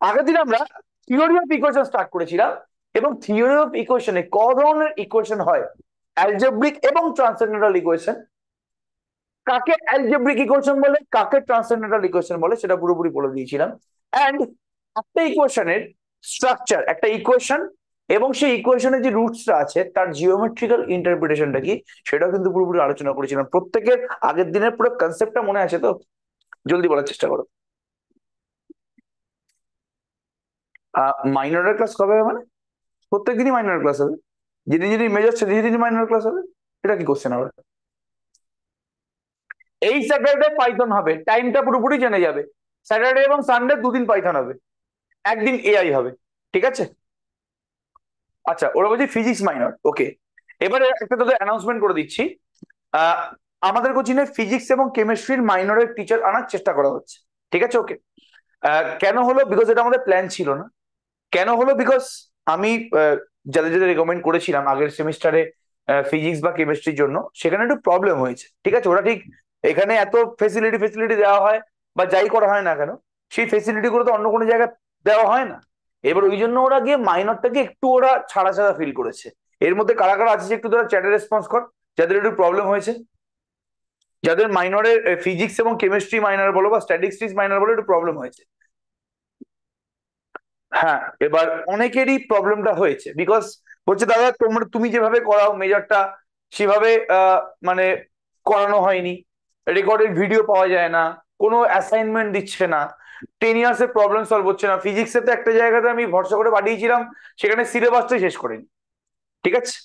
আগের দিন আমরা থিওরি অফ ইকুয়েশন স্টার্ট করেছিলাম, এবং থিওরি অফ ইকুয়েশনে ক ধরনের ইকুয়েশন হয়, অ্যালজেব্রিক এবং ট্রান্সেন্ডেন্টাল ইকুয়েশন। কাকে অ্যালজেব্রিক ইকুয়েশন বলে, কাকে ট্রান্সেন্ডেন্টাল ইকুয়েশন বলে, সেটা পুরোপুরি বলে দিয়েছিলাম। অ্যান্ড একটা ইকুয়েশনের স্ট্রাকচার, একটা ইকুয়েশন এবং সেই ইকুয়েশনের যে রুটসটা আছে তার জিওমেট্রিক্যাল ইন্টারপ্রিটেশনটা কি, সেটাও কিন্তু পুরোপুরি আলোচনা করেছিলাম। প্রত্যেকের আগের দিনের পুরো কনসেপ্টটা মনে আছে তো? জলদি বলার চেষ্টা করো। মাইনরের ক্লাস কবে হবে মানে? প্রত্যেক দিনই মাইনর ক্লাস হবে? যেদিন যেদিন মেজর সেদিনই মাইনর ক্লাস হবে? এটা কি কোশ্চেন আবার? এই স্যাটারডে পাইথন হবে, টাইমটা পুরোপুরি জেনে যাবে। স্যাটারডে এবং সানডে দুদিন পাইথন হবে, একদিন এআই হবে। ঠিক আছে? আচ্ছা, ওরা বলছে ফিজিক্স মাইনর, ওকে। এবারে একটা তোদের অ্যানাউন্সমেন্ট করে দিচ্ছি। আহ আমাদের কোচিনে ফিজিক্স এবং কেমিস্ট্রির মাইনরের টিচার আনার চেষ্টা করা হচ্ছে। ঠিক আছে, ওকে। কেন হলো? বিকজ এটা আমাদের প্ল্যান ছিল না। কেন হলো? বিকজ আমি যাদের যাদের রেকমেন্ড করেছিলাম আগের সেমিস্টারে ফিজিক্স বা কেমিস্ট্রির জন্য, সেখানে একটু প্রবলেম হয়েছে। ঠিক আছে, ওরা ঠিক এখানে এত ফেসিলিটি ফেসিলিটি দেওয়া হয় বা যাই করা হয় না কেন, সেই ফেসিলিটি গুলো তো অন্য কোনো জায়গায় দেওয়া হয় না। এবার ওই জন্য ওরা গিয়ে মাইনরটাকে একটু ওরা ছাড়া ছাড়া ফিল করেছে। এর মধ্যে কারা কারা আছে একটু তোরা চ্যাটে রেসপন্স কর, যাদের একটু প্রবলেম হয়েছে, যাদের মাইনরের ফিজিক্স এবং কেমিস্ট্রি মাইনর বলো বা স্ট্যাটিস্টিক্স মাইনর বলো একটু প্রবলেম হয়েছে। হ্যাঁ, এবার অনেকেরই প্রবলেমটা হয়েছে বিকজ বলছে দাদা তুমি যেভাবে করাও মেজরটা সেভাবে মানে করানো হয়নি, রেকর্ডেড ভিডিও পাওয়া যায় না, কোনো অ্যাসাইনমেন্ট দিচ্ছে না, 10 ইয়ার্স এর প্রবলেম সলভ হচ্ছে না। ফিজিক্সে তো একটা জায়গাতে আমি ভরসা করে পাঠিয়েছিলাম, সেখানে সিলেবাসটাই শেষ করিনি। ঠিক আছে,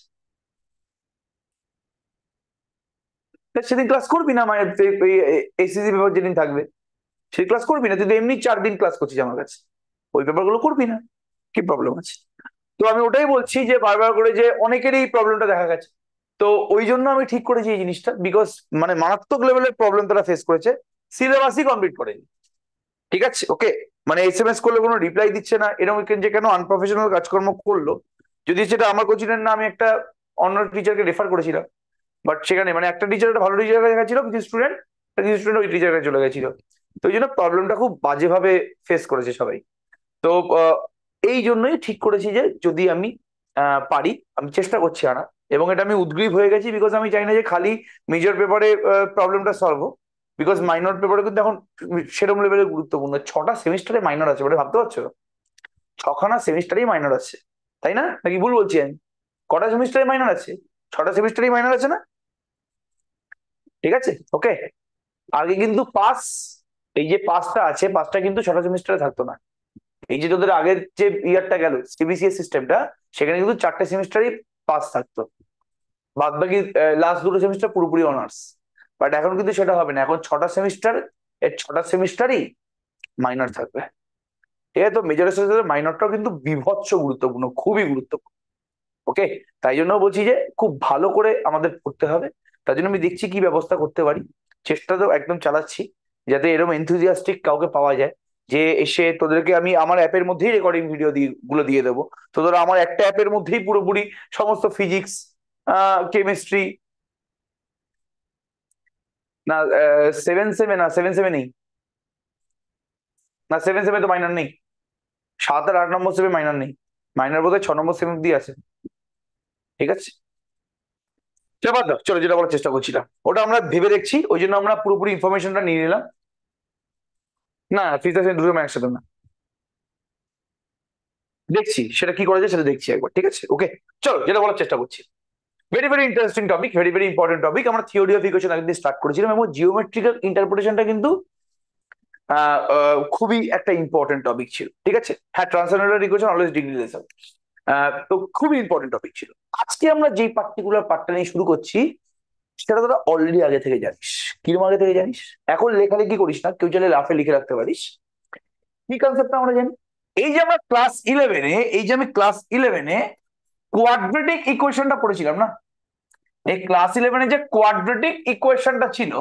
তা সেদিন ক্লাস করবি না, মানে এসিসি পেপার যেদিন থাকবে সেই ক্লাস করবি না? তুই তো এমনি 4 দিন ক্লাস করছিস আমার কাছে, ওই পেপারগুলো করবি না? কি প্রবলেম আছে? তো আমি ওটাই বলছি যে বারবার করে যে অনেকেরই এই প্রবলেমটা দেখা গেছে। তো ওই জন্য আমি ঠিক করেছি এই জিনিসটা, বিকজ মানে মারাত্মক লেভেলের প্রবলেম তারা ফেস করেছে, সিলেবাসই কমপ্লিট করেনি। ঠিক আছে, ওকে। মানে এসএমএস করলে কোনো রিপ্লাই দিচ্ছে না, এরকম যে কেন আনপ্রফেশনাল কাজকর্ম করলো। যদি সেটা আমার কোচিনের না, আমি একটা অন্য টিচারকে রেফার করেছিলাম, বাট সেখানে মানে একটা টিচার, একটা ভালো টিচার কাছে গেছিল, কিছু স্টুডেন্ট ওই টিচার কাছে চলে গেছিল। তো ওই জন্য প্রবলেমটা খুব বাজেভাবে ফেস করেছে সবাই। তো এই জন্যই ঠিক করেছি যে যদি আমি পারি, আমি চেষ্টা করছি আনা। এবং এটা আমি উদগ্রীব হয়ে গেছি বিকজ আমি চাই না যে খালি মেজর পেপারে প্রবলেমটা সলভ হোক, বিকজ মাইনর পেপারে কিন্তু এখন সেরকম লেভেলের গুরুত্বপূর্ণ। 6টা সেমিস্টারে মাইনর আছে, মানে ভাবতে পারছো? 6খানা সেমিস্টারেই মাইনর আছে, তাই না? নাকি ভুল বলছি আমি? কটা সেমিস্টারে মাইনর আছে? 6টা সেমিস্টারেই মাইনর আছে না? ঠিক আছে, ওকে। আগে কিন্তু পাস, এই যে পাসটা আছে, পাসটা কিন্তু 6টা সেমিস্টারে থাকতো না। এই যে তোদের আগের যে ইয়ারটা গেল সিবিসিএস সিস্টেমটা, সেখানে কিন্তু 4টে সেমিস্টারই পাস থাকতো, বাদ বাকি লাস্ট 2টো সেমিস্টার পুরোপুরি অনার্স। বাট এখন কিন্তু সেটা হবে না, এখন 6টা সেমিস্টার, এর 6টা সেমিস্টারই মাইনর থাকবে। ঠিক আছে, তো মেজরের সাথে সাথে মাইনরটাও কিন্তু বিভৎস গুরুত্বপূর্ণ, খুবই গুরুত্বপূর্ণ। ওকে, তাই জন্য বলছি যে খুব ভালো করে আমাদের পড়তে হবে। তার জন্য আমি দেখছি কি ব্যবস্থা করতে পারি, চেষ্টা তো একদম চালাচ্ছি যাতে এরকম এনথুজিয়াস্টিক কাউকে পাওয়া যায় যে এসে তোদেরকে আমি আমার অ্যাপের মধ্যেই রেকর্ডিং ভিডিও গুলো দিয়ে দেবো। তো ধরো আমার একটা অ্যাপের মধ্যেই পুরোপুরি সমস্ত ফিজিক্স, কেমিস্ট্রি, না 7 সেমে, না 7 সেমে নেই, না 7 সেমে তো মাইনর নেই। 7 আর 8 নম্বর সেমে মাইনর নেই, মাইনর বোধহয় 6 নম্বর সেম অব্দি আছে। ঠিক আছে, চলো বাদ দাও, চলো যেটা বলার চেষ্টা করছিলাম ওটা আমরা ভেবে দেখছি, ওই জন্য আমরা পুরোপুরি ইনফরমেশনটা নিয়ে নিলাম। না, ফিজিক্স আছে দুটো ম্যাথ সাথে না, দেখছি সেটা কি করা যায়, সেটা দেখছি একবার। ঠিক আছে, ওকে। চলো যেটা বলার চেষ্টা করছি, very very interesting topic, very very important topic. আমরা থিওরি অফ ইকুয়েশন একদিন স্টার্ট করেছিলাম, এবং জিওমেট্রিক্যাল ইন্টারপ্রিটেশনটা কিন্তু খুবই একটা ইম্পর্টেন্ট টপিক ছিল। ঠিক আছে, হ্যাঁ, transcendental equation always degree less হবে। তো খুবই ইম্পর্টেন্ট টপিক ছিল। আজকে আমরা যেই পার্টিকুলার পার্টটা নিয়ে শুরু করছি, সেটা তোরা অলরেডি আগে থেকে জানিস। কিরকম আগে থেকে জানিস? এখন লেখালেখি করিস না, কেউ চাইলে লাফে লিখে রাখতে পারিস। কি কনসেপ্টটা আমরা জানি? এই যে আমরা ক্লাস 11-এ, এই যে আমি ক্লাস 11-এ কোয়াড্রেটিক ইকুয়েশনটা পড়েছিলাম না, এই ক্লাস 11-এ যে কোয়াড্রেটিক ইকুয়েশনটা ছিল,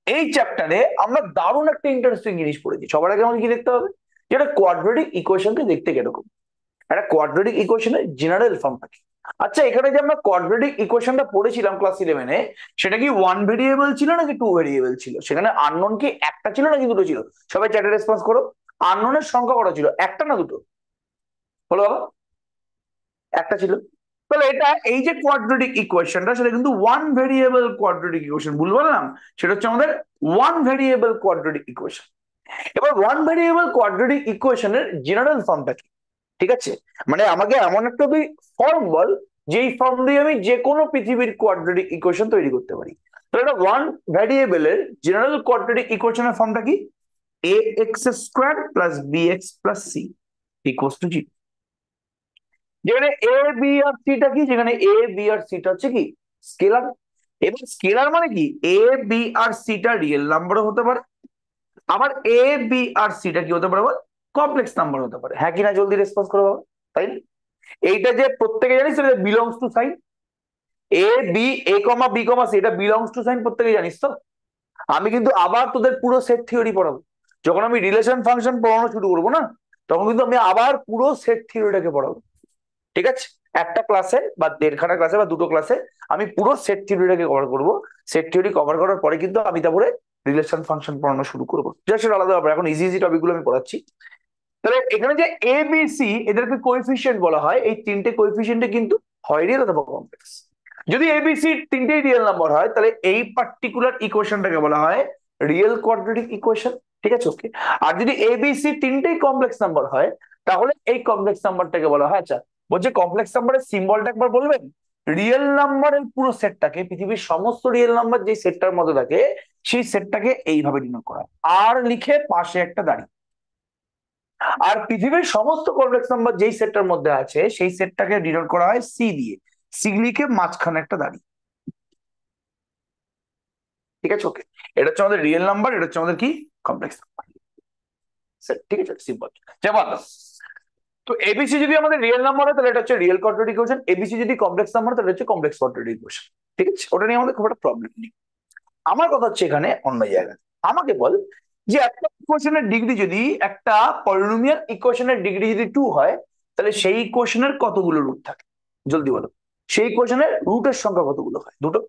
এই চ্যাপ্টারে আমরা দারুণ একটা ইন্টারেস্টিং জিনিস পড়েছি। সবার আগে আমাকে কি দেখতে হবে, যে একটা কোয়াড্রেটিক ইকুয়েশনকে দেখতে কিরকম, একটা কোয়াড্রেটিক ইকুয়েশনের জেনারেল ফর্মটা কি। আচ্ছা, এখানে যে আমরা কোয়াড্রেটিক ইকুয়েশনটা পড়েছিলাম ক্লাস 11-এ, সেটা কি 1 ভেরিয়েবল ছিল নাকি 2 ভেরিয়েবল ছিল? সেখানে আননোন কি একটা ছিল নাকি দুটো ছিল? সবাই চ্যাটে রেসপন্স করো। আননোনের সংখ্যা কত ছিল? একটা না দুটো? বলো বাবা। একটা ছিল। তাহলে এটা এই যে কোয়াড্রেটিক ইকুয়েশনটা, সেটা কিন্তু ওয়ান ভেরিয়েবল কোয়াড্রেটিক ইকুয়েশন, ভুল বললাম? সেটা হচ্ছে আমাদের ওয়ান ভেরিয়েবল কোয়াড্রেটিক ইকুয়েশন। এবার ওয়ান ভেরিয়েবল কোয়াড্রেটিক ইকুয়েশনের জেনারেল ফর্মটা কি? ঠিক আছে, মানে আমাকে এমন একটা তুই ফর্ম বল, যেই ফর্ম দিয়ে আমি যে কোনো পৃথিবীর কোয়াড্রেটিক ইকুয়েশন তৈরি করতে পারি। তাহলে এটা ওয়ান ভ্যারিয়েবলের জেনারেল কোয়াড্রেটিক ইকুয়েশনের ফর্মটা কি? A X square plus B X plus C equals to G. যেখানে এ বি আর সিটা কি? যেখানে এ বি আর সিটা হচ্ছে কি? স্কেলার। এবার স্কেলার মানে কি? এ বি আর সিটা রিয়েল নাম্বারও হতে পারে, আবার এ বি আর সিটা কি হতে পারে বল? কমপ্লেক্স নাম্বার হতে পারে। হ্যাঁ কিনা জলদি রেসপন্স করো বাবা, তাই না? এইটা যে প্রত্যেকে জানিস, এটা belongs to sign A B, A comma B comma C, এটা বিলংস টু সাইন প্রত্যেকে জানিস তো? আমি কিন্তু আবার তোদের পুরো সেট থিওরি পড়াবো। যখন আমি রিলেশন ফাংশন পড়ানো শুরু করবো না, তখন কিন্তু আমি আবার পুরো সেট থিওরিটাকে পড়াবো। ঠিক আছে, একটা ক্লাসে বা দেড়খানা ক্লাসে বা দুটো ক্লাসে আমি পুরো সেট থিওরিটাকে কভার করবো। সেট থিওরি কভার করার পরে কিন্তু আমি তারপরে রিলেশন ফাংশন পড়ানো শুরু করবো। জাস্ট আলাদা ব্যাপার, এখন ইজি ইজি টপিক গুলো আমি পড়াচ্ছি। তাহলে এখানে যে এ বি সি, এদেরকে কোএফিসিয়েন্ট বলা হয়। এই তিনটে কোএফিসিয়েন্টে কিন্তু হয় রিয়েল অথবা কমপ্লেক্স। যদি এ বি সি তিনটেই রিয়েল নাম্বার হয়, তাহলে এই পার্টিকুলার ইকুয়েশনটাকে বলা হয় রিয়েল কোয়াড্রেটিক ইকুয়েশন। ঠিক আছে, ওকে। আর যদি এ বি সি তিনটেই কমপ্লেক্স নাম্বার হয়, তাহলে এই কমপ্লেক্স নাম্বারটাকে বলা হয়, আচ্ছা বলছে কমপ্লেক্স নাম্বারের সিম্বলটা একবার বলবেন? রিয়েল নাম্বারের পুরো সেটটাকে, পৃথিবীর সমস্ত রিয়েল নাম্বার যে সেটটার মধ্যে থাকে, সেই সেটটাকে এইভাবে ডিনোট করা হয়, আর লিখে পাশে একটা দাঁড়ি। আর পৃথিবীর সমস্ত কমপ্লেক্স নাম্বার যেই সেটটার মধ্যে আছে, সেই সেটটাকে ডিনোট করা হয় সি দিয়ে, সি লিখে মাঝখানে একটা দাঁড়ি। ঠিক আছে, ওকে। এটা হচ্ছে আমাদের রিয়েল নাম্বার, এটা হচ্ছে আমাদের কি? Complex number. ঠিক আছে, সিম্পল। যেমন তো এবিসি যদি আমাদের রিয়েল নাম্বার হয়, তাহলে এটা হচ্ছে রিয়েল কোয়াড্রেটিক ইকুয়েশন। এবিসি যদি কমপ্লেক্স নাম্বার, তাহলে হচ্ছে কমপ্লেক্স কোয়াড্রেটিক ইকুয়েশন। ঠিক আছে, ওটা নিয়ে আমাদের খুব একটা প্রবলেম নেই। আমার কথা হচ্ছে এখানে অন্য জায়গায়। আমাকে বল যে একটা ইকুয়েশনের ডিগ্রি যদি, একটা পলিনোমিয়াল ইকুয়েশনের ডিগ্রি যদি 2 হয়, তাহলে সেই ইকুয়েশনের কতগুলো রুট থাকে? জলদি বলো। সেই ইকুয়েশনের রুটের সংখ্যা কতগুলো হয়? দুটো।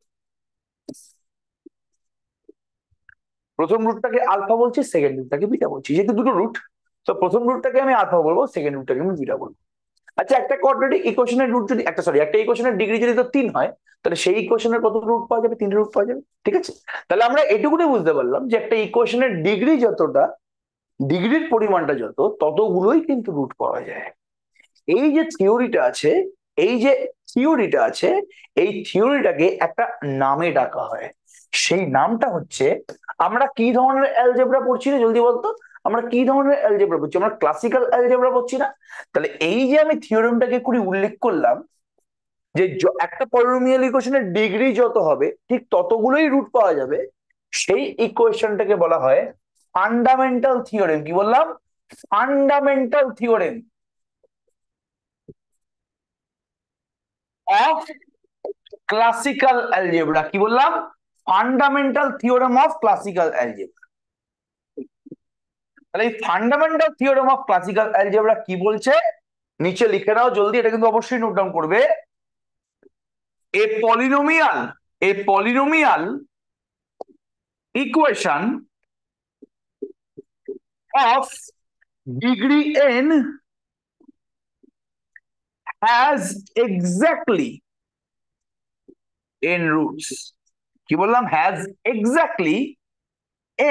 প্রথম রুটটাকে আলফা বলছি, সেকেন্ড রুটটাকে বিটা বলছি, যেহেতু দুটো রুট, তো প্রথম রুটটাকে আমি আলফা বলবো, সেকেন্ড রুটটাকে আমি বিটা বলবো। আচ্ছা, একটা কোয়াড্রেটিক ইকুয়েশনের রুট যদি একটা ইকুয়েশনের ডিগ্রি যদি তো 3 হয়, তাহলে সেই ইকুয়েশনের কত রুট পাওয়া যাবে? 3 রুট পাওয়া যাবে। ঠিক আছে, তাহলে আমরা এটুকুনি বুঝতে পারলাম যে একটা ইকুয়েশনের ডিগ্রি যতটা, ডিগ্রির পরিমাণটা যত, ততগুলোই কিন্তু রুট পাওয়া যায়। এই যে থিওরিটা আছে, এই যে থিওরিটা আছে, এই থিওরিটাকে একটা নামে ডাকা হয়। সেই নামটা হচ্ছে, আমরা কি ধরনের অ্যালজেব্রা পড়ছি রে জলদি বলতো? আমরা কি ধরনের অ্যালজেব্রা পড়ছি? আমরা ক্লাসিক্যাল অ্যালজেব্রা পড়ছি না? তাহলে এই যে আমি থিওরেমটাকে করে উল্লেখ করলাম, যে একটা পলিনোমিয়াল ইকুয়েশনের ডিগ্রি যত হবে, ঠিক ততগুলোই রুট পাওয়া যাবে, সেই ইকুয়েশনটাকে বলা হয় ফান্ডামেন্টাল থিওরেম। কি বললাম? Fundamental theorem of classical algebra. কি বললাম? Fundamental theorem of classical algebra. তাহলে এই fundamental theorem of classical algebra কি বলছে? নিচে লিখে নাও জলদি, এটা কিন্তু অবশ্যই নোট ডাউন করবে। A polynomial equation of degree n has exactly n roots. কি বললাম? has exactly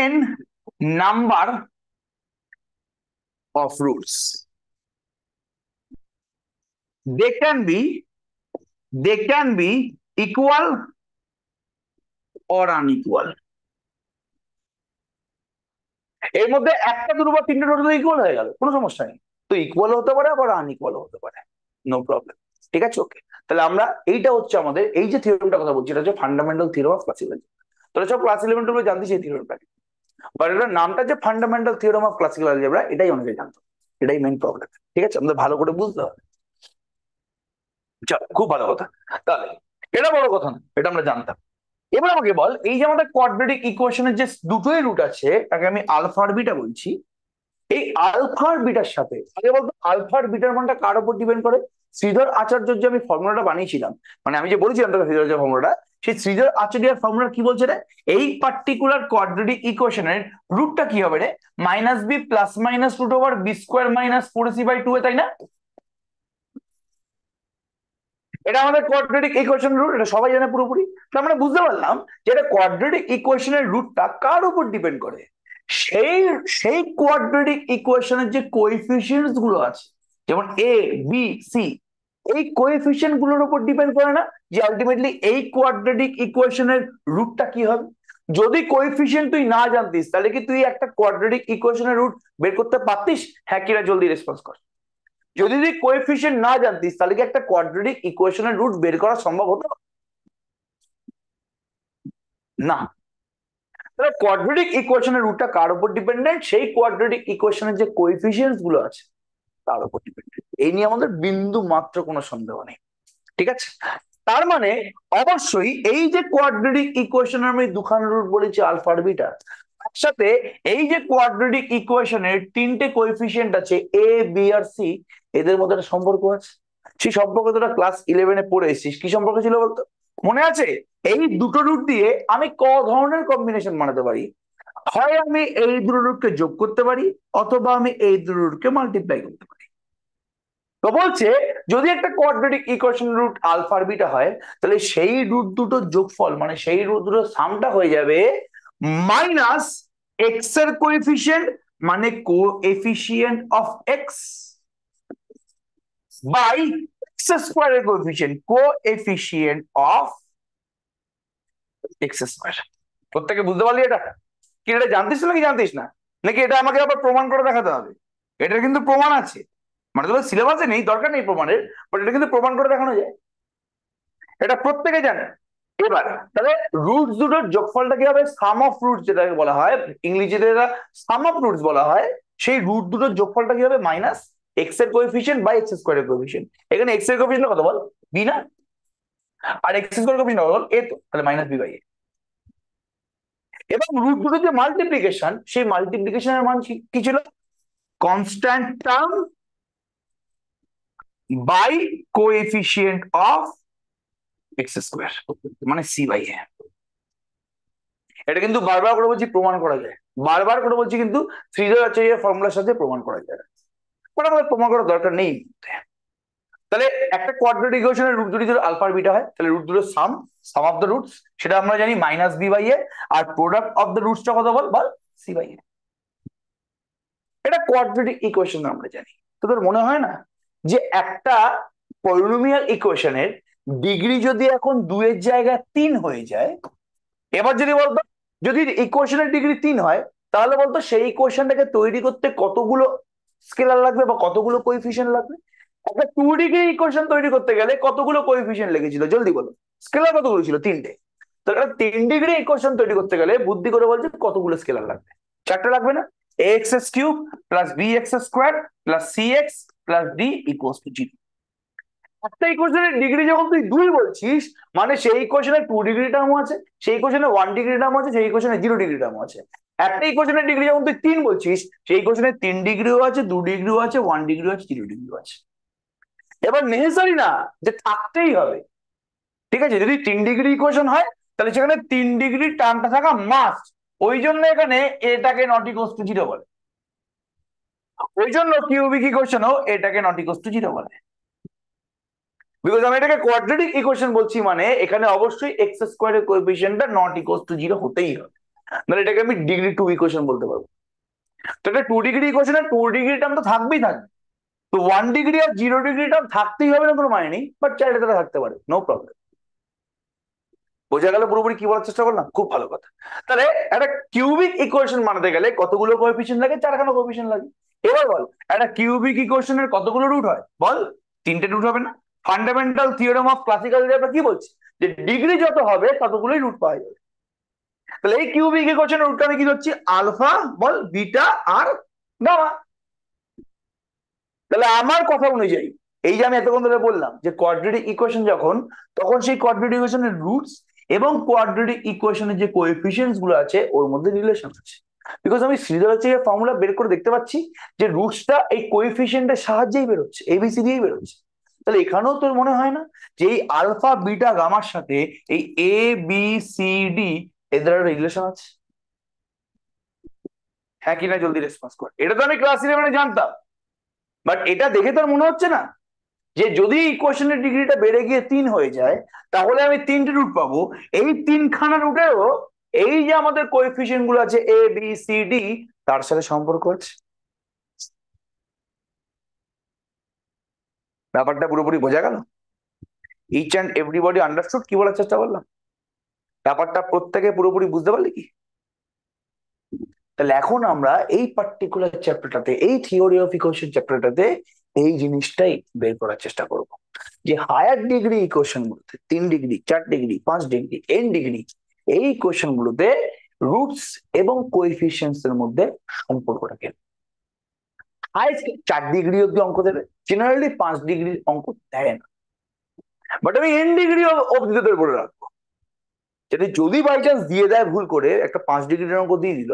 n number of roots. They can be equal or unequal. এর মধ্যে একটা দুটো বা তিনটে টোটাল ইকুয়াল হয়ে গেল, কোনো সমস্যা নেই। তো ইকুয়াল হতে পারে, আবার আনইকুয়াল হতে পারে, নো প্রবলেম। ঠিক আছে, ওকে। তাহলে আমরা, এইটা হচ্ছে আমাদের এই যে থিওরেমটার কথা বলছি, এটা হচ্ছে ফান্ডামেন্টাল থিওরেম অফ ক্লাসিক্যাল। তাহলে সব ক্লাস 11 টুকু জানতে সেই থিওরেমটাকে, বাট এটার নামটা যে fundamental theorem of classical algebra, এটাই অনেকে জানতো। এটাই মেইন প্রবলেম। ঠিক আছে, আমাদের ভালো করে বুঝতে হবে। চল, খুব ভালো কথা। তাহলে এটা বড় কথা না, এটা আমরা জানতাম। এবার আমাকে বল, এই যে আমাদের কোয়াড্রেটিক ইকুয়েশনের যে দুটোই রুট আছে, তাকে আমি আলফা আর বিটা বলছি। এই আলফার বিটার সাথে আগে বলতো আলফার বিটার মানটা কার উপর ডিপেন্ড করে? শ্রীধর আচার্যর যে আমি ফর্মুলাটা বানিয়েছিলাম, মানে আমি যে বলেছিলাম তোকে শ্রীধর যে ফর্মুলাটা, সেই শ্রীধর আচার্যের ফর্মুলা কি বলছে রে? এই পার্টিকুলার কোয়াড্রেটিক ইকুয়েশনের রুটটা কি হবে রে? Minus B plus minus root over B square minus 4ac/2, তাই না? এটা আমাদের কোয়াড্রেটিক ইকুয়েশন রুট, এটা সবাই জানে পুরোপুরি। তার মানে বুঝতে পারলাম যে এটা কোয়াড্রেটিক ইকুয়েশনের রুটটা কার উপর ডিপেন্ড করে? সেই সেই কোয়াড্রেটিক ইকুয়েশনের যে কোএফিসিয়েন্টস গুলো আছে, যেমন এ বি সি, এই কোএফিসিয়েন্ট গুলোর উপর ডিপেন্ড করে না যে আলটিমেটলি এই কোয়াড্রেটিক ইকুয়েশনের রুটটা কি হবে? যদি কোএফিসিয়েন্ট তুই না জানতিস তাহলে কি তুই একটা কোয়াড্রেটিক ইকুয়েশনের রুট বের করতে পারতিস? হ্যাঁ কিনা জলদি রেসপন্স কর। যদি তুই কোএফিসিয়েন্ট না জানতিস তাহলে কি একটা কোয়াড্রেটিক ইকুয়েশনের রুট বের করা সম্ভব হতো? না। তাহলে কোয়াড্রেটিক ইকুয়েশনের রুটটা কার উপর ডিপেন্ডেন্ট? সেই কোয়াড্রেটিক ইকুয়েশনের যে কোএফিসিয়েন্টস গুলো আছে তার উপর ডিপেন্ডেন্ট। এই নিয়ে আমাদের বিন্দু মাত্র কোনো সন্দেহ নেই, ঠিক আছে? তার মানে অবশ্যই এই যে কোয়াড্রেটিক ইকুয়েশনের আমি দুখানা রুট বলেছি আলফা আর বিটা, তার সাথে এই যে কোয়াড্রেটিক ইকুয়েশনের তিনটে কোএফিসিয়েন্ট আছে এ বি আর সি, এদের মধ্যে একটা সম্পর্ক আছে। সেই সম্পর্ক তোরা ক্লাস 11-এ পড়ে এসেছিস। কি সম্পর্ক ছিল বলতো? মনে আছে? এই দুটো রুট দিয়ে আমি ক ধরনের কম্বিনেশন বানাতে পারি? হয় আমি এই দুটো রুটকে যোগ করতে পারি, অথবা আমি এই দুটো রুটকে মাল্টিপ্লাই করতে পারি। তো বলছে যদি একটা কোয়াড্রেটিক ইকুয়েশন রুট আলফা আর বিটা হয়, তাহলে সেই রুট দুটোর যোগফল মানে সেই রুট দুটোর সামটা হয়ে যাবে মাইনাস এক্স এর কোএফিসিয়েন্ট মানে coefficient of X by X square এর কোএফিসিয়েন্ট অফ এক্স স্কোয়ার। প্রত্যেকে বুঝতে পারলি এটা? কি এটা জানতিস নাকি জানতিস না? নাকি এটা আমাকে আবার প্রমাণ করে দেখাতে হবে? এটার কিন্তু প্রমাণ আছে, মানে তোদের সিলেবাসে নেই, দরকার নেই প্রমাণের, বাট এটা কিন্তু প্রমাণ করে দেখানো যায়। এটা প্রত্যেকে জানে। এবার তাহলে রুটস দুটোর যোগফলটা কি হবে? সাম অফ রুটস যেটাকে বলা হয়, ইংরেজিতে সাম অফ রুটস বলা হয়। সেই রুট দুটোর যোগফলটা কি হবে? মাইনাস এক্স এর কোএফিসিয়েন্ট বাই এক্স স্কোয়ার এর কোএফিসিয়েন্ট। এখানে এক্স এর কোএফিসিয়েন্ট কত বল? বি না? আর এক্স স্কোয়ার কোএফিসিয়েন্ট কত বল? এ। তো তাহলে মাইনাস বি বাই এ। এবং রুট দুটোর যে মাল্টিপ্লিকেশন, সেই মাল্টিপ্লিকেশনের মান কি ছিল? Constant term by coefficient of X square, মানে সি বাই এ। এটা কিন্তু বারবার করে বলছি প্রমাণ করা যায়, বারবার করে বলছি কিন্তু শ্রীধর আচার্যের ফর্মুলার সাথে প্রমাণ করা যায়, বাট আমাদের প্রমাণ করার দরকার নেই। তাহলে একটা কোয়াড্রেটিক ইকুয়েশনের রুট যদি আলফা আর বিটা হয়, তাহলে রুট দুটোর sum, sum of the roots, সেটা আমরা জানি মাইনাস বি বাই এ, আর প্রোডাক্ট অফ দ্য রুটসটা কত বল? বল সি বাই এ। এটা কোয়াড্রেটিক ইকুয়েশন আমরা জানি। তোদের মনে হয় না যে একটা পলিনোমিয়াল ইকুয়েশনের ডিগ্রি যদি এখন 2 এর জায়গায় 3 হয়ে যায়, এবার যদি বলতো যদি ইকুয়েশনের ডিগ্রি 3 হয়, তাহলে বলতো সেই ইকুয়েশনটাকে তৈরি করতে কতগুলো স্কেলার লাগবে বা কতগুলো কোএফিসিয়েন্ট লাগবে? একটা 2 ডিগ্রি ইকুয়েশন তৈরি করতে গেলে কতগুলো কোএফিসিয়েন্ট লেগেছিল জলদি বলো? স্কেলার কতগুলো ছিল? 3টে। তো একটা 3 ডিগ্রি ইকুয়েশন তৈরি করতে গেলে বুদ্ধি করে বলছে কতগুলো স্কেলার লাগবে? 4টে লাগবে না? ax³ plus bx² plus cx plus d equals to 0। একটা ইকুয়েশনের ডিগ্রি যখন তুই 2 বলছিস, মানে সেই ইকুয়েশনে 2 ডিগ্রি টার্ম আছে, সেই ইকুয়েশনে 1 ডিগ্রি টার্ম আছে, সেই ইকুয়েশনে 0 ডিগ্রি টার্ম আছে। একটা ইকুয়েশনের ডিগ্রি যখন তুই 3 বলছিস, সেই ইকুয়েশনে 3 ডিগ্রিও আছে, 2 ডিগ্রিও আছে, 1 ডিগ্রিও আছে, 0 ডিগ্রিও আছে। এবার নেসেসারি না যে থাকতেই হবে, ঠিক আছে? যদি 3 ডিগ্রি ইকুয়েশন হয় তাহলে সেখানে 3 ডিগ্রি টার্মটা থাকা মাস্ট। ওই জন্য এখানে এটাকে নট ইকুয়ালস টু 0 বলে, ওই জন্য কিউবিক ইকুয়েশনও এটাকে নট ইকুয়ালস টু 0 বলে। বিকজ আমি এটাকে কোয়াড্রেটিক ইকুয়েশন বলছি, মানে এখানে অবশ্যই এক্স স্কোয়ারের কোএফিসিয়েন্টটা নট ইকুয়ালস টু 0 হতেই হবে, মানে এটাকে আমি ডিগ্রি 2 ইকুয়েশন বলতে পারবো। তো এটা 2 ডিগ্রি ইকুয়েশনে 2 ডিগ্রি টার্ম তো থাকবেই থাকবে, তো 1 ডিগ্রি আর 0 ডিগ্রি টার্ম থাকতেই হবে না কোনো মানে নেই, বাট চাইলে তারা থাকতে পারে, নো প্রবলেম। বোঝা গেল পুরোপুরি কি বলার চেষ্টা করলাম? খুব ভালো কথা। তাহলে একটা কিউবিক ইকুয়েশন বানাতে গেলে কতগুলো কোএফিসিয়েন্ট লাগে? 4খানা কোএফিসিয়েন্ট লাগে। এবার বল একটা কিউবিক ইকুয়েশনের কতগুলো রুট হয়? বল 3টে রুট হবে না? ফান্ডামেন্টাল থিওরেম অফ ক্লাসিক্যাল কি বলছে? যে ডিগ্রি যত হবে ততগুলোই রুট পাওয়া যাবে। তাহলে এই কিউবিক ইকুয়েশনের রুটটা আমি কি ধরছি? আলফা, বল বিটা আর গামা। তাহলে আমার কথা অনুযায়ী এই যে আমি এতক্ষণ ধরে বললাম যে কোয়াড্রেটিক ইকুয়েশন যখন, তখন সেই কোয়াড্রেটিক ইকুয়েশনের রুটস এবং কোয়াড্রেটিক ইকুয়েশনের যে কোএফিসিয়েন্টস গুলো আছে ওর মধ্যে রিলেশন আছে। বিকজ আমি শ্রীধরাচার্যের ফর্মুলা বের করে দেখতে পাচ্ছি যে রুটসটা এই কোএফিসিয়েন্টের সাহায্যেই বেরোচ্ছে, এবিসি দিয়েই বেরোচ্ছে। তাহলে এখানেও তোর মনে হয় না যে এই আলফা বিটা গামার সাথে এই এ বি সি ডি এদের একটা রিলেশন আছে? হ্যাঁ কিনা জলদি রেসপন্স কর। এটা তো আমি ক্লাস 11 জানতাম, বাট এটা দেখে তোর মনে হচ্ছে না যে যদি ইকুয়েশনের ডিগ্রিটা বেড়ে গিয়ে 3 হয়ে যায় তাহলে আমি 3টে রুট পাবো, এই 3খানা রুটেও এই যে আমাদের কোএফিসিয়েন্ট গুলো আছে এ বি সি ডি তার সাথে সম্পর্ক আছে। ব্যাপারটা পুরোপুরি বোঝা গেল? ইচ অ্যান্ড এভরিবডি আন্ডারস্টুড কি বলার চেষ্টা করলাম? ব্যাপারটা প্রত্যেকে পুরোপুরি বুঝতে পারলে কি? তাহলে এখন আমরা এই পার্টিকুলার চ্যাপ্টারটাতে, এই থিওরি অফ ইকুয়েশন চ্যাপ্টারটাতে এই জিনিসটাই বের করার চেষ্টা করব যে হায়ার ডিগ্রি ইকুয়েশন গুলোতে 3 degree 4 degree 5 degree n degree এই ইকুয়েশন গুলোতে রুটস এবং কোএফিসিয়েন্টস এর মধ্যে সম্পর্কটা কেন। হাইস্ট 4 ডিগ্রি অব্দি অঙ্ক দেবে, জেনারেলি 5 ডিগ্রির অঙ্ক দেয় না, বাট আমি n ডিগ্রি অব্দি তোদের বলে রাখবো, যাতে যদি বাই চান্স দিয়ে দেয় ভুল করে একটা 5 ডিগ্রির অঙ্ক দিয়ে দিল,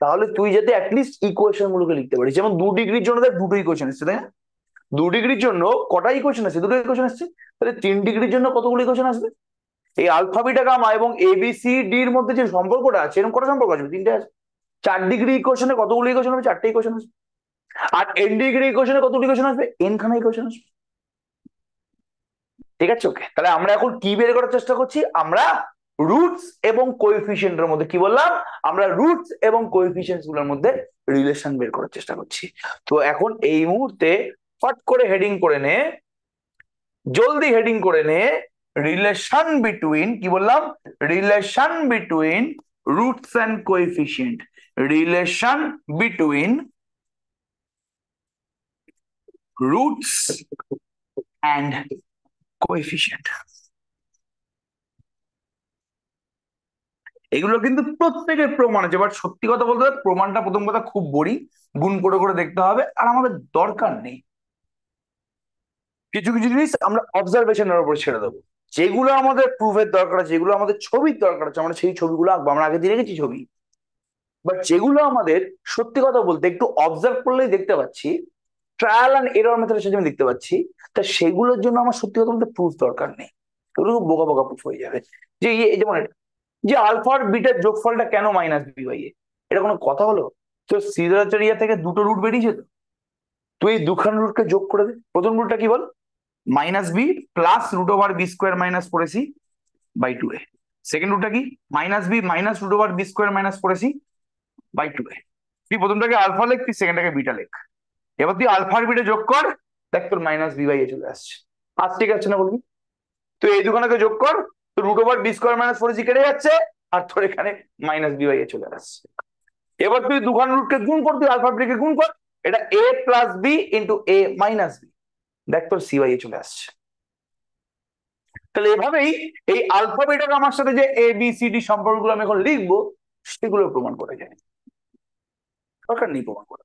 তাহলে তুই যাতে অ্যাটলিস্ট ইকুয়েশন গুলোকে লিখতে পারিস। যেমন 2 ডিগ্রির জন্য দেখ দুটো ইকুয়েশন এসছে, তাই না? 2 ডিগ্রির জন্য কটা ইকুয়েশন আছে? দুটো ইকুয়েশন আসছে। তাহলে 3 ডিগ্রির জন্য কতগুলো ইকুয়েশন আসবে? এই আলফা বিটা গামা এবং এবিসি ডি এর মধ্যে যে সম্পর্কটা আছে, এরকম কটা সম্পর্ক আসবে? 3টে আছে। 4 ডিগ্রি ইকুয়েশনে কতগুলো ইকুয়েশন হবে? 4টে ইকুয়েশন আসবে। আর n ডিগ্রি ইকুয়েশনে কতগুলো ইকুয়েশন আসবে? n খানা ইকুয়েশন আসবে। ঠিক আছে, ওকে। তাহলে আমরা এখন কি বের করার চেষ্টা করছি? আমরা রুটস এবং কোএফিসিয়েন্টের মধ্যে, কি বললাম, আমরা রুটস এবং কোএফিসিয়েন্টস গুলোর মধ্যে রিলেশন বের করার চেষ্টা করছি। তো এখন এই মুহূর্তে ফট করে হেডিং করে নে, জলদি হেডিং করে নে, রিলেশন বিটুইন, কি বললাম, relation between roots and coefficient, relation between roots and coefficient. এগুলো কিন্তু প্রত্যেকের প্রমাণ আছে, বাট সত্যি কথা বলতে প্রমাণটা প্রথম কথা খুব বোরিং, গুণ করে করে দেখতে হবে, আর আমাদের দরকার নেই। কিছু কিছু জিনিস আমরা অবজারভেশনের উপর ছেড়ে দেবো, যেগুলো আমাদের প্রুফের দরকার আছে, যেগুলো আমাদের ছবির দরকার আছে, আমরা সেই ছবিগুলো আঁকবো। আমরা আগে দিয়ে রেখেছি ছবি, বাট যেগুলো আমাদের সত্যি কথা বলতে একটু অবজার্ভ করলেই দেখতে পাচ্ছি, ট্রায়াল অ্যান্ড এরর মেথডের সাথে আমি দেখতে পাচ্ছি, তা সেগুলোর জন্য আমার সত্যি কথা বলতে প্রুফ দরকার নেই। এগুলো খুব বোকা বোকা প্রুফ হয়ে যাবে। যে যেমন এটা, যে আলফা আর বিটার যোগফলটা কেন মাইনাস বি বাই এ, এটা কোনো কথা হলো? তো সিদ্ধারাচার্য থেকে দুটো রুট বেরিয়েছে, তো তুই এই দুখান রুটকে যোগ করে দে। প্রথম রুটটা কি বল? Minus B plus root over B square minus 4ac by 2a। Second রুটটা কি? Minus B minus root over B square minus 4ac by 2a। তুই প্রথমটাকে আলফা লেখ, তুই সেকেন্ডটাকে বিটা লেখ। এবার তুই আলফা আর বিটা যোগ কর, দেখ তোর মাইনাস বি বাই এ চলে আসছে। আর ঠিক আছে না বলবি? তুই এই দুখানাকে যোগ কর, তো root over B square minus 4ac কেটে যাচ্ছে, আর তোর এখানে মাইনাস বি বাই এ চলে আসছে। এবার তুই দুখান রুটকে গুণ কর, তুই আলফা বিটাকে গুণ কর, এটা a plus B into a minus B, দেখ তোর সি বাই এ চলে আসছে। তাহলে এভাবেই এই আলফা বিটা গামার সাথে যে এ বি সি ডি সম্পর্কগুলো আমি এখন লিখবো, সেগুলো প্রমাণ করে যায়। দরকার নেই প্রমাণ করা।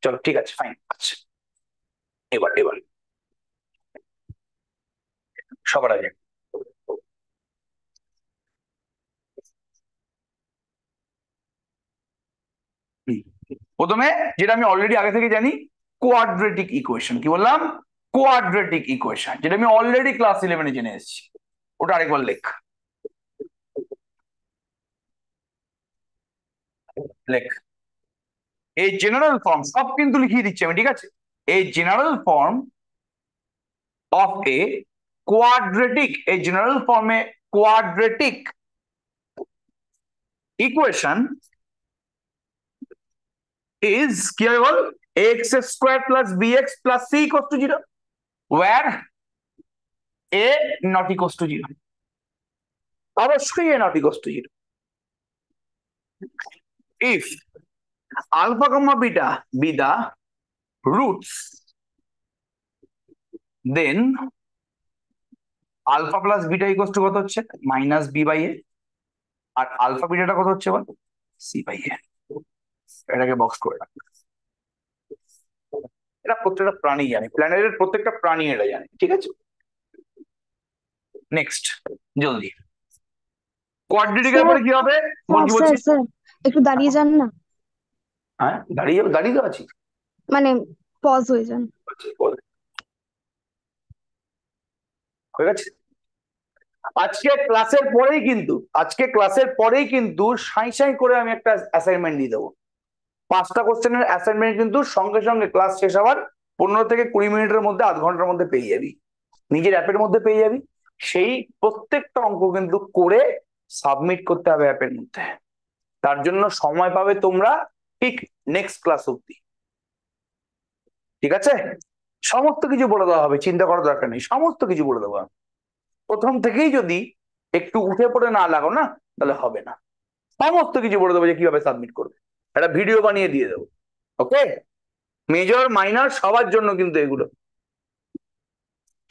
চলো ঠিক আছে, ফাইন। আচ্ছা, এবার এবার সবার আগে প্রথমে যেটা আমি অলরেডি আগে থেকে জানি, কোয়াড্রেটিক ইকুয়েশন। কি বললাম? কোয়াড্রেটিক ইকুয়েশন, যেটা আমি অলরেডি ক্লাস 11-এ জেনে এসেছি। ওটা আরেকবার লেখ, লেখ। এই জেনারেল ফর্ম সব কিন্তু লিখিয়ে দিচ্ছি আমি, ঠিক আছে? এই general form of A quadratic, এই জেনারেল ফর্মে কোয়াড্রেটিক ইকুয়েশন is কি হবে বল? x square plus bx plus c equals to 0, where a not equals to 0। অবশ্যই a not equals to 0 if alpha comma beta be the roots, then alpha plus beta equals to কত হচ্ছে? Minus b by a, আর alpha বিটাটা কত হচ্ছে বল? c by a। এটাকে box করে রাখ। এটা প্রত্যেকটা প্রাণী জানে, প্ল্যানেটের প্রত্যেকটা প্রাণী এটা জানে, ঠিক আছে? নেক্সট, জলদি। কোয়াড্রেটিকের পরে কি হবে বল? কি বলছিস? স্যার একটু দাঁড়িয়ে যান না। হ্যাঁ দাঁড়িয়ে যাবে, দাঁড়িয়ে তো আছি। মানে পজ হয়ে যান। হয়ে গেছে। আজকে ক্লাসের পরেই কিন্তু সাই সাই করে আমি একটা অ্যাসাইনমেন্ট দিয়ে দেবো। 5টা কোশ্চেনের অ্যাসাইনমেন্ট কিন্তু সঙ্গে সঙ্গে ক্লাস শেষ হওয়ার 15 থেকে 20 মিনিটের মধ্যে, আধ ঘন্টার মধ্যে পেয়ে যাবি, নিজের অ্যাপের মধ্যে পেয়ে যাবি। সেই প্রত্যেকটা অঙ্ক কিন্তু করে সাবমিট করতে হবে অ্যাপের মধ্যে। তার জন্য সময় পাবে তোমরা ঠিক নেক্সট ক্লাস অব্দি। ঠিক আছে, সমস্ত কিছু বলে দেওয়া হবে, চিন্তা করার দরকার নেই, সমস্ত কিছু বলে দেওয়া। প্রথম থেকেই যদি একটু উঠে পড়ে না লাগো না, তাহলে হবে না। সমস্ত কিছু বলে দেবো যে কিভাবে সাবমিট করবে, একটা ভিডিও বানিয়ে দিয়ে দেবো। ওকে, মেজর মাইনর সবার জন্য কিন্তু এগুলো।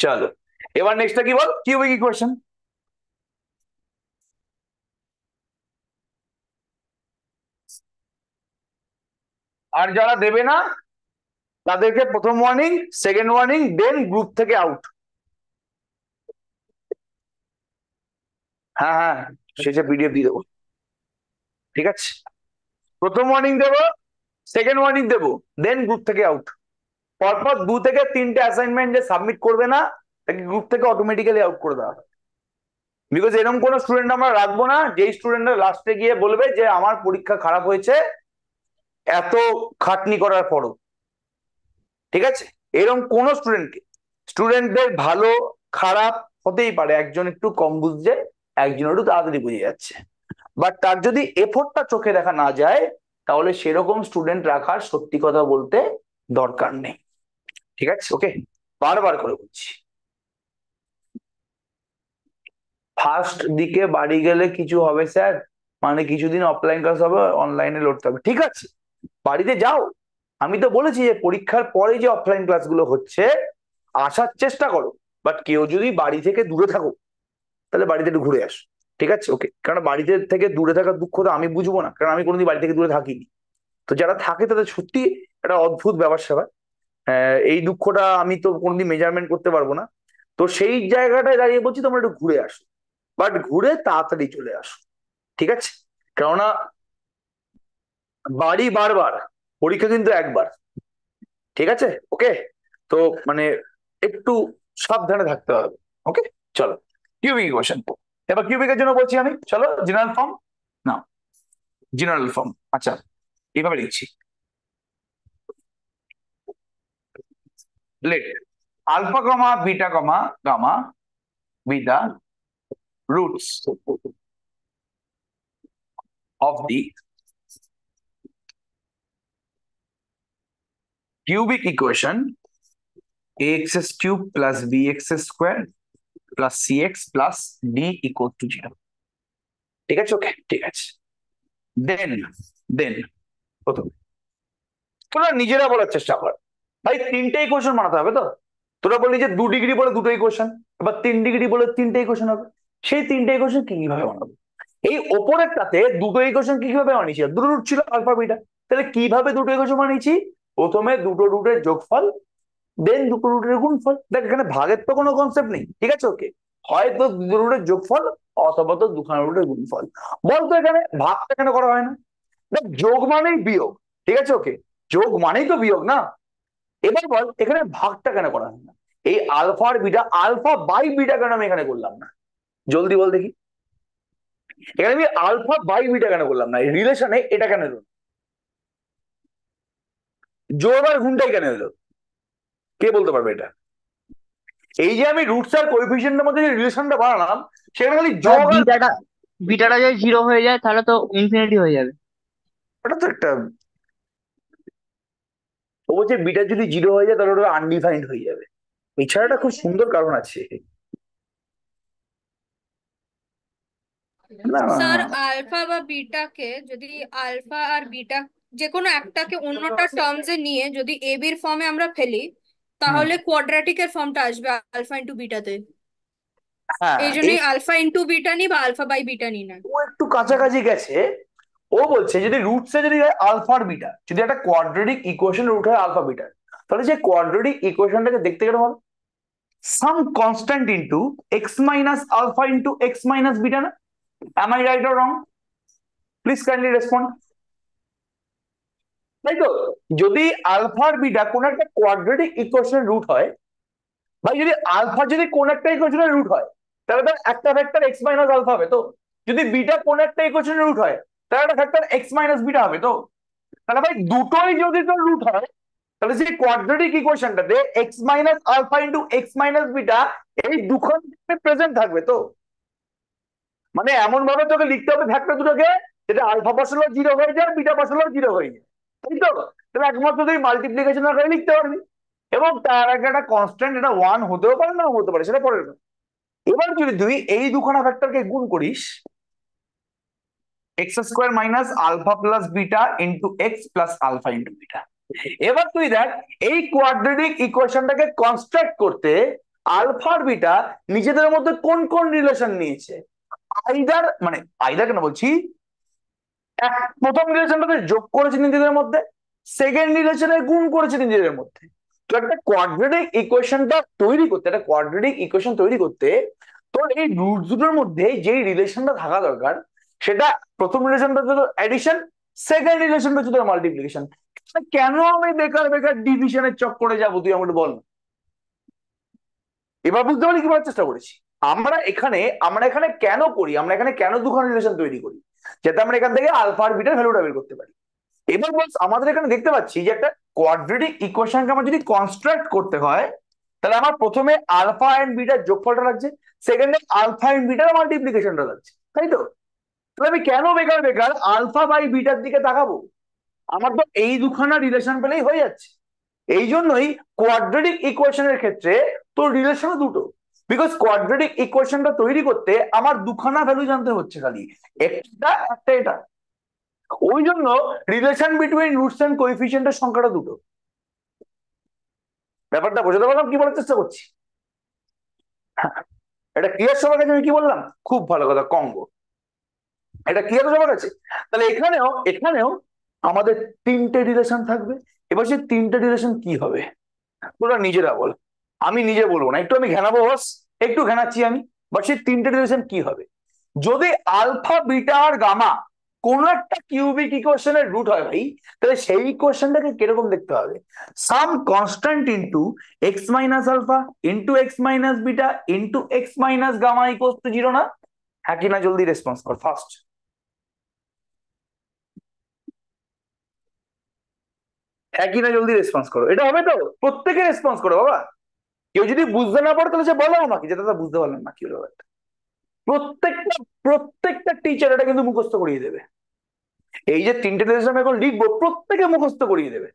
চলো, এবার নেক্সটটা কি বল, কিউবিক ইকুয়েশন। আর যারা দেবে না তাদেরকে প্রথম ওয়ার্নিং, সেকেন্ড ওয়ার্নিং, দেন গ্রুপ থেকে আউট। হ্যাঁ হ্যাঁ, শেষে পিডিএফ দিয়ে দেবো। ঠিক আছে, প্রথম ওয়ার্নিং দেবো, সেকেন্ড ওয়ার্নিং দেবো, দেন গ্রুপ থেকে আউট। পরপর 2 থেকে 3টে অ্যাসাইনমেন্ট যে সাবমিট করবে না, তাকে গ্রুপ থেকে অটোমেটিক্যালি আউট করে দেওয়া হবে। বিকজ এরকম কোনো স্টুডেন্ট আমরা রাখবো না যেই স্টুডেন্টরা লাস্টে গিয়ে বলবে যে আমার পরীক্ষা খারাপ হয়েছে এত খাটনি করার পরও। ঠিক আছে, এরকম কোন স্টুডেন্টদের ভালো খারাপ হতেই পারে, একজন একটু কম বুঝছে, একজন একটু তাড়াতাড়ি বুঝে যাচ্ছে, বাট তার যদি এফোর্টটা চোখে দেখা না যায়, তাহলে সেরকম স্টুডেন্ট রাখার সত্যি কথা বলতে দরকার নেই। ঠিক আছে, ওকে, বারবার করে বলছি। ফার্স্ট দিকে বাড়ি গেলে কিছু হবে স্যার, মানে কিছুদিন অফলাইন ক্লাস হবে, অনলাইনে লড়তে হবে, ঠিক আছে, বাড়িতে যাও। আমি তো বলেছি যে পরীক্ষার পরে যে অফলাইন ক্লাসগুলো হচ্ছে আসার চেষ্টা করো, বাট কেউ যদি বাড়ি থেকে দূরে থাকো তাহলে বাড়িতে একটু ঘুরে আসো। ঠিক আছে, ওকে, কারণ বাড়িতে থেকে দূরে থাকার দুঃখ তো আমি বুঝবো না, কারণ আমি কোনোদিন বাড়ি থেকে দূরে থাকিনি। তো যারা থাকে তাদের সত্যি একটা অদ্ভুত ব্যাপার স্যাপার। এই দুঃখটা আমি তো কোনোদিন মেজারমেন্ট করতে পারবো না। তো সেই জায়গাটায় দাঁড়িয়ে বলছি তোমরা একটু ঘুরে আসো, বাট ঘুরে তাড়াতাড়ি চলে আসো। ঠিক আছে, কেননা বাড়ি বারবার, পরীক্ষা কিন্তু একবার। ঠিক আছে, ওকে, তো মানে একটু সাবধানে থাকতে হবে। ওকে, চলো কিউবিক ইকুয়েশন। এবার কিউবিকের জন্য বলছি আমি, চলো জেনারেল ফর্ম না, জেনারেল ফর্ম। আচ্ছা, এইভাবে লিখছি, let alpha comma beta comma gamma be the roots of the cubic equation ax cube plus bx square plus cx plus d equal to 0। ঠিক আছে, ওকে, ঠিক আছে। দেন দেন প্রথম তোরা নিজেরা বলার চেষ্টা কর, ভাই 3টে ইকুয়েশন বানাতে হবে তো। তোরা বললি যে 2 ডিগ্রি বলে 2টো ইকুয়েশন, এবার 3 ডিগ্রি বলে 3টে ইকুয়েশন হবে। সেই 3টে ইকুয়েশন কিভাবে বানাবো? এই ওপরেরটাতে 2টো ইকুয়েশন কিভাবে বানিয়েছি, দুটো রুট ছিল আলফা বিটা, তাহলে কিভাবে 2টো ইকুয়েশন বানিয়েছি? প্রথমে 2টো রুটের যোগফল, দেন 2টো রুটের গুণফল। দেখ এখানে ভাগের তো কোনো কনসেপ্ট নেই। ঠিক আছে, ওকে, হয়তো 2 রুটের যোগফল অথবা তো 2খানা রুটের গুণফল। বলতো এখানে ভাগটা কেন করা হয় না? দেখ যোগ মানেই বিয়োগ। ঠিক আছে, ওকে, যোগ মানেই তো বিয়োগ না। এবার বল এখানে ভাগটা কেন করা হয় না? এই আলফা আর বিটা, আলফা বাই বিটা কেন আমি এখানে করলাম না? জলদি বল দেখি, এখানে আমি আলফা বাই বিটা কেন করলাম না? এই রিলেশনে এটা কেন এলো? যোগ আর গুণটাই কেন এলো? কে বলতে পারবে এটা? এই যে আমি রুটস আর কোএফিসিয়েন্টের মধ্যে যে রিলেশনটা বানালাম, সেখানে খালি স্যার যোগ আর, বিটাটা বিটাটা যদি 0 হয়ে যায় তাহলে তো ইনফিনিটি হয়ে যাবে। ওটা তো একটা, ও বলছে বিটা যদি 0 হয়ে যায় তাহলে ওটা আনডিফাইন্ড হয়ে যাবে। এছাড়া একটা খুব সুন্দর কারণ আছে। না না স্যার না, আলফা বা বিটাকে যদি আলফা আর বিটা যে কোনো একটাকে অন্যটা টার্মসে নিয়ে যদি এ বির ফর্মে আমরা ফেলি, হুম, তাহলে কোয়াড্রেটিকের ফর্মটা আসবে আলফা ইন্টু বিটাতে। হ্যাঁ এই এই, জন্যই আলফা ইন্টু বিটা নি বা আলফা বাই বিটা নি না। ও একটু কাছাকাছি গেছে। ও বলছে যদি রুটসে যদি হয় আলফা আর বিটা, যদি একটা কোয়াড্রেটিক ইকুয়েশন রুট হয় আলফা বিটা, তাহলে যে কোয়াড্রেটিক ইকুয়েশনটাকে দেখতে গেলে হবে sum constant into X minus alpha into X minus beta না? Am I right or wrong? Please kindly respond. তাই তো? যদি আলফা আর বিটা কোন একটা কোয়াড্রেটিক ইকুয়েশনের রুট হয়, ভাই যদি আলফা যদি কোন একটা ইকুয়েশনের রুট হয়, তাহলে তার একটা ভেক্টর এক্স মাইনাস আলফা হবে তো। যদি বিটা কোন একটা ইকুয়েশনের রুট হয়, তাহলে একটা ভেক্টর এক্স মাইনাস বিটা হবে তো। তাহলে ভাই দুটোই যদি তোর রুট হয়, তাহলে সেই কোয়াড্রেটিক ইকুয়েশনটাতে X minus alpha into X minus beta এই দুখান প্রেজেন্ট থাকবে তো। মানে এমন ভাবে তোকে লিখতে হবে ভেক্টর দুটোকে যেটা আলফা বসালেও জিরো হয়ে যায়, বিটা বসালেও জিরো হয়ে যায়, তাই তো? তাহলে একমাত্র তুই মাল্টিপ্লিকেশন করে লিখতে পারবি, এবং তার আগে একটা কনস্ট্যান্ট, এটা ওয়ান হতেও পারে না হতে পারে, সেটা পরের কথা। এবার যদি তুই এই দুখানা ভেক্টরকে গুণ করিস, X square minus alpha plus beta into X plus alpha into beta, এবার তুই দেখ এই কোয়াড্রেটিক ইকুয়েশনটাকে কনস্ট্রাক্ট করতে আলফা আর বিটা নিজেদের মধ্যে কোন কোন রিলেশন নিয়েছে। আইদার মানে আইদার কেন বলছি, প্রথম রিলেশনটাতে যোগ করেছে নিজেদের মধ্যে, সেকেন্ড রিলেশনে গুণ করেছে নিজেদের মধ্যে। তো একটা কোয়াড্রেটিক ইকুয়েশনটা তৈরি করতে, একটা কোয়াড্রেটিক ইকুয়েশন তৈরি করতে তোর এই রুট দুটোর মধ্যে যেই রিলেশনটা থাকা দরকার, সেটা প্রথম রিলেশনটা হচ্ছে অ্যাডিশন, সেকেন্ড রিলেশনটা হচ্ছে তোর মাল্টিপ্লিকেশন। কেন আমি বেকার বেকার ডিভিশনের চক্করে যাবো, তুই আমাকে বল না। এবার বুঝতে পারলি কি বলার চেষ্টা করেছি? আমরা এখানে কেন করি, আমরা এখানে কেন দুখানা রিলেশন তৈরি করি, যাতে আমরা এখান থেকে আলফা আর বিটার ভ্যালুটা বের করতে পারি। এবার বলছ আমাদের এখানে দেখতে পাচ্ছি যে একটা কোয়াড্রেটিক ইকুয়েশনকে আমার যদি কনস্ট্রাক্ট করতে হয়, তাহলে আমার প্রথমে আলফা এন্ড বিটার যোগফলটা লাগছে, সেকেন্ডে আলফা এন্ড বিটার মাল্টিপ্লিকেশনটা লাগছে, তাই তো? তাহলে আমি কেন বেকার বেকার আলফা বাই বিটার দিকে তাকাবো? আমার তো এই দুখানা রিলেশন পেলেই হয়ে যাচ্ছে। এই জন্যই কোয়াড্রেটিক ইকুয়েশনের ক্ষেত্রে তোর রিলেশন দুটো, বিকজ কোয়াড্রেটিক ইকুয়েশনটা তৈরি করতে আমার দুখানা ভ্যালু জানতে হচ্ছে, খালি একটা একটা এটা। ওই জন্য রিলেশন বিটুইন রুটস এন্ড কোএফিসিয়েন্টের সংখ্যাটা দুটো। ব্যাপারটা বোঝাতে পারলাম কি বলার চেষ্টা করছি? এটা ক্লিয়ার সবার কাছে? আমি কি বললাম? খুব ভালো কথা, কঙ্গো। এটা ক্লিয়ার সবার কাছে? তাহলে এখানেও আমাদের তিনটে রিলেশন থাকবে। এবার সেই তিনটে রিলেশন কি হবে তোরা নিজেরা বল, আমি নিজে বলবো না, একটু আমি ঘেনাবো বস, একটু ঘেনাচ্ছি আমি। বাট সেই তিনটে রিলেশন কি হবে? যদি আলফা বিটা আর গামা কোন একটা কিউবিক ইকুয়েশনের রুট হয় ভাই, তাহলে সেই ইকুয়েশনটাকে কিরকম দেখতে হবে? Sum constant into X minus alpha into X minus beta into X minus gamma equals to zero না? হ্যাঁ কি না? জলদি রেসপন্স কর ফার্স্ট। হ্যাঁ কি না? জলদি রেসপন্স করো। এটা হবে তো? প্রত্যেকে রেসপন্স করো বাবা। কেউ যদি বুঝতে না পারে তাহলে সে বলো আমাকে যে দাদা বুঝতে পারলাম না কি হলো ব্যাপারটা। প্রত্যেকটা প্রত্যেকটা টিচার এটা কিন্তু মুখস্থ করিয়ে দেবে। এই যে তিনটে রিলেশন এখন লিখবো, প্রত্যেকে মুখস্থ করিয়ে দেবে।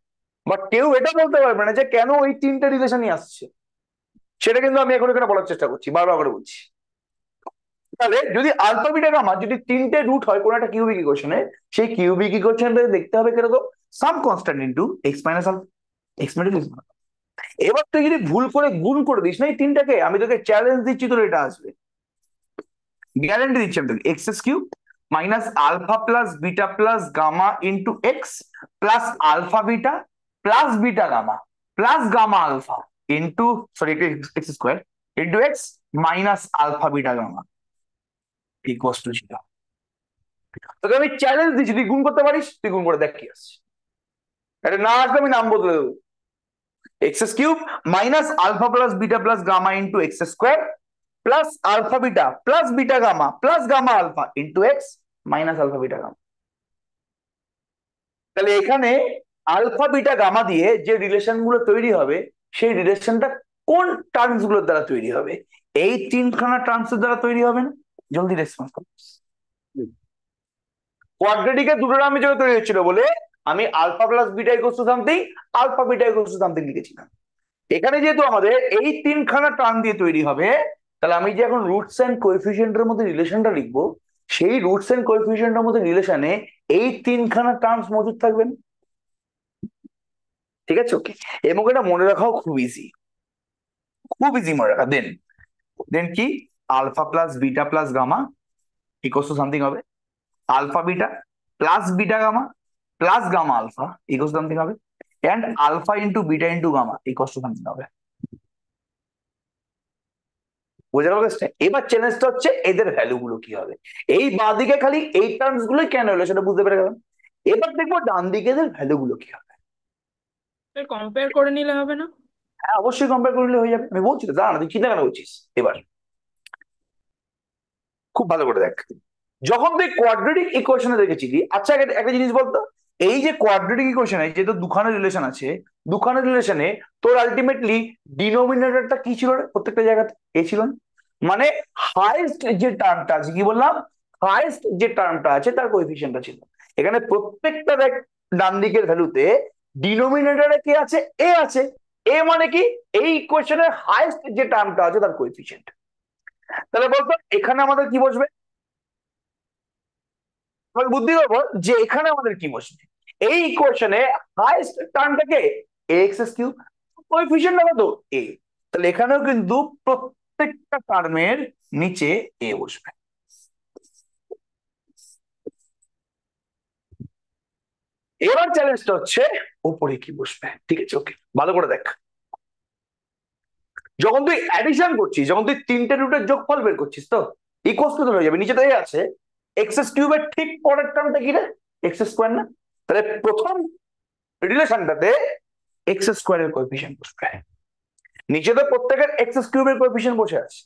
বাট কেউ এটা বলতে পারবে না যে কেন ওই তিনটে রিলেশনই আসছে। সেটা কিন্তু আমি এখন এখানে বলার চেষ্টা করছি, বারবার করে বলছি। তাহলে যদি আলফা বিটা গামা যদি তিনটে রুট হয় কোন একটা কিউবিক ইকুয়েশনে, সেই কিউবিক ইকুয়েশনটা দেখতে হবে কিরকম? Sum constant into X minus alpha, X minus. এবার তুই যদি ভুল করে গুণ করে দিস না এই তিনটাকে, আমি তোকে চ্যালেঞ্জ দিচ্ছি, তোর এটা আসবে, গ্যারান্টি দিচ্ছি আমি তোকে। X cube minus alpha plus beta plus gamma into X plus alpha beta plus beta gamma plus gamma alpha into sorry X square into X minus alpha beta gamma equals to zero. তোকে আমি challenge দিচ্ছি, তুই গুণ করতে পারিস, তুই গুণ করে দেখ কি আসছে। এটা না আসলে আমি নাম বদলে দেবো। X cube minus alpha plus beta plus gamma into X square plus alpha beta plus beta gamma plus gamma alpha into X minus alpha beta gamma. তাহলে এখানে আলফা বিটা গামা দিয়ে যে রিলেশন গুলো তৈরি হবে, সেই রিলেশনটা কোন টার্মস গুলোর দ্বারা তৈরি হবে? এই তিনখানা টার্মস এর দ্বারা তৈরি হবে না? জলদি রেসপন্স করো। কোয়াড্রেটিকের দুটো টার্ম হিসেবে তৈরি হচ্ছিল বলে আমি alpha plus beta equals to something, alpha beta equals to something লিখেছিলাম। এখানে যেহেতু আমাদের এই তিনখানা টার্ম দিয়ে তৈরি হবে, তাহলে আমি যে এখন রুটস এন্ড কোএফিসিয়েন্টের মধ্যে রিলেশনটা লিখবো, সেই রুটস এন্ড কোএফিসিয়েন্টের মধ্যে রিলেশনে এই তিনখানা টার্মস মজুদ থাকবেন। ঠিক আছে, ওকে। এবং এটা মনে রাখাও খুব ইজি, খুব ইজি মনে রাখা। দেন দেন কি? Alpha plus beta plus gamma equals to something হবে alpha beta plus beta gamma plus gamma alpha equals to something হবে, and alpha into beta into gamma equals to something হবে। বোঝা গেল? এবার চ্যালেঞ্জটা হচ্ছে এদের ভ্যালু গুলো কি হবে। এই বাঁদিকে খালি এই টার্মস গুলোই কেন হলো সেটা বুঝতে পেরে গেলাম। এবার দেখবো ডান দিকের ভ্যালু গুলো কি হবে। কম্পেয়ার করে নিলে হবে না? হ্যাঁ অবশ্যই কম্পেয়ার করলে হয়ে যাবে, আমি বলছি তো, দাঁড়া তুই চিন্তা কেন করছিস। এবার খুব ভালো করে দেখ, যখন তুই কোয়াড্রেটিক ইকুয়েশনে দেখেছিলি, আচ্ছা একটা জিনিস বলতো, এই যে কোয়াড্রেটিক ইকুয়েশনে যেহেতু দুখানা রিলেশন আছে, দুখানা রিলেশনে তোর আলটিমেটলি ডিনোমিনেটরটা কি ছিল রে প্রত্যেকটা জায়গাতে? এ ছিল না? মানে হাইয়েস্ট যে টার্মটা আছে, কি বললাম, হাইয়েস্ট যে টার্মটা আছে তার কোএফিসিয়েন্টটা ছিল। এখানে প্রত্যেকটা দেখ ডান দিকের ভ্যালুতে ডিনোমিনেটরে কি আছে? এ আছে। এ মানে কি? এই ইকুয়েশনের হাইয়েস্ট যে টার্মটা আছে তার কোএফিসিয়েন্ট। তাহলে বলতো এখানে আমাদের কি বসবে? তোমাকে বুদ্ধি করবো যে এখানে আমাদের কি বসবে, এই ইকুয়েশনে হাইয়েস্ট টার্মটাকে এক্স কিউব, কোএফিসিয়েন্ট কত? এ। তাহলে এখানেও কিন্তু প্রত্যেকটা টার্মের নিচে এ বসবে। এবার চ্যালেঞ্জটা হচ্ছে উপরে কি বসবে। ঠিক আছে, ওকে ভালো করে দেখ, যখন তুই অ্যাডিশন করছিস, যখন তুই তিনটে রুটের যোগফল বের করছিস, তো ইকুয়ালস টু হয়ে যাবে, নিচে তো এ আছে, এক্স কিউবের ঠিক পরের টার্মটা কি রে? এক্স স্কোয়ার না? তাহলে প্রথম রিলেশনটাতে এক্স স্কোয়ারের কোএফিসিয়েন্ট বসবে, নিচে তো প্রত্যেকের এক্স কিউবের কোএফিসিয়েন্ট বসে আছে।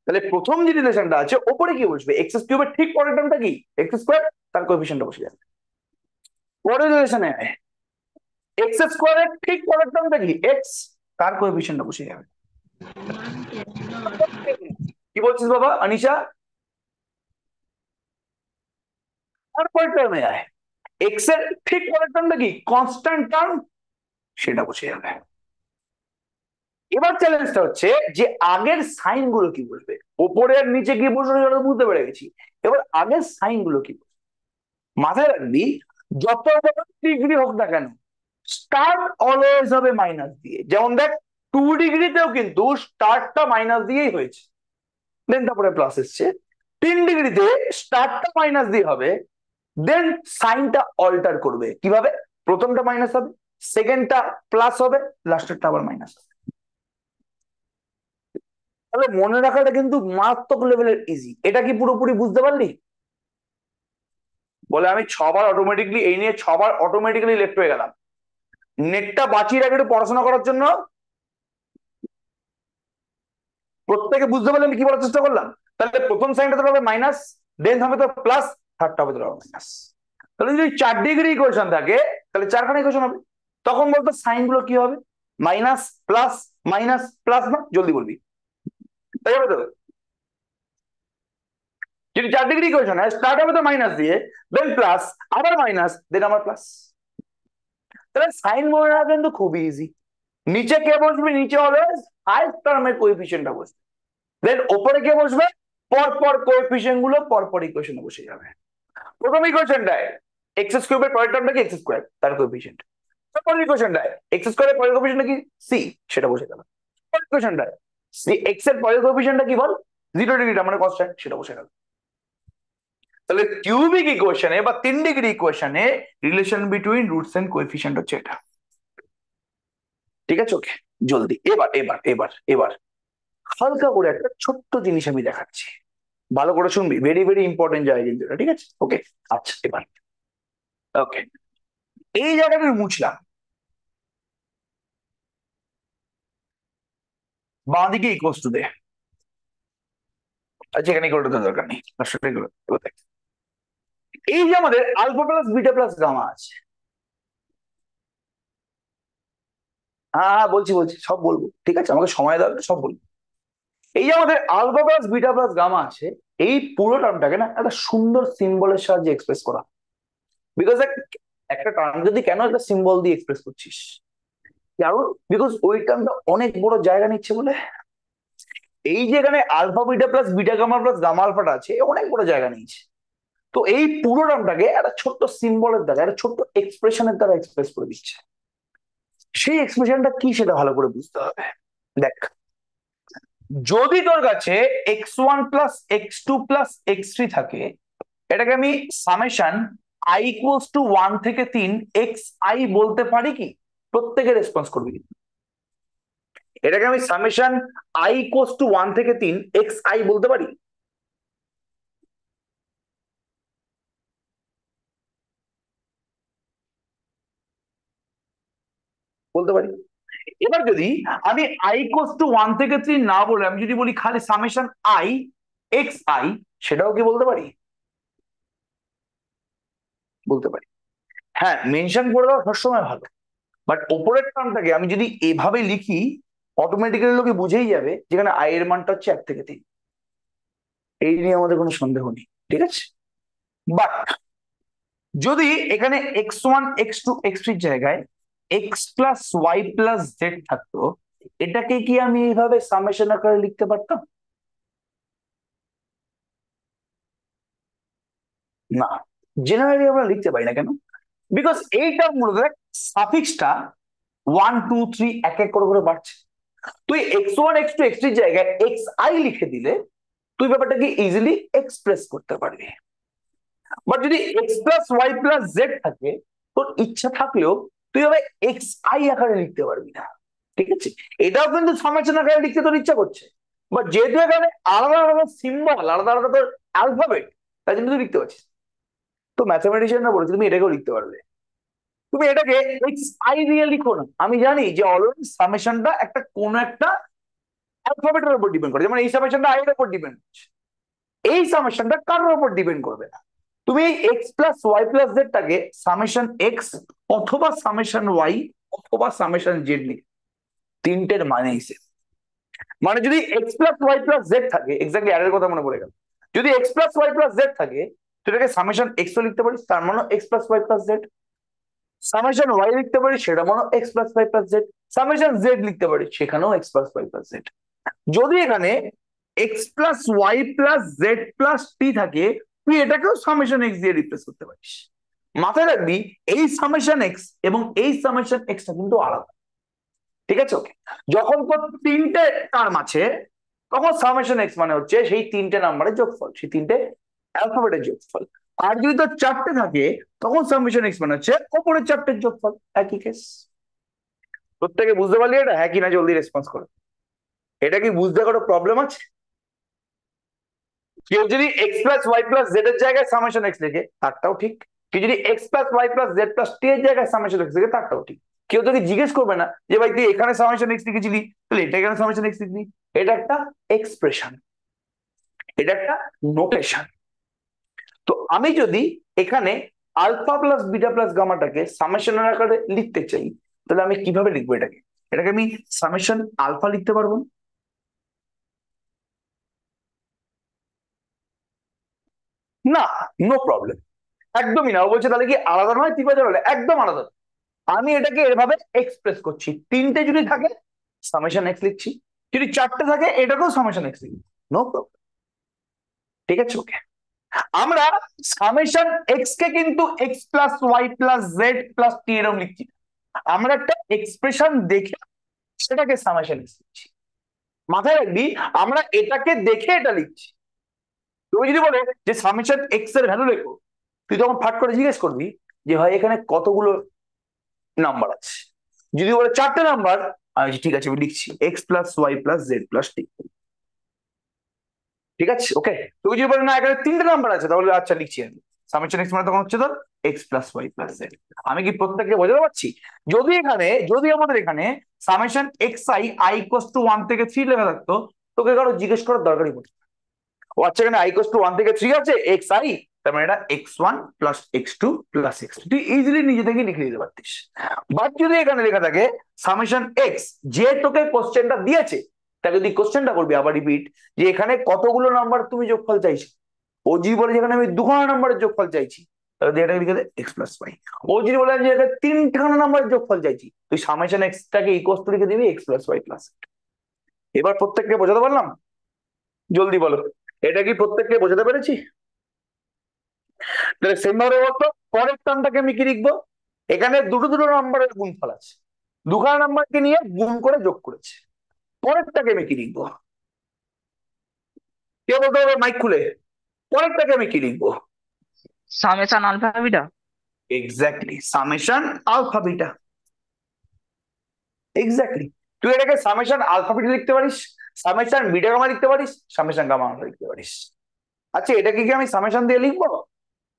তাহলে প্রথম যে রিলেশনটা আছে ওপরে কি বসবে? এক্স কিউবের ঠিক পরের টার্মটা কি? এক্স স্কোয়ার, তার কোএফিসিয়েন্টটা বসে যাবে। পরের রিলেশনে এক্স স্কোয়ারের ঠিক পরের টার্মটা কি? এক্স, তার কোএফিসিয়েন্টটা বসে যাবে। কি বলছিস বাবা আনিশা? তারপরের টার্মে আয়, এক্স এর ঠিক পরের টার্মটা কি? কনস্ট্যান্ট টার্ম, সেটা বসে যাবে। এবার চ্যালেঞ্জটা হচ্ছে যে আগের সাইন গুলো কি বসবে, ওপরে আর নিচে কি বসবে সেটা বুঝতে পেরে গেছি, এবার আগের সাইন গুলো কি বসবে। মাথায় রাখবি, যত বড় ডিগ্রি হোক না কেন, স্টার্ট অলওয়েজ হবে মাইনাস দিয়ে। যেমন দেখ 2 ডিগ্রিতেও কিন্তু স্টার্টটা মাইনাস দিয়েই হয়েছে, দেন তারপরে প্লাস এসছে। 3 ডিগ্রিতে স্টার্টটা মাইনাস দিয়ে হবে, দেন সাইনটা অল্টার করবে কিভাবে? প্রথমটা মাইনাস হবে, সেকেন্ডটা প্লাস হবে, লাস্টেরটা আবার মাইনাস হবে। তাহলে মনে রাখাটা কিন্তু মারাত্মক লেভেলের ইজি। এটা কি পুরোপুরি বুঝতে পারলি? বলে আমি 6বার অটোমেটিকলি এই নিয়ে 6বার অটোমেটিক্যালি লেফট হয়ে গেলাম, নেটটা বাঁচিয়ে রাখে একটু পড়াশোনা করার জন্য। প্রত্যেকে বুঝতে পারলে আমি কি বলার চেষ্টা করলাম? তাহলে প্রথম সাইনটা তো হবে মাইনাস, দেন হবে তো প্লাস, থার্ডটা হবে তো মাইনাস। তাহলে যদি 4 ডিগ্রি ইকুয়েশন থাকে তাহলে 4খানা ইকুয়েশন হবে, তখন বলতো সাইন গুলো কি হবে? মাইনাস প্লাস না? জলদি বলবি, তাই হবে তো? যদি 4 ডিগ্রি ইকুয়েশন হয় স্টার্ট হবে তো মাইনাস দিয়ে, দেন প্লাস, আবার মাইনাস, দেন আবার প্লাস। তাহলে সাইন মনে রাখা কিন্তু খুবই ইজি। নিচে কে বসবে? নিচে অলওয়েজ হাইয়েস্ট টার্মের কোএফিসিয়েন্টটা বসবে, দেন ওপরে কে বসবে? পরপর কোএফিসিয়েন্ট গুলো পরপর ইকুয়েশনে বসে যাবে। প্রথম ইকুয়েশনটায় এক্স কিউবের পরের টার্মটা কি? এক্স স্কোয়ার, তার কোএফিসিয়েন্ট। তারপর ইকুয়েশনটায় এক্স স্কোয়ারের পরের কোএফিসিয়েন্টটা কি? সি, সেটা বসে গেল। পরের ইকুয়েশনটায় সি এক্স এর পরের কোএফিসিয়েন্টটা কি বল? 0 ডিগ্রিটা মানে কনস্ট্যান্ট, সেটা বসে গেল। তাহলে কিউবিক ইকুয়েশনে বা 3 ডিগ্রি ইকুয়েশনে relation between roots and coefficient হচ্ছে এটা। ঠিক আছে, ওকে জলদি এবার এবার এবার এবার হালকা করে একটা ছোট্ট জিনিস আমি দেখাচ্ছি, ভালো করে শুনবি, ভেরি ভেরি ইম্পর্টেন্ট জায়গা কিন্তু এটা। ঠিক আছে, ওকে আচ্ছা এবার ওকে, এই জায়গাটা মুছলাম, বাঁ দিকে ইকুয়ালস টু দে। আচ্ছা এখানে ইকুয়াল টু দরকার নেই, এই যে আমাদের alpha plus beta plus gamma আছে, হ্যাঁ হ্যাঁ বলছি বলছি সব বলবো, ঠিক আছে আমাকে সময় দাও, সব বলবো। এই যে আমাদের alpha plus beta plus gamma আছে, এই পুরো টার্মটাকে না একটা সুন্দর সিম্বলের সাহায্যে এক্সপ্রেস করা। বিকজ একটা টার্ম যদি কেন একটা সিম্বল দিয়ে এক্সপ্রেস করছিস, কারণ বিকজ ওই টার্মটা অনেক বড় জায়গা নিচ্ছে বলে। এই যে এখানে alpha beta plus beta gamma plus gamma আলফাটা আছে, অনেক বড় জায়গা নিয়েছে। তো এই পুরো টার্মটাকে একটা ছোট্ট সিম্বলের দ্বারা, একটা ছোট্ট এক্সপ্রেশনের দ্বারা এক্সপ্রেস করে দিচ্ছে। সেই এক্সপ্রেশনটা কি সেটা ভালো করে বুঝতে হবে। দেখ, যদি তোর কাছে x1 plus x2 plus x3 থাকে, এটাকে আমি সামেশন i ইকুয়ালস টু 1 থেকে 3 xi বলতে পারি কি? প্রত্যেকে রেসপন্স করবি। এটাকে আমি সামেশন i ইকুয়ালস টু 1 থেকে 3 xi বলতে পারি? এবার যদি আমি i = 1 থেকে 3 না বলে আমি যদি বলি খালি সামেশন i xi, সেটাও কি বলতে পারি? বলতে পারি। হ্যাঁ, মেনশন করে দেওয়া সবসময় ভালো, বাট ওপরের টার্মটাকে আমি যদি এভাবে লিখি অটোমেটিক্যালি লোকে বুঝেই যাবে যেখানে i এর মানটা হচ্ছে 1 থেকে 3। এই নিয়ে আমাদের কোনো সন্দেহ নেই, ঠিক আছে? বাট যদি এখানে x1 x2 x3 এর জায়গায় x + y + z থাকতো, এটাকে কি আমি এইভাবে সামেশন আকারে লিখতে পারতাম? না, জেনারেলি আমরা লিখতে পারি না। কেন? বিকজ এই টার্মগুলো দেখ, সাফিক্সটা 1 2 3 এক এক করে করে বাড়ছে। তুই x1 x2 x3 এর জায়গায় xi লিখে দিলে তুই ব্যাপারটাকে ইজিলি এক্সপ্রেস করতে পারবি। বাট যদি x + y + z থাকে, তোর ইচ্ছা থাকলেও তুই হবে xi আকারে লিখতে পারবি না, ঠিক আছে? এটাও কিন্তু সামেশন আকারে লিখতে তোর ইচ্ছা করছে, বাট যেহেতু এখানে আলাদা আলাদা সিম্বল, আলাদা আলাদা তোর অ্যালফাবেট, তাই জন্য তুই লিখতে পারছিস। তো ম্যাথামেটিশিয়ানরা বলেছে তুমি এটাকেও লিখতে পারবে। তুমি এটাকে xi দিয়ে লিখো না। আমি জানি যে অলরেডি সামেশনটা একটা কোন একটা অ্যালফাবেটের উপর ডিপেন্ড করে, যেমন এই সামেশনটা i এর উপর ডিপেন্ড করছে, এই সামেশনটা কারোর উপর ডিপেন্ড করবে না। তুমি এই x + y + z টাকে সামেশন x অথবা সামেশন y অথবা সামেশন z লিখে, তিনটের মানে হিসেবে। মানে যদি x + y + z থাকে, এক্স্যাক্টলি এর কথা মনে পড়ে গেল, যদি x + y + z থাকে সেটাকে সামেশন x ও লিখতে পারিস, তার মানে x + y + z। Summation y লিখতে পারিস, সেটা মানে x + y + z। Summation z লিখতে পারিস, সেখানেও x + y + z। যদি এখানে x + y + z + t থাকে, তুই এটাকেও সামেশন x দিয়ে রিপ্লেস করতে পারিস। মাথায় রাখবি এই সামেশন x এবং এই সামেশন x টা কিন্তু আলাদা, ঠিক আছে? ওকে, যখন তোর তিনটে টার্ম আছে তখন সামেশন x মানে হচ্ছে সেই তিনটে নাম্বারের যোগফল, সেই তিনটে অ্যালফাবেটের যোগফল। আর যদি তোর চারটে থাকে তখন সামেশন x মানে হচ্ছে ওপরের চারটের যোগফল। একই কেস। প্রত্যেকে বুঝতে পারলি এটা? হ্যাঁ কি না জলদি রেসপন্স করো। এটা কি বুঝতে কোনো প্রবলেম আছে? কেউ যদি x + y + z এর জায়গায় সামেশন x লেখে তারটাও ঠিক, কেউ যদি x + y + z + t এর জায়গায় সামেশন x লেখে তারটাও ঠিক। কেউ তোকে জিজ্ঞেস করবে না যে ভাই তুই এখানে সামেশন x লিখেছিলি, তাহলে এটা এখানে সামেশন x লিখলি। এটা একটা এক্সপ্রেশন, এটা একটা নোটেশন। তো আমি যদি এখানে আলফা + বিটা + গামাটাকে সামেশন আকারে লিখতে চাই, তাহলে আমি কিভাবে লিখবো এটাকে? এটাকে আমি সামেশন আলফা লিখতে পারবো না? নো প্রবলেম, একদমই না। ও বলছে তাহলে কি আলাদা নয়? ঠিক আছে, একদম আলাদা। আমি এটাকে এভাবে এক্সপ্রেস করছি, তিনটে যদি থাকে সামেশন x লিখছি, যদি চারটে থাকে এটাকেও সামেশন x লিখছি, নো প্রবলেম, ঠিক আছে? ওকে, আমরা সামেশন x কে কিন্তু x + y + z + t এরকম লিখছি, আমরা একটা এক্সপ্রেশন দেখে সেটাকে সামেশন x লিখছি। মাথায় রাখবি আমরা এটাকে দেখে এটা লিখছি। তুমি যদি বলে যে সামেশন x এর ভ্যালু লেখো, তুই তখন ফাট করে জিজ্ঞেস করবি যে ভাই এখানে কতগুলো নাম্বার আছে। যদি বলে চারটে নাম্বার, আমি ঠিক আছে আমি লিখছি x + y + z + t, ঠিক আছে? ওকে, তুমি যদি বলে না এখানে তিনটে নাম্বার আছে, তাহলে আচ্ছা লিখছি আমি সামেশন x মানে তখন হচ্ছে তোর x + y + z। আমি কি প্রত্যেককে বোঝাতে পারছি? যদি আমাদের এখানে সামেশন xi i = 1 থেকে 3 লেখা থাকতো, তোকে কারো জিজ্ঞেস করার দরকারই পড়তো না। ও আচ্ছা এখানে i = 1 থেকে 3 আছে xi, তার মানে এটা x1 + x2 + x3, তুই ইজিলি নিজে থেকে লিখে দিতে পারতিস। বাট যদি এখানে লেখা থাকে সামেশন x, যে তোকে কোশ্চেনটা দিয়েছে তাকে যদি কোশ্চেনটা করবি আবার রিপিট যে এখানে কতগুলো নাম্বার তুমি যোগফল চাইছো, ও যদি বলে যেখানে আমি 2খানা নাম্বারের যোগফল চাইছি, তাহলে এটাকে লিখে দে x + y। ও যদি বলে যে এখানে 3খানা নাম্বারের যোগফল চাইছি, তুই সামেশন x টাকে ইকুয়াল টু লিখে দিবি x + y + z। এবার প্রত্যেককে বোঝাতে পারলাম? জলদি বলো, এটা কি প্রত্যেককে বোঝাতে পেরেছি? তাহলে সেম ভাবে বলতো পরের টার্মটাকে আমি কি লিখবো? এখানে দুটো দুটো নাম্বারের গুণফল আছে, 2খানা নাম্বারকে নিয়ে গুণ করে যোগ করেছে। পরেরটাকে আমি কি লিখবো? কে বলতে হবে মাইক খুলে? পরেরটাকে আমি কি লিখবো? Summation alpha beta. Exactly, summation alpha beta. Exactly, তুই এটাকে সামেশন আলফা বিটা লিখতে পারিস, সামেশন বিটা গামা লিখতে পারিস, সামেশন গামা আলফা লিখতে পারিস। আচ্ছা এটাকে কি আমি সামেশন দিয়ে লিখবো?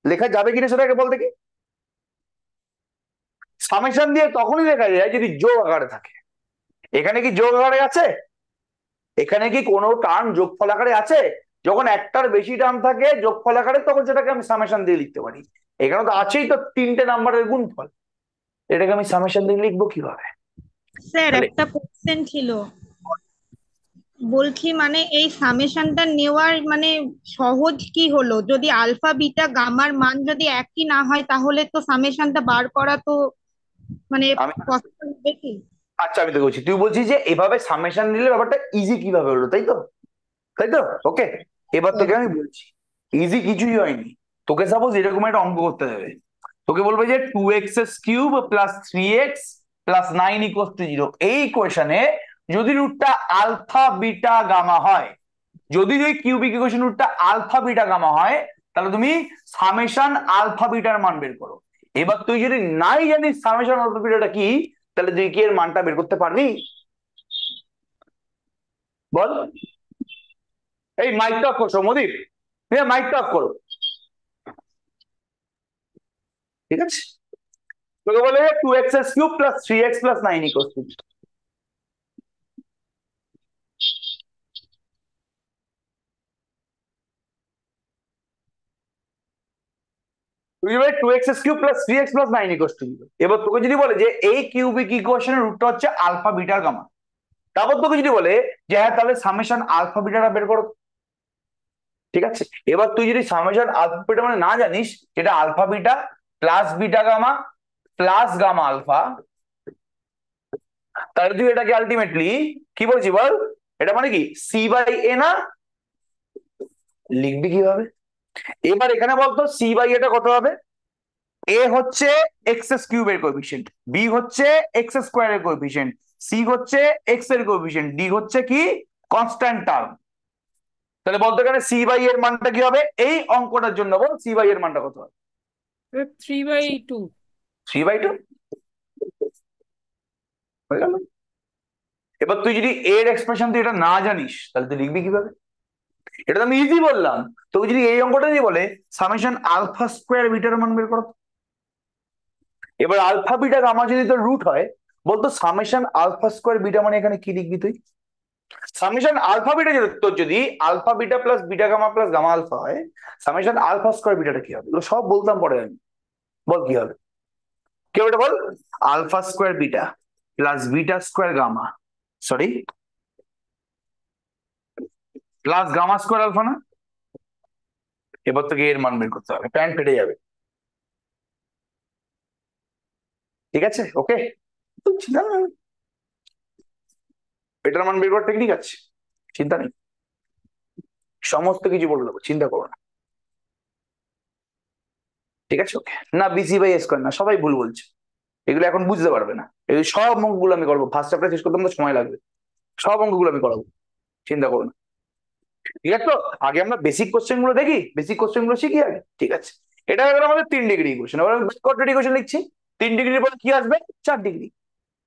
লেখা যাবে কিনা সেটাকে বলতে কি? সামেশন দিয়ে তখনই লেখা যায় যদি যোগ আকারে থাকে, এখানে কি যোগ আকারে আছে? এখানে কি কোনো টার্ম যোগফল আকারে আছে? যখন একটার বেশি টার্ম থাকে যোগফল আকারে, তখন সেটাকে আমি সামেশন দিয়ে লিখতে পারি। এখানে তো আছেই তো 3টে নাম্বারের গুণফল, এটাকে আমি সামেশন দিয়ে লিখবো কিভাবে? স্যার তাহলে একটা কোশ্চেন ছিল, বলছি মানে এই সামেশনটা নেওয়ার মানে সহজ কি হলো? যদি আলফা বিটা গামার মান যদি একই না হয় তাহলে তো সামেশনটা বার করা তো মানে আমি পসিবল হবে কি? আচ্ছা আমি তো বলছি, তুই বলছিস যে এভাবে সামেশন নিলে ব্যাপারটা ইজি কিভাবে হলো, তাই তো? তাই তো, ওকে। এবার তোকে আমি বলছি, ইজি কিছুই হয়নি। তোকে সাপোজ এরকম একটা অঙ্ক করতে হবে, তোকে বলবে যে 2x³ plus 3x plus 9 equal to 0, এই ইকুয়েশনে যদি রুটটা আলফা বিটা গামা হয়, যদি ওই কিউবিক ইকুয়েশন রুটটা আলফা বিটা গামা হয়, তাহলে তুমি সামেশন আলফা বিটার মান বের করো। এবার তুই যদি নাই জানিস সামেশন আলফা বিটাটা কি, তাহলে তুই কি এর মানটা বের করতে পারবি? বল। এই মাইকটা অফ করো সৌম্যদীপ, মাইকটা অফ করো, ঠিক আছে? তোকে বলে 2x³ plus 3x plus 9 equal to, তুই বলে 2x³ plus 3x plus 9 equal to 0। এবার তোকে যদি বলে যে এই কিউবিক ইকুয়েশনের রুটটা হচ্ছে আলফা বিটা গামা, তারপর তোকে যদি বলে যে হ্যাঁ তাহলে সামেশন আলফা বিটাটা বের করো, ঠিক আছে? এবার তুই যদি সামেশন আলফা বিটা মানে না জানিস, যেটা alpha beta plus beta gamma plus gamma alpha, তাহলে তুই এটাকে আলটিমেটলি কি বলছি বল, এটা মানে কি c/a না? লিখবি কিভাবে? এবার এখানে বলতো c/a টা কত হবে? a হচ্ছে x³ এর কোএফিসিয়েন্ট, b হচ্ছে x² এর কোএফিসিয়েন্ট, c হচ্ছে x এর কোএফিসিয়েন্ট, d হচ্ছে কি কনস্ট্যান্ট টার্ম। তাহলে বলতো এখানে c/a এর মানটা কি হবে? এই অঙ্কটার জন্য বল c/a এর মানটা কত হবে? 3/2। 3/2 হয়ে গেল। এবার তুই যদি এর এক্সপ্রেশন তুই এটা না জানিস, তাহলে তুই লিখবি কিভাবে? এটা তো আমি ইজি বললাম। তোকে যদি এই অঙ্কটা দিয়ে বলে সামেশন আলফা স্কোয়ার বিটার মান বের করো, এবার আলফা বিটা গামা যদি তোর রুট হয়, বলতো সামেশন আলফা স্কোয়ার বিটা মানে এখানে কি লিখবি তুই? সামেশন আলফা বিটা তোর যদি alpha beta plus beta gamma plus gamma alpha হয়, সামেশন আলফা স্কোয়ার বিটাটা কি হবে? এগুলো সব বলতাম পরে আমি, বল কি হবে? কি হবে এটা বল? Alpha square beta plus beta square gamma, sorry plus gamma square alpha না? এবার তোকে এর মান বের করতে হবে, প্যান্ট ফেটে যাবে, ঠিক আছে? ওকে, চিন্তা নেই, এটার মান বের করার টেকনিক আছে, চিন্তা নেই, সমস্ত কিছু বলে দেবো, চিন্তা করো না, ঠিক আছে? ওকে না, BC/A² না, সবাই ভুল বলছে, এগুলো এখন বুঝতে পারবে না। এই সব অঙ্কগুলো আমি করবো, ফার্স্ট চ্যাপ্টার শেষ করতে আমাদের সময় লাগবে, সব অঙ্কগুলো আমি করাবো, চিন্তা করো না, ঠিক আছে? তো আগে আমরা বেসিক কোশ্চেন গুলো দেখি, বেসিক কোশ্চেন গুলো শিখি আগে, ঠিক আছে? এটা হয়ে গেল আমাদের 3 ডিগ্রি ইকুয়েশন। এবার কোয়াড্রেটিক ইকুয়েশন লিখছি, 3 ডিগ্রির পর কি আসবে? 4 ডিগ্রি।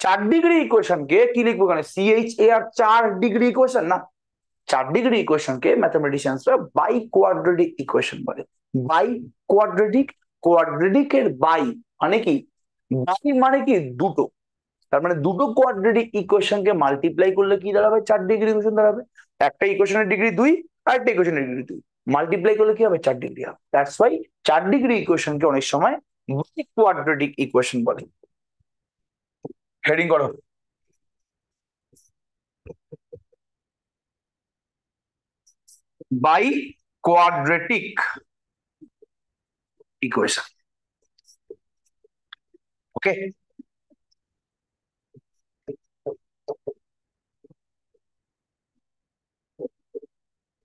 4 ডিগ্রি ইকুয়েশনকে কি লিখবো? এখানে CHAR 4 ডিগ্রি ইকুয়েশন না, 4 ডিগ্রি ইকুয়েশনকে ম্যাথমেটিশিয়ানসরা বাই কোয়াড্রেটিক ইকুয়েশন বলে। বাই কোয়াড্রেটিক, কোয়াড্রেটিকের বাই মানে কি? বাই মানে কি দুটো, তার মানে দুটো কোয়াড্রেটিক ইকুয়েশনকে মাল্টিপ্লাই করলে কি দাঁড়াবে? 4 ডিগ্রি ইকুয়েশন দাঁড়াবে। একটা ইকুয়েশনের ডিগ্রি 2, আরেকটা ইকুয়েশনের ডিগ্রি 2, মাল্টিপ্লাই করলে কি হবে? 4 ডিগ্রি হবে। দ্যাটস ওয়াই 4 ডিগ্রি ইকুয়েশনকে অনেক সময় বাই কোয়াড্রেটিক ইকুয়েশন বলে। হেডিং করো, বাই কোয়াড্রেটিক ইকুয়েশন, ওকে?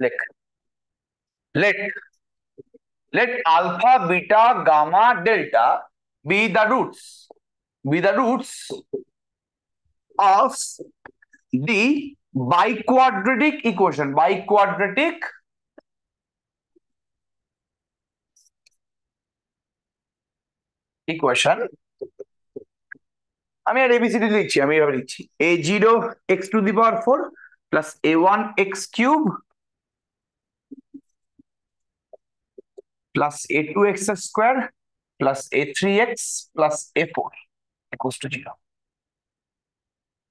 লেখ, let let alpha beta gamma delta be the roots of the biquadratic equation, biquadratic equation। আমি আর ABCD লিখছি, আমি এভাবে লিখছি A0x⁴ plus A1x³ plus A2x² plus A3x plus A4 = 0,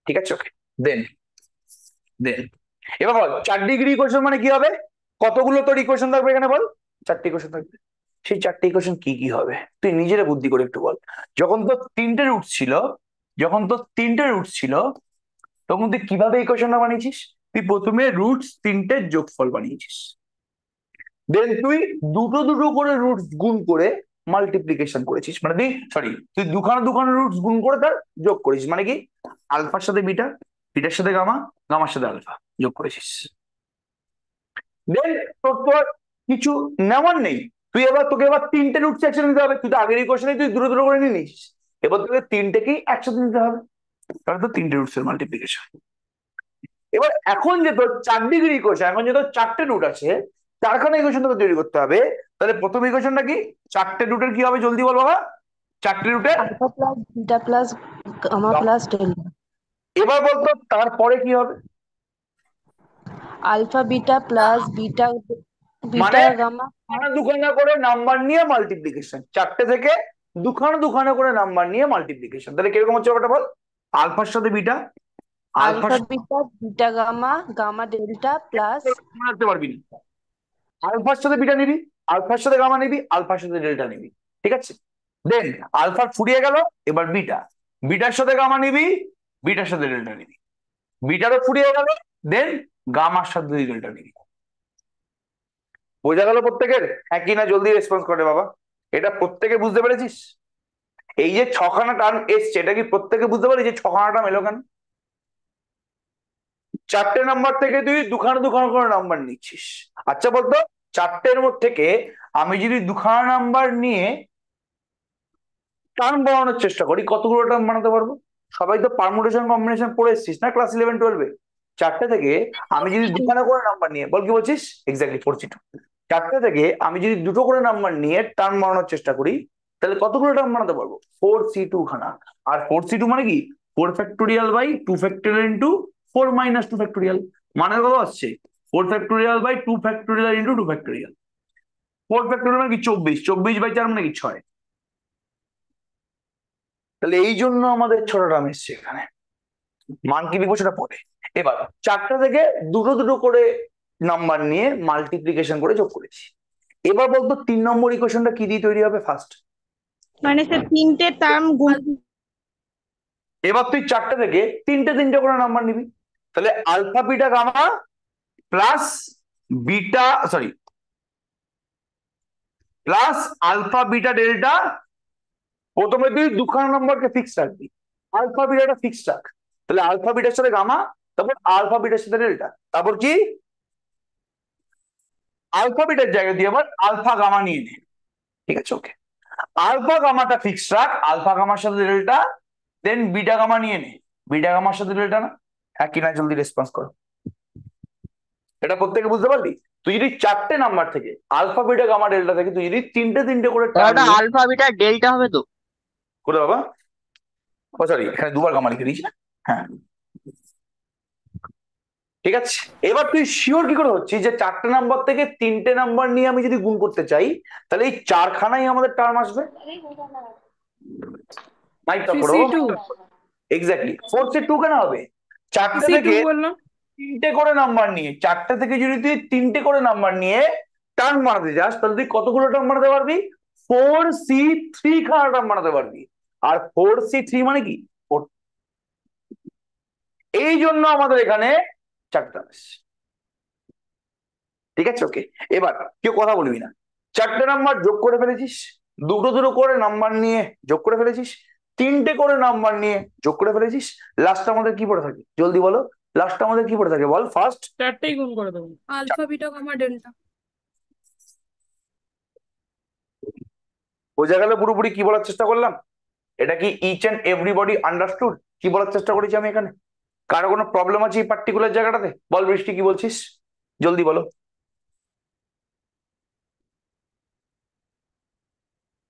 ঠিক আছে? ওকে, দেন দেন এবার বল 4 ডিগ্রি ইকুয়েশন মানে কি হবে? কতগুলো তোর ইকুয়েশন থাকবে এখানে বল? 4টে ইকুয়েশন থাকবে। সেই 4টে ইকুয়েশন কি কি হবে তুই নিজেরা বুদ্ধি করে একটু বল। যখন তোর 3টে রুট ছিল, তখন তুই কিভাবে ইকুয়েশনটা বানিয়েছিস? তুই প্রথমে রুটস 3টের যোগফল বানিয়েছিস, দেন তুই দুটো দুটো করে রুটস গুণ করে মাল্টিপ্লিকেশন করেছিস, মানে তুই দুখানা রুটস গুণ করে তার যোগ করেছিস, মানে কি আলফার সাথে বিটা, বিটার সাথে গামা, গামার সাথে আলফা যোগ করেছিস। দেন তোর তো আর কিছু নেওয়ার নেই, তোকে এবার 3টে রুটস একসাথে নিতে হবে। তুই তো আগের ইকুয়েশনে তুই দুটো দুটো করে নিয়ে নিয়েছিস, এবার তোকে 3টেকেই একসাথে নিতে হবে, তাহলে তো 3টে রুটস এর মাল্টিপ্লিকেশন। এবার এখন যে তোর 4 ডিগ্রি ইকুয়েশন, এখন যে তোর 4টে রুট আছে, 4খানা ইকুয়েশন তোকে তৈরি করতে হবে। তাহলে প্রথম ইকুয়েশনটা কি? 4টে রুটের কি হবে জলদি বল বাবা? 4টে রুটের alpha plus beta plus gamma plus delta. এবার বলতো তারপরে কি হবে? আলফা বিটা প্লাস বিটা মানে বিটা গামা দুখানা করে নাম্বার নিয়ে মাল্টিপ্লিকেশন, 4টে থেকে দুখানা করে নাম্বার নিয়ে মাল্টিপ্লিকেশন। তাহলে কিরকম হচ্ছে ওটা বল? আলফার সাথে beta, alpha beta beta gamma gamma delta plus রাখতে পারবি না, আলফার সাথে বিটা নিবি, আলফার সাথে গামা নিবি, আলফার সাথে ডেল্টা নিবি, ঠিক আছে? দেন আলফা ফুরিয়ে গেল, এবার বিটা, বিটার সাথে গামা নিবি, বিটার সাথে ডেল্টা নিবি, বিটারও ফুরিয়ে গেল, দেন গামার সাথে ডেল্টা নিবি। বোঝা গেল প্রত্যেকের? একই না জলদি রেসপন্স করে বাবা? এটা প্রত্যেকে বুঝতে পেরেছিস? এই যে 6খানা টার্ম এসছে, এটা কি প্রত্যেকে বুঝতে পারি যে 6খানা টার্ম এলো কেন? 4টে নাম্বার থেকে তুই দুখানা করে নাম্বার নিচ্ছিস। আচ্ছা বলতো 4টের মধ্যে থেকে আমি যদি দুখানা নাম্বার নিয়ে টার্ম বানানোর চেষ্টা করি, কতগুলো টার্ম বানাতে পারবো? সবাই তো পারমুটেশন কম্বিনেশন পড়ে এসছিস না ক্লাস 11-12-এ? 4টে থেকে আমি যদি দুখানা করে নাম্বার নিয়ে, বল কি বলছিস? Exactly 4C2। 4টে থেকে আমি যদি দুটো করে নাম্বার নিয়ে টার্ম বানানোর চেষ্টা করি, তাহলে কতগুলো টার্ম বানাতে পারবো? 4C2 খানা। আর 4C2 মানে কি? 4 factorial by 2 factorial into 4 minus 2 factorial. মানে কত আসছে? 4 factorial by 2 factorial into 2 factorial. 4 factorial মানে কি? 24, 24 বাই 4 মানে কি? 6। তাহলে এই জন্য আমাদের 6টা টার্ম এসছে এখানে। মান কি লিখবো সেটা পরে। এবার 4টে থেকে দুটো দুটো করে নাম্বার নিয়ে মাল্টিপ্লিকেশন করে যোগ করেছি। এবার বলতো 3 নম্বর ইকুয়েশনটা কি দিয়ে তৈরি হবে ফার্স্ট? মানে স্যার 3টে টার্ম গুণ এবার তুই 4টে থেকে 3টে করে নাম্বার নিবি, তাহলে alpha beta gamma plus beta plus alpha beta delta. প্রথমে তুই দুখানা নম্বরকে ফিক্স রাখবি, আলফা বিটাটা ফিক্স রাখ, তাহলে আলফা বিটার সাথে গামা, তারপর আলফা বিটার সাথে ডেল্টা, তারপর কি আলফা বিটার জায়গা দিয়ে আবার আলফা গামা নিয়ে নে, ঠিক আছে? ওকে, আলফা গামাটা ফিক্স রাখ, আলফা গামার সাথে ডেল্টা, দেন বিটা গামা নিয়ে নে, বিটা গামার সাথে ডেল্টা না? হ্যাঁ কি না জলদি রেসপন্স করো। এটা প্রত্যেকে বুঝতে পারলি? তুই যদি 4টে নাম্বার থেকে আলফা বিটা গামা ডেল্টা থেকে তুই যদি 3টে করে ওটা আলফা বিটা ডেল্টা হবে তো? করে বাবা, ও সরি এখানে দুবার গামা লিখে দিয়েছি না? হ্যাঁ ঠিক আছে। এবার তুই শিওর কি করে হচ্ছিস যে 4টে নাম্বার থেকে 3টে নাম্বার নিয়ে আমি যদি গুণ করতে চাই, তাহলে এই 4খানাই আমাদের টার্ম আসবে? মাইকটা করো। 3C2 এক্স্যাক্টলি 4C2 কেন হবে? 4টে 3C2 থেকে বললাম। 3টে করে নাম্বার নিয়ে, 4টে থেকে যদি তুই 3টে করে নাম্বার নিয়ে টার্ম বানাতে যাস, তাহলে তুই কতগুলো টার্ম বানাতে পারবি? 4C3 খানা টার্ম বানাতে পারবি। আর 4C3 মানে কি? 4। এই জন্য আমাদের এখানে 4টে টার্ম এসছে, ঠিক আছে? ওকে, এবার কেউ কথা বলবি না। 4টে নাম্বার যোগ করে ফেলেছিস, দুটো দুটো করে নাম্বার নিয়ে যোগ করে ফেলেছিস, 3টে করে নাম্বার নিয়ে যোগ করে ফেলেছিস, লাস্ট আমাদের কি পড়ে থাকে জলদি বলো? লাস্ট আমাদের কি পড়ে থাকে বল ফার্স্ট? 4টেই গুণ করে দেবো। Alpha beta gamma delta. বোঝা গেল পুরোপুরি কি বলার চেষ্টা করলাম? এটা কি ইচ এন্ড এভরিবডি আন্ডারস্টুড কি বলার চেষ্টা করেছি আমি এখানে? কারো কোনো প্রবলেম আছে এই পার্টিকুলার জায়গাটাতে? বল বৃষ্টি কি বলছিস, জলদি বলো।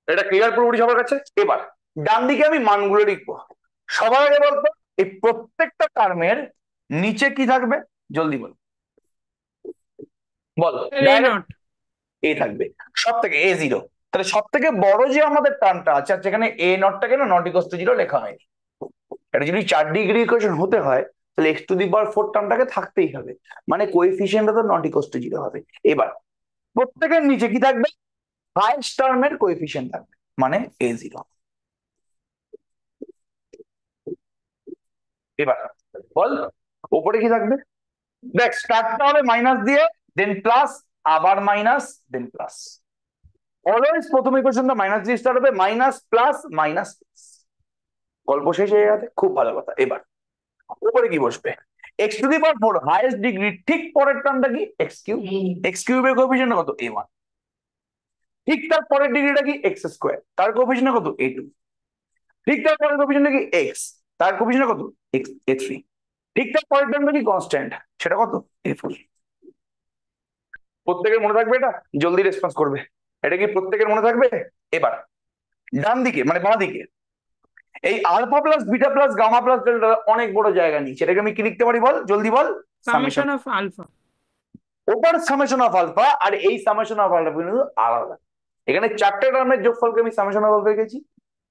এটা ক্লিয়ার পুরোপুরি সবার কাছে? এবার ডান দিকে আমি মানগুলো লিখবো। সবার আগে বলতো এই প্রত্যেকটা টার্মের নিচে কি থাকবে জলদি বল, বল। A not. এ থাকবে সব থেকে A0। তাহলে সব থেকে বড় যে আমাদের টার্মটা আছে, এখানে A নটটাকে না নট ইকুয়ালস টু 0 লেখা হয়নি। এটা যদি 4 ডিগ্রি ইকুয়েশন হতে হয়, তাহলে এক্স টু দি পাওয়ার 4 টার্মটাকে থাকতেই হবে, মানে কোএফিসিয়েন্টটা তো নট ইকুয়ালস টু 0 হবে। এবার প্রত্যেকের নিচে কি থাকবে, হাইয়েস্ট টার্মের কোএফিসিয়েন্ট থাকবে, মানে a0। এবার বল ওপরে কি থাকবে, দেখ স্টার্টটা হবে মাইনাস দিয়ে, দেন প্লাস, আবার মাইনাস, দেন প্লাস। অলওয়েজ প্রথম ইকুয়েশনটা মাইনাস দিয়ে স্টার্ট হবে, মাইনাস প্লাস মাইনাস প্লাস, গল্প শেষ হয়ে যাবে। খুব ভালো কথা। এবার উপরে কি বসবে, x to the power 4 highest degree, ঠিক পরের টার্মটা কি এক্স কিউব, এক্স কিউবের কোএফিসিয়েন্ট কত a1, ঠিক তার পরের ডিগ্রিটা কি এক্স স্কোয়ার, তার কোএফিসিয়েন্ট কত a2, ঠিক তার পরের কোএফিসিয়েন্ট কি এক্স, তার কোএফিসিয়েন্ট কত এক্স a3, ঠিক তার পরের টার্মটা কি কনস্ট্যান্ট, সেটা কত a4। প্রত্যেকের মনে থাকবে এটা, জলদি রেসপন্স করবে, এটা কি প্রত্যেকের মনে থাকবে। এবার ডান দিকে মানে বাঁ দিকে এই alpha plus beta plus gamma plus delta অনেক বড় জায়গা নিচ্ছে, এটাকে আমি কি লিখতে পারি বল, জলদি বল। summation of alpha. ওপার সামেশন অফ আলফা, আর এই সামেশন অফ আলফা কিন্তু আলাদা। এখানে চারটে টার্মের যোগফলকে আমি সামেশন অফ আলফা রেখেছি।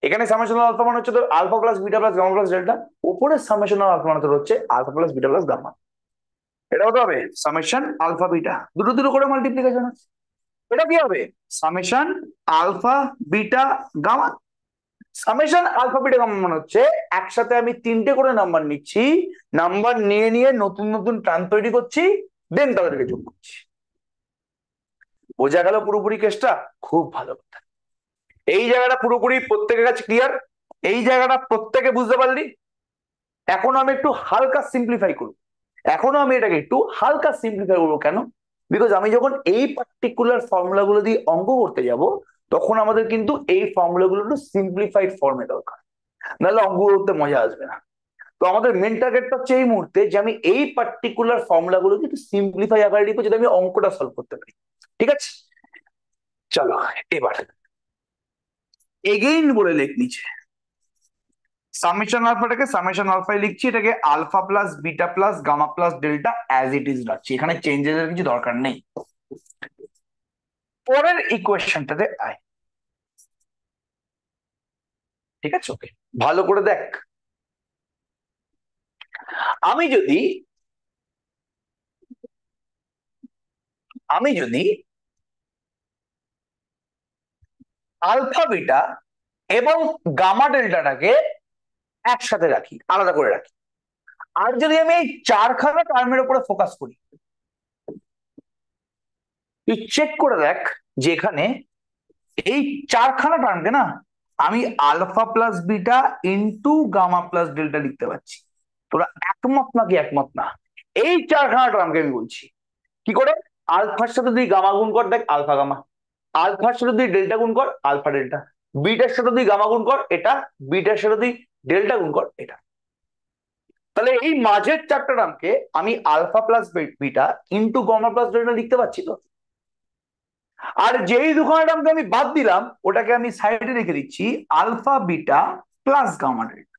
এখানে সামেশন অফ আলফা মানে হচ্ছে তো alpha plus beta plus gamma plus delta, উপরের সামেশন অফ আলফা মানে তো হচ্ছে alpha plus beta plus gamma. এটা কত হবে, সামেশন আলফা বিটা, দুটো দুটো করে মাল্টিপ্লিকেশন আছে। এটা কি হবে, summation alpha beta gamma. Summation alpha beta gamma মানে হচ্ছে একসাথে আমি তিনটে করে নাম্বার নিচ্ছি, নাম্বার নিয়ে নিয়ে নতুন নতুন টার্ম তৈরি করছি, দেন তাদেরকে যোগ করছি। বোঝা গেল পুরোপুরি কেসটা, খুব ভালো কথা। এই জায়গাটা পুরোপুরি প্রত্যেকের কাছে ক্লিয়ার, এই জায়গাটা প্রত্যেকে বুঝতে পারলি। এখন আমি একটু হালকা সিম্পলিফাই করবো, এখনো আমি এটাকে একটু হালকা সিম্পলিফাই করবো। কেন, বিকজ আমি যখন এই পার্টিকুলার ফর্মুলা গুলো দিয়ে অঙ্ক করতে যাব, তখন আমাদের কিন্তু এই ফর্মুলা গুলো একটু সিম্পলিফাইড ফর্মে দরকার, নাহলে অঙ্ক করতে মজা আসবে না। তো আমাদের মেন টার্গেটটা হচ্ছে এই মুহূর্তে যে আমি এই পার্টিকুলার ফর্মুলা গুলোকে একটু সিম্পলিফাই আকারে লিখবো, যদি আমি অঙ্কটা সলভ করতে পারি। ঠিক আছে, চলো এবার এগেইন বলে লেখ নিচে সামেশন আলফাটাকে সামেশন আলফাই লিখছি, এটাকে alpha plus beta plus gamma plus delta as it is রাখছি, এখানে চেঞ্জেস এর কিছু দরকার নেই। পরের ইকুয়েশনটাতে আয়, ঠিক আছে, ওকে ভালো করে দেখ। আমি যদি আলফা বিটা এবং গামা ডেল্টাটাকে একসাথে রাখি, আলাদা করে রাখি, আর যদি আমি এই চারখানা টার্মের উপরে ফোকাস করি, তুই চেক করে দেখ যে এখানে এই চারখানা টার্মকে না আমি alpha plus beta into gamma plus delta লিখতে পারছি। তোরা একমত নাকি একমত না? এই চারখানা টার্মকে আমি বলছি কি করে, আলফার সাথে তুই গামা গুণ কর, দেখ আলফা গামা, আলফার সাথে তুই ডেল্টা গুণ কর, আলফা ডেল্টা, বিটার সাথে তুই গামা গুণ কর এটা, বিটার সাথে তুই ডেল্টা গুণ কর এটা। তাহলে এই মাঝের চারটা টার্মকে আমি alpha plus beta into gamma plus delta লিখতে পারছি তো। আর যেই দুখানা টার্মকে আমি বাদ দিলাম ওটাকে আমি সাইডে রেখে দিচ্ছি alpha beta plus gamma delta.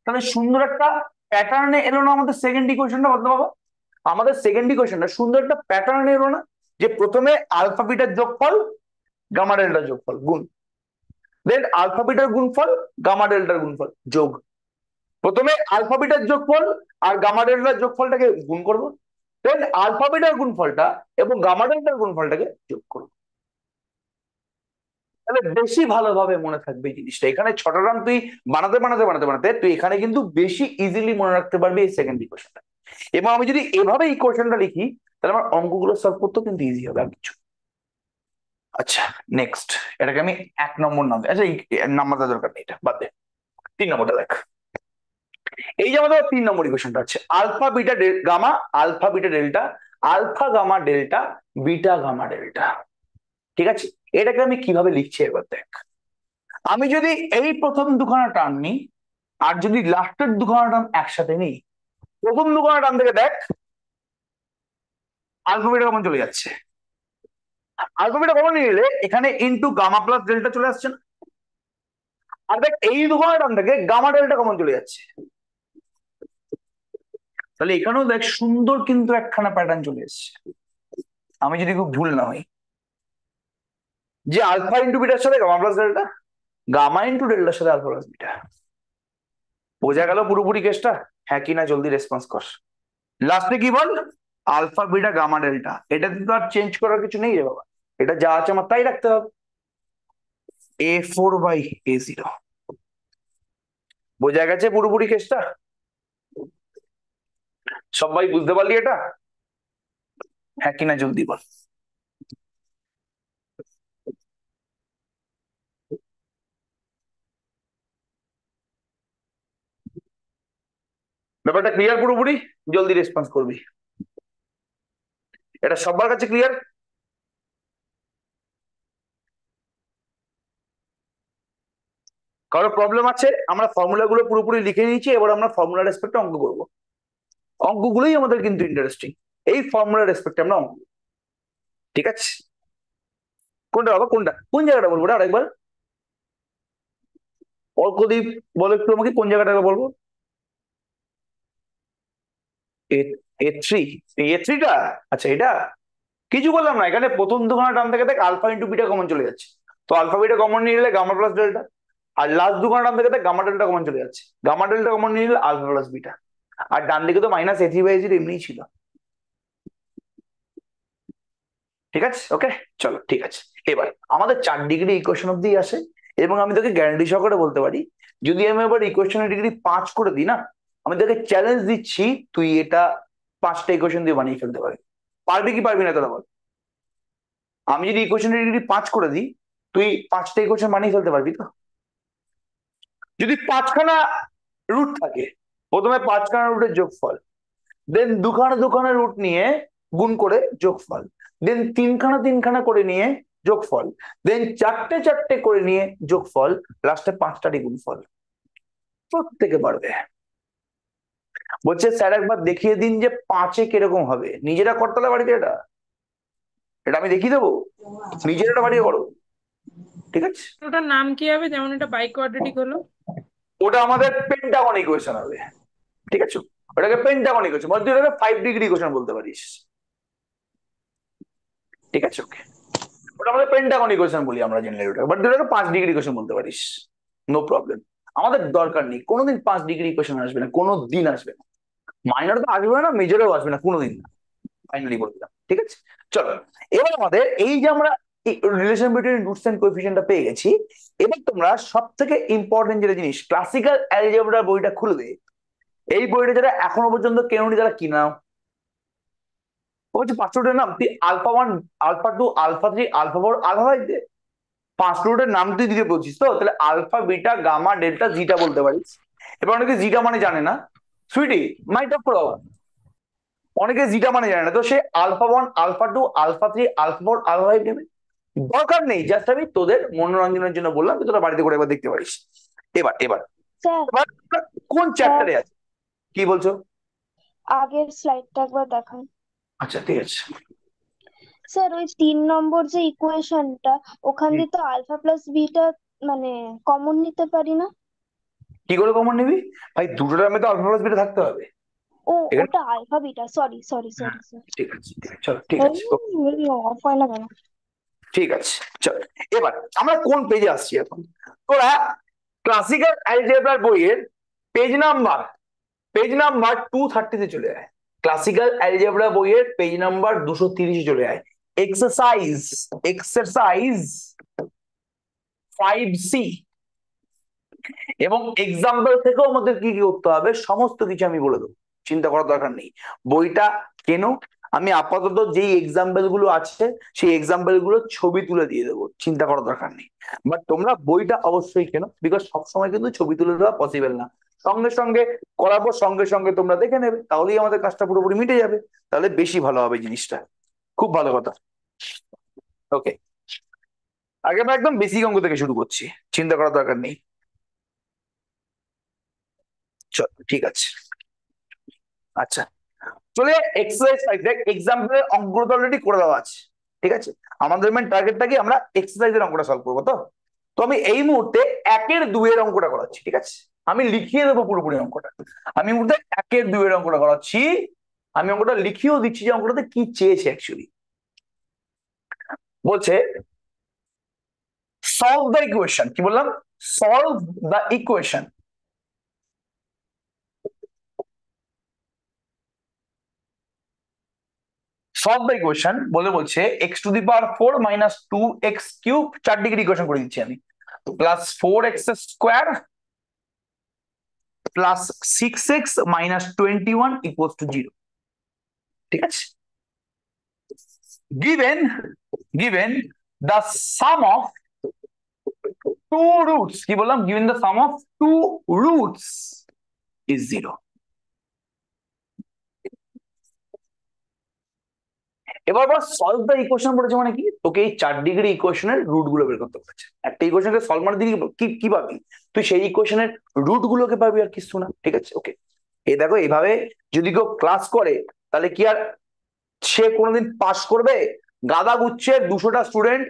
তাহলে সুন্দর একটা প্যাটার্নে এলো না আমাদের সেকেন্ড ইকুয়েশনটা, বলতে বাবা আমাদের সেকেন্ড ইকুয়েশনটা সুন্দর একটা প্যাটার্নে এলো না, যে প্রথমে আলফা বিটার যোগফল গামা ডেল্টার যোগফল গুণ, দেন আলফা বিটার গুণফল গামা ডেল্টার গুণফল যোগ, প্রথমে আলফা বিটার যোগফল আর গামা ডেল্টার যোগফলটাকে গুণ করবো, দেন আলফা বিটার গুণফলটা এবং গামা ডেল্টার গুণফলটাকে যোগ করবো। তাহলে বেশি ভালোভাবে মনে থাকবে এই জিনিসটা। এখানে ছটা টার্ম তুই বানাতে বানাতে বানাতে বানাতে তুই এখানে কিন্তু বেশি ইজিলি মনে রাখতে পারবি এই সেকেন্ড ইকুয়েশনটা। এবং আমি যদি এভাবে ইকুয়েশনটা লিখি তাহলে আমার অঙ্কগুলো সলভ করতেও কিন্তু ইজি হবে আর কিছু। আচ্ছা নেক্সট, এটাকে আমি 1 নম্বর নাম, আচ্ছা এই নাম্বার দেওয়ার দরকার নেই, এটা বাদ দে। 3 নম্বরটা দেখ, এই যে আমাদের 3 নম্বর ইকুয়েশনটা আছে alpha beta gamma, alpha beta delta, alpha gamma delta, beta gamma delta. ঠিক আছে, এটাকে আমি কিভাবে লিখছি এবার দেখ। আমি যদি এই প্রথম দুখানা টার্ম নিই আর যদি লাস্টের দুখানা টার্ম একসাথে নিই, প্রথম দুখানা টার্ম থেকে দেখ আলফা বিটা কমন চলে যাচ্ছে, আলফা বিটা কমন নিলে এখানে ইন্টু গামা প্লাস ডেল্টা চলে আসছে না, আর দেখ এই দুখানা টার্ম থেকে গামা ডেল্টা কমন চলে যাচ্ছে। তাহলে এখানেও দেখ সুন্দর কিন্তু একখানা প্যাটার্ন চলে এসছে, আমি যদি খুব ভুল না হই, যে আলফা ইন্টু বিটার সাথে gamma plus delta, gamma into ডেল্টার সাথে আলফা প্লাস বিটা। বোঝা গেল পুরোপুরি কেসটা? হ্যাঁ কি না জলদি রেসপন্স কর। লাস্টে কি বল? আলফা বিটা গামা ডেল্টা, এটা তো আর চেঞ্জ করার কিছু নেই রে বাবা, এটা যা আছে আমার তাই রাখতে হবে। A4/A0 বোঝা গেছে পুরোপুরি কেসটা? সবাই বুঝতে পারলি এটা? হ্যাঁ কিনা জলদি বল। ব্যাপারটা ক্লিয়ার পুরোপুরি? জলদি রেসপন্স করবি, এটা সবার কাছে ক্লিয়ার? কারো প্রবলেম আছে? আমরা ফর্মুলা গুলো পুরোপুরি লিখে নিয়েছি, এবার আমরা ফর্মুলা রেসপেক্টে অঙ্ক করবো। অঙ্কগুলোই আমাদের কিন্তু ইন্টারেস্টিং, এই ফর্মুলা রেসপেক্টে আমরা অঙ্ক, ঠিক আছে? কোনটা বাবা, কোনটা, কোন জায়গাটা বলবো ওটা আরেকবার? অর্কদীপ বলো একটু আমাকে কোন জায়গাটা বলবো। A3, A3টা? আচ্ছা এটা কিছু বললাম না, এখানে প্রথম দুখানা টার্ম থেকে দেখ আলফা ইন্টু বিটা কমন চলে যাচ্ছে, তো আলফা বিটা কমন নিয়ে নিলে গামা প্লাস ডেল্টা, আর লাস্ট দুখানা টার্ম থেকে দেখ গামা ডেল্টা কমন চলে যাচ্ছে, গামা ডেল্টা কমন নিয়ে নিলে আলফা প্লাস বিটা, আর ডান দিকে তো -A3/A0 এমনিই ছিল, ঠিক আছে? ওকে চলো ঠিক আছে। এবার আমাদের 4 ডিগ্রি ইকুয়েশন অব্দি আসে, এবং আমি তোকে গ্যারান্টি সহকারে বলতে পারি যদি আমি এবার ইকুয়েশনের ডিগ্রি 5 করে দিই না, আমি তোকে চ্যালেঞ্জ দিচ্ছি তুই এটা 5টা ইকুয়েশন দিয়ে বানিয়ে ফেলতে পারবি। পারবি কি পারবি না তোরা বল? আমি যদি ইকুয়েশনের ডিগ্রি 5 করে দিই, তুই 5টা ইকুয়েশন বানিয়ে ফেলতে পারবি তো? যদি 5খানা রুট থাকে, প্রথমে 5খানা রুটের যোগফল, দেন দুখানা রুট নিয়ে গুণ করে যোগফল, দেন তিনখানা করে নিয়ে যোগফল, দেন চারটে করে নিয়ে যোগফল, লাস্টে 5টারই গুণফল। প্রত্যেকে পারবে। বলছে স্যার একবার দেখিয়ে দিন যে 5-এ কিরকম হবে, নিজেরা করতলা বাড়িতে, এটা এটা আমি দেখিয়ে দেবো, নিজেরা এটা বাড়িয়ে করো, ঠিক আছে? ওটার নাম কি হবে? যেমন এটা বাই কোয়াড্রেটিক হলো। ওটা আমাদের পেন্টাগন ইকুয়েশন হবে, ঠিক আছে? ওটাকে পেন্টাগন ইকুয়েশন বলতে, ওটাকে 5 ডিগ্রি ইকুয়েশন বলতে পারিস, ঠিক আছে? ওকে, ওটা আমাদের পেন্টাগন ইকুয়েশন বলি আমরা জেনারেলি ওটা, বাট ওটাকে 5 ডিগ্রি ইকুয়েশন বলতে পারিস, নো প্রবলেম। আমাদের দরকার নেই, কোনোদিন 5 ডিগ্রি ইকুয়েশন আসবে না, কোনোদিন আসবে না, মাইনর তো আসবে না, মেজরেও আসবে না, কোনোদিন না, ফাইনালি বলে দিলাম, ঠিক আছে? চলো এবার আমাদের এই যে আমরা রিলেশন বিটুইন রুটস এন্ড কোএফিসিয়েন্টটা পেয়ে গেছি, এবার তোমরা সব থেকে ইম্পর্টেন্ট যেটা জিনিস, ক্লাসিক্যাল অ্যালজেব্রা বইটা খুলে দে। এই বইটা যারা এখনো পর্যন্ত কেননি, যারা কিনাও, ও হচ্ছে 5 রুটের নাম, তুই alpha 1, alpha 2, alpha 3, alpha 4, alpha 5 দে। 5 রুটের নাম তুই দিতে বলছিস তো, তাহলে alpha beta gamma delta zeta বলতে পারিস। এবার অনেকে জিটা মানে জানে না, সুইটি মাইট অফ করো, অনেকে জিটা মানে জানে না, তো সে alpha 1, alpha 2, alpha 3, alpha 4, alpha 5 নেবে, দরকার নেই, জাস্ট আমি তোদের মনোরঞ্জনের জন্য বললাম, তুই তোরা বাড়িতে করে একবার দেখতে পারিস। এবার এবার স্যার এবার কোন চ্যাপ্টারে আছে, কি বলছো? আগের স্লাইডটা একবার দেখান। আচ্ছা ঠিক আছে। স্যার ওই 3 নম্বর যে ইকুয়েশনটা, ওখান দিয়ে তো আলফা প্লাস বিটা মানে কমন নিতে পারি না। কি করে কমন নিবি ভাই? দুটো টার্মে তো আলফা প্লাস বিটা থাকতে হবে। ও এখানে ওটা আলফা বিটা, সরি সরি হ্যাঁ, সরি স্যার। ঠিক আছে চলো, ঠিক আছে অফ হয় না কেন? ঠিক আছে চলো। এবার আমরা কোন পেজে আসছি এখন? তোরা ক্লাসিক্যাল অ্যালজেব্রার বইয়ের পেজ নাম্বার 230 চলে আয়। ক্লাসিক্যাল অ্যালজেব্রা বইয়ের পেজ নাম্বার 230 চলে আয়। এক্সারসাইজ 5C, এবং এক্সাম্পল থেকেও আমাদের কি কি করতে হবে সমস্ত কিছু আমি বলে দেবো, চিন্তা করার দরকার নেই। বইটা কেন, আমি আপাতত যেই এক্সাম্পল গুলো আছে সেই এক্সাম্পল গুলো ছবি তুলে দিয়ে দেবো, চিন্তা করার দরকার নেই। বাট তোমরা বইটা অবশ্যই কেন, বিকজ সবসময় কিন্তু ছবি তুলে দেওয়া পসিবল না, সঙ্গে সঙ্গে করাবো, সঙ্গে সঙ্গে তোমরা দেখে নেবে, তাহলেই আমাদের কাজটা পুরোপুরি মিটে যাবে, তাহলে বেশি ভালো হবে জিনিসটা। খুব ভালো কথা। ওকে, আগে আমরা একদম বেসিক অঙ্ক থেকে শুরু করছি, চিন্তা করার দরকার নেই। চল ঠিক আছে। আচ্ছা চলে এক্সারসাইজ 5, দেখ এক্সাম্পলের অঙ্কগুলো তো অলরেডি করে দেওয়া আছে, ঠিক আছে? আমাদের মেন টার্গেটটা কি, আমরা এক্সারসাইজের অঙ্কটা সলভ করবো। তো আমি এই মুহূর্তে 1-এর 2-এর অঙ্কটা করাচ্ছি, ঠিক আছে? আমি লিখিয়ে দেবো পুরোপুরি অঙ্কটা, আমি এই মুহূর্তে 1-এর 2-এর অঙ্কটা করাচ্ছি, আমি অঙ্কটা লিখিয়েও দিচ্ছি যে অঙ্কটাতে কি চেয়েছে অ্যাকচুয়ালি। বলছে সলভ দ্য ইকুয়েশন, কি বললাম? Solve the equation solve the equation বলছে x to the power 4 minus 2x cube 4 degree equation করে দিচ্ছি আমি, plus 4x square plus 6x minus 21 equals to 0। ঠিক আছে, given the sum of two roots, কি বললাম, given the sum of two roots is 0। এবার solve the equation বলেছে মানে কি, তোকে এই 4 ডিগ্রি ইকুয়েশনের রুট গুলো বের করতে বলেছে। একটা ইকুয়েশনকে সলভ মানে দিকে কি পাবি তুই, সেই ইকুয়েশনের রুট গুলোকে পাবি, আর কিছু না। ঠিক আছে, ওকে। এই দেখো, এইভাবে যদি কেউ ক্লাস করে তাহলে কি আর সে কোনোদিন পাস করবে? গাদা গুচ্ছের 200টা স্টুডেন্ট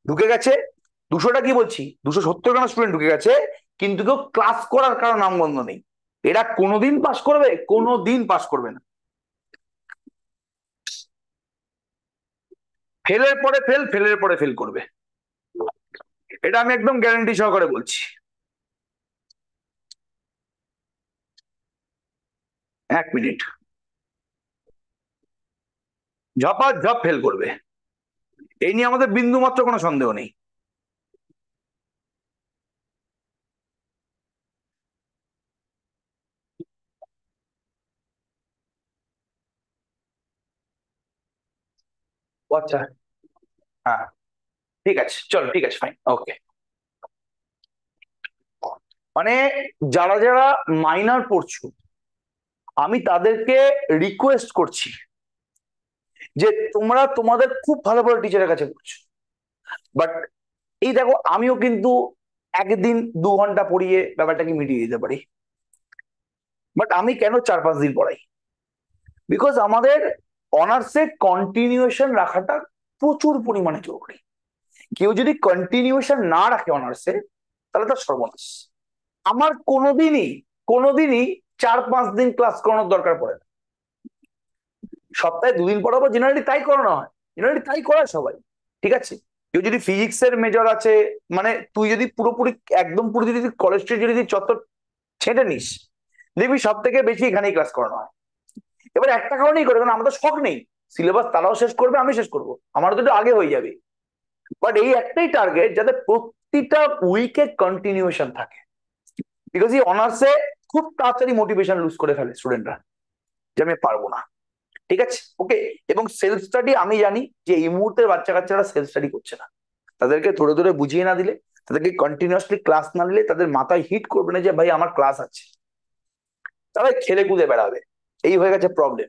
ঢুকে গেছে, 200টা কি বলছি 270 স্টুডেন্ট ঢুকে গেছে, কিন্তু কেউ ক্লাস করার কারো নামগন্ধ নেই। এরা কোনোদিন পাস করবে? কোনোদিন পাস করবে না। ফেলের পরে ফেল, ফেলের পরে ফেল করবে, এটা আমি একদম গ্যারান্টি সহকারে বলছি। এক মিনিট, ঝপ ফেল করবে, এই নিয়ে আমাদের বিন্দু মাত্র কোনো সন্দেহ নেই। আচ্ছা, হ্যাঁ ঠিক আছে, চলো ঠিক আছে, ফাইন, ওকে। মানে যারা যারা মাইনর পড়ছো, আমি তাদেরকে রিকোয়েস্ট করছি যে তোমরা তোমাদের খুব ভালো ভালো টিচারের কাছে পড়ছো, বাট এই দেখো আমিও কিন্তু একদিন 2 ঘন্টা পড়িয়ে ব্যাপারটাকে মিটিয়ে দিতে পারি, বাট আমি কেন 4-5 দিন পড়াই? বিকজ আমাদের অনার্সে কন্টিনিউয়েশন রাখাটা প্রচুর পরিমাণে জরুরি। কেউ যদি কন্টিনিউয়েশন না রাখে অনার্সে, তাহলে তার সর্বনাশ। আমার কোনোদিনই 4-5 দিন ক্লাস করানোর দরকার পড়ে না। সপ্তাহে 2 দিন পড়াবো, জেনারেলি তাই করানো হয়, জেনারেলি তাই করায় সবাই। ঠিক আছে, কেউ যদি ফিজিক্সের মেজর আছে, মানে তুই যদি পুরোপুরি একদম পুরো যদি কলেজ স্ট্রিট যদি চত্বর ছেঁটে নিস, দেখবি সব থেকে বেশি এখানেই ক্লাস করানো হয়। এবার একটা কারণেই করে, কারণ আমাদের শখ নেই, সিলেবাস তারাও শেষ করবে, আমি শেষ করবো, আমার তো একটু আগে হয়ে যাবে। বাট এই একটাই টার্গেট, যাতে প্রতিটা উইকে কন্টিনিউয়েশন থাকে। বিকজ এই অনার্সে খুব তাড়াতাড়ি মোটিভেশন লুজ করে ফেলে স্টুডেন্টরা, যে আমি পারবো না। ঠিক আছে, ওকে। এবং সেলফ স্টাডি আমি জানি যে এই মুহূর্তের বাচ্চা কাচ্চারা সেলফ স্টাডি করছে না, তাদেরকে ধরে ধরে বুঝিয়ে না দিলে, তাদেরকে কন্টিনিউয়াসলি ক্লাস না দিলে, তাদের মাথায় হিট করবে না যে ভাই আমার ক্লাস আছে, তারা খেলে কুদে বেড়াবে। এই হয়ে গেছে প্রবলেম।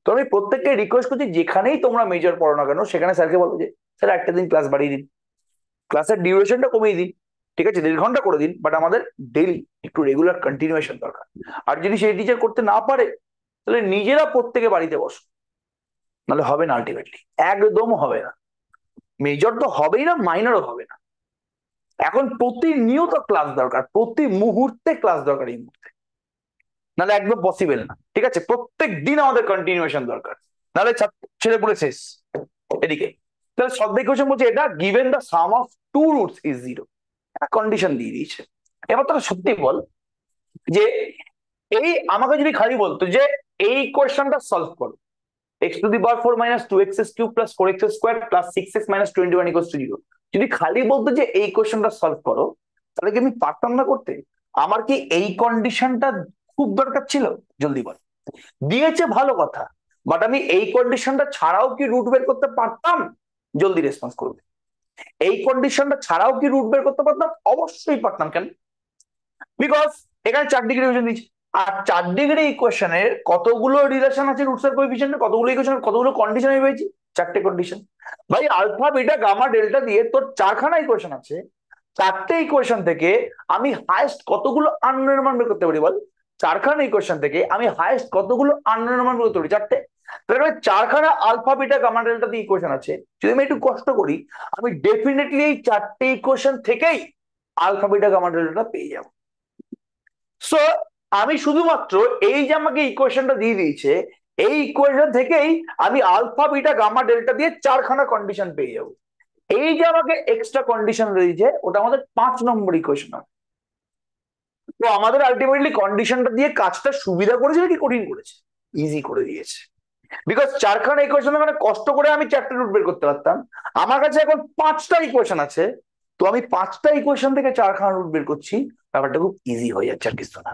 তো আমি প্রত্যেককে রিকোয়েস্ট করছি, যেখানেই তোমরা মেজর পড়ো না কেন, সেখানে স্যারকে বলো যে স্যার একটা দিন ক্লাস বাড়িয়ে দিন, ক্লাসের ডিউরেশনটা কমিয়ে দিন, ঠিক আছে 1.5 ঘন্টা করে দিন, বাট আমাদের ডেইলি একটু রেগুলার কন্টিনিউয়েশন দরকার। আর যদি সেই টিচার করতে না পারে, তাহলে নিজেরা প্রত্যেকে বাড়িতে বসো, নাহলে হবে না, আলটিমেটলি একদম হবে না। মেজর তো হবেই না, মাইনরও হবে না। এখন প্রতিনিয়ত ক্লাস দরকার, প্রতি মুহূর্তে ক্লাস দরকার এই মুহূর্তে, নাহলে একদম পসিবল না। ঠিক আছে, প্রত্যেক দিন আমাদের কন্টিনিউয়েশন দরকার, নাহলে ছেলে পুলে শেষ। এদিকে তাহলে সব ইকুয়েশন বলছে এটা given the sum of two roots is 0, condition দিয়ে দিয়েছে। এবার তোরা সত্যি বল যে এই আমাকে যদি খালি বলতো যে এই কোয়েশ্চনটা সলভ করো, x two the power 4 minus 2x cube plus 4x square plus 6x minus 21 equals to 0, যদি খালি বলতো যে এই কোয়েশ্চনটা সলভ করো, তাহলে কি আমি পারতাম না করতে? আমার কি এই কন্ডিশনটা খুব দরকার ছিল? জলদি বল। দিয়েছে ভালো কথা, বাট আমি এই কন্ডিশনটা ছাড়াও কি রুট বের করতে পারতাম? জলদি রেসপন্স করবে। এই কন্ডিশনটা ছাড়াও কি রুট বের করতে পারতাম? অবশ্যই পারতাম। কেন? বিকজ এখানে 4 ডিগ্রি ইকুয়েশন দিচ্ছি, আর 4 ডিগ্রি ইকুয়েশনের কতগুলো রিলেশন আছে রুটস এর কোএফিসিয়েন্টে, কতগুলো ইকুয়েশন, কতগুলো কন্ডিশন আমি পেয়েছি? 4টে কন্ডিশন। ভাই আলফা বিটা গামা ডেল্টা দিয়ে তোর 4খানা ইকুয়েশন আছে, 4টে ইকুয়েশন থেকে আমি হাইয়েস্ট কতগুলো আননোনের মান বের করতে পারি বল? 4খানা ইকুয়েশন থেকে আমি হাইয়েস্ট কতগুলো আননোনের মান বের করতে পারি? 4টে। তাহলে 4খানা আলফা বিটা গামা ডেল্টা দিয়ে ইকুয়েশন আছে, যদি আমি একটু কষ্ট করি, আমি ডেফিনেটলি এই 4টে ইকুয়েশন থেকেই আলফা বিটা গামা ডেল্টা পেয়ে যাবো। সো আমি শুধুমাত্র এই যে আমাকে ইকুয়েশনটা দিয়ে দিয়েছে, এই ইকুয়েশন থেকেই আমি আলফা বিটা গামা ডেল্টা দিয়ে 4খানা কন্ডিশন পেয়ে যাবো। এই যে আমাকে এক্সট্রা কন্ডিশন দিয়েছে, ওটা আমাদের 5 নম্বর ইকুয়েশন। তো আমাদের আলটিমেটলি কন্ডিশনটা দিয়ে কাজটা সুবিধা করেছে নাকি কঠিন করেছে? ইজি করে দিয়েছে। বিকজ চারখানা ইকুয়েশন মানে কষ্ট করে আমি চারটে রুট বের করতে পারতাম, আমার কাছে এখন 5টা ইকুয়েশন আছে, তো আমি 5টা ইকুয়েশন থেকে চারখানা রুট বের করছি, ব্যাপারটা খুব ইজি হয়ে যাচ্ছে আর কিছু না।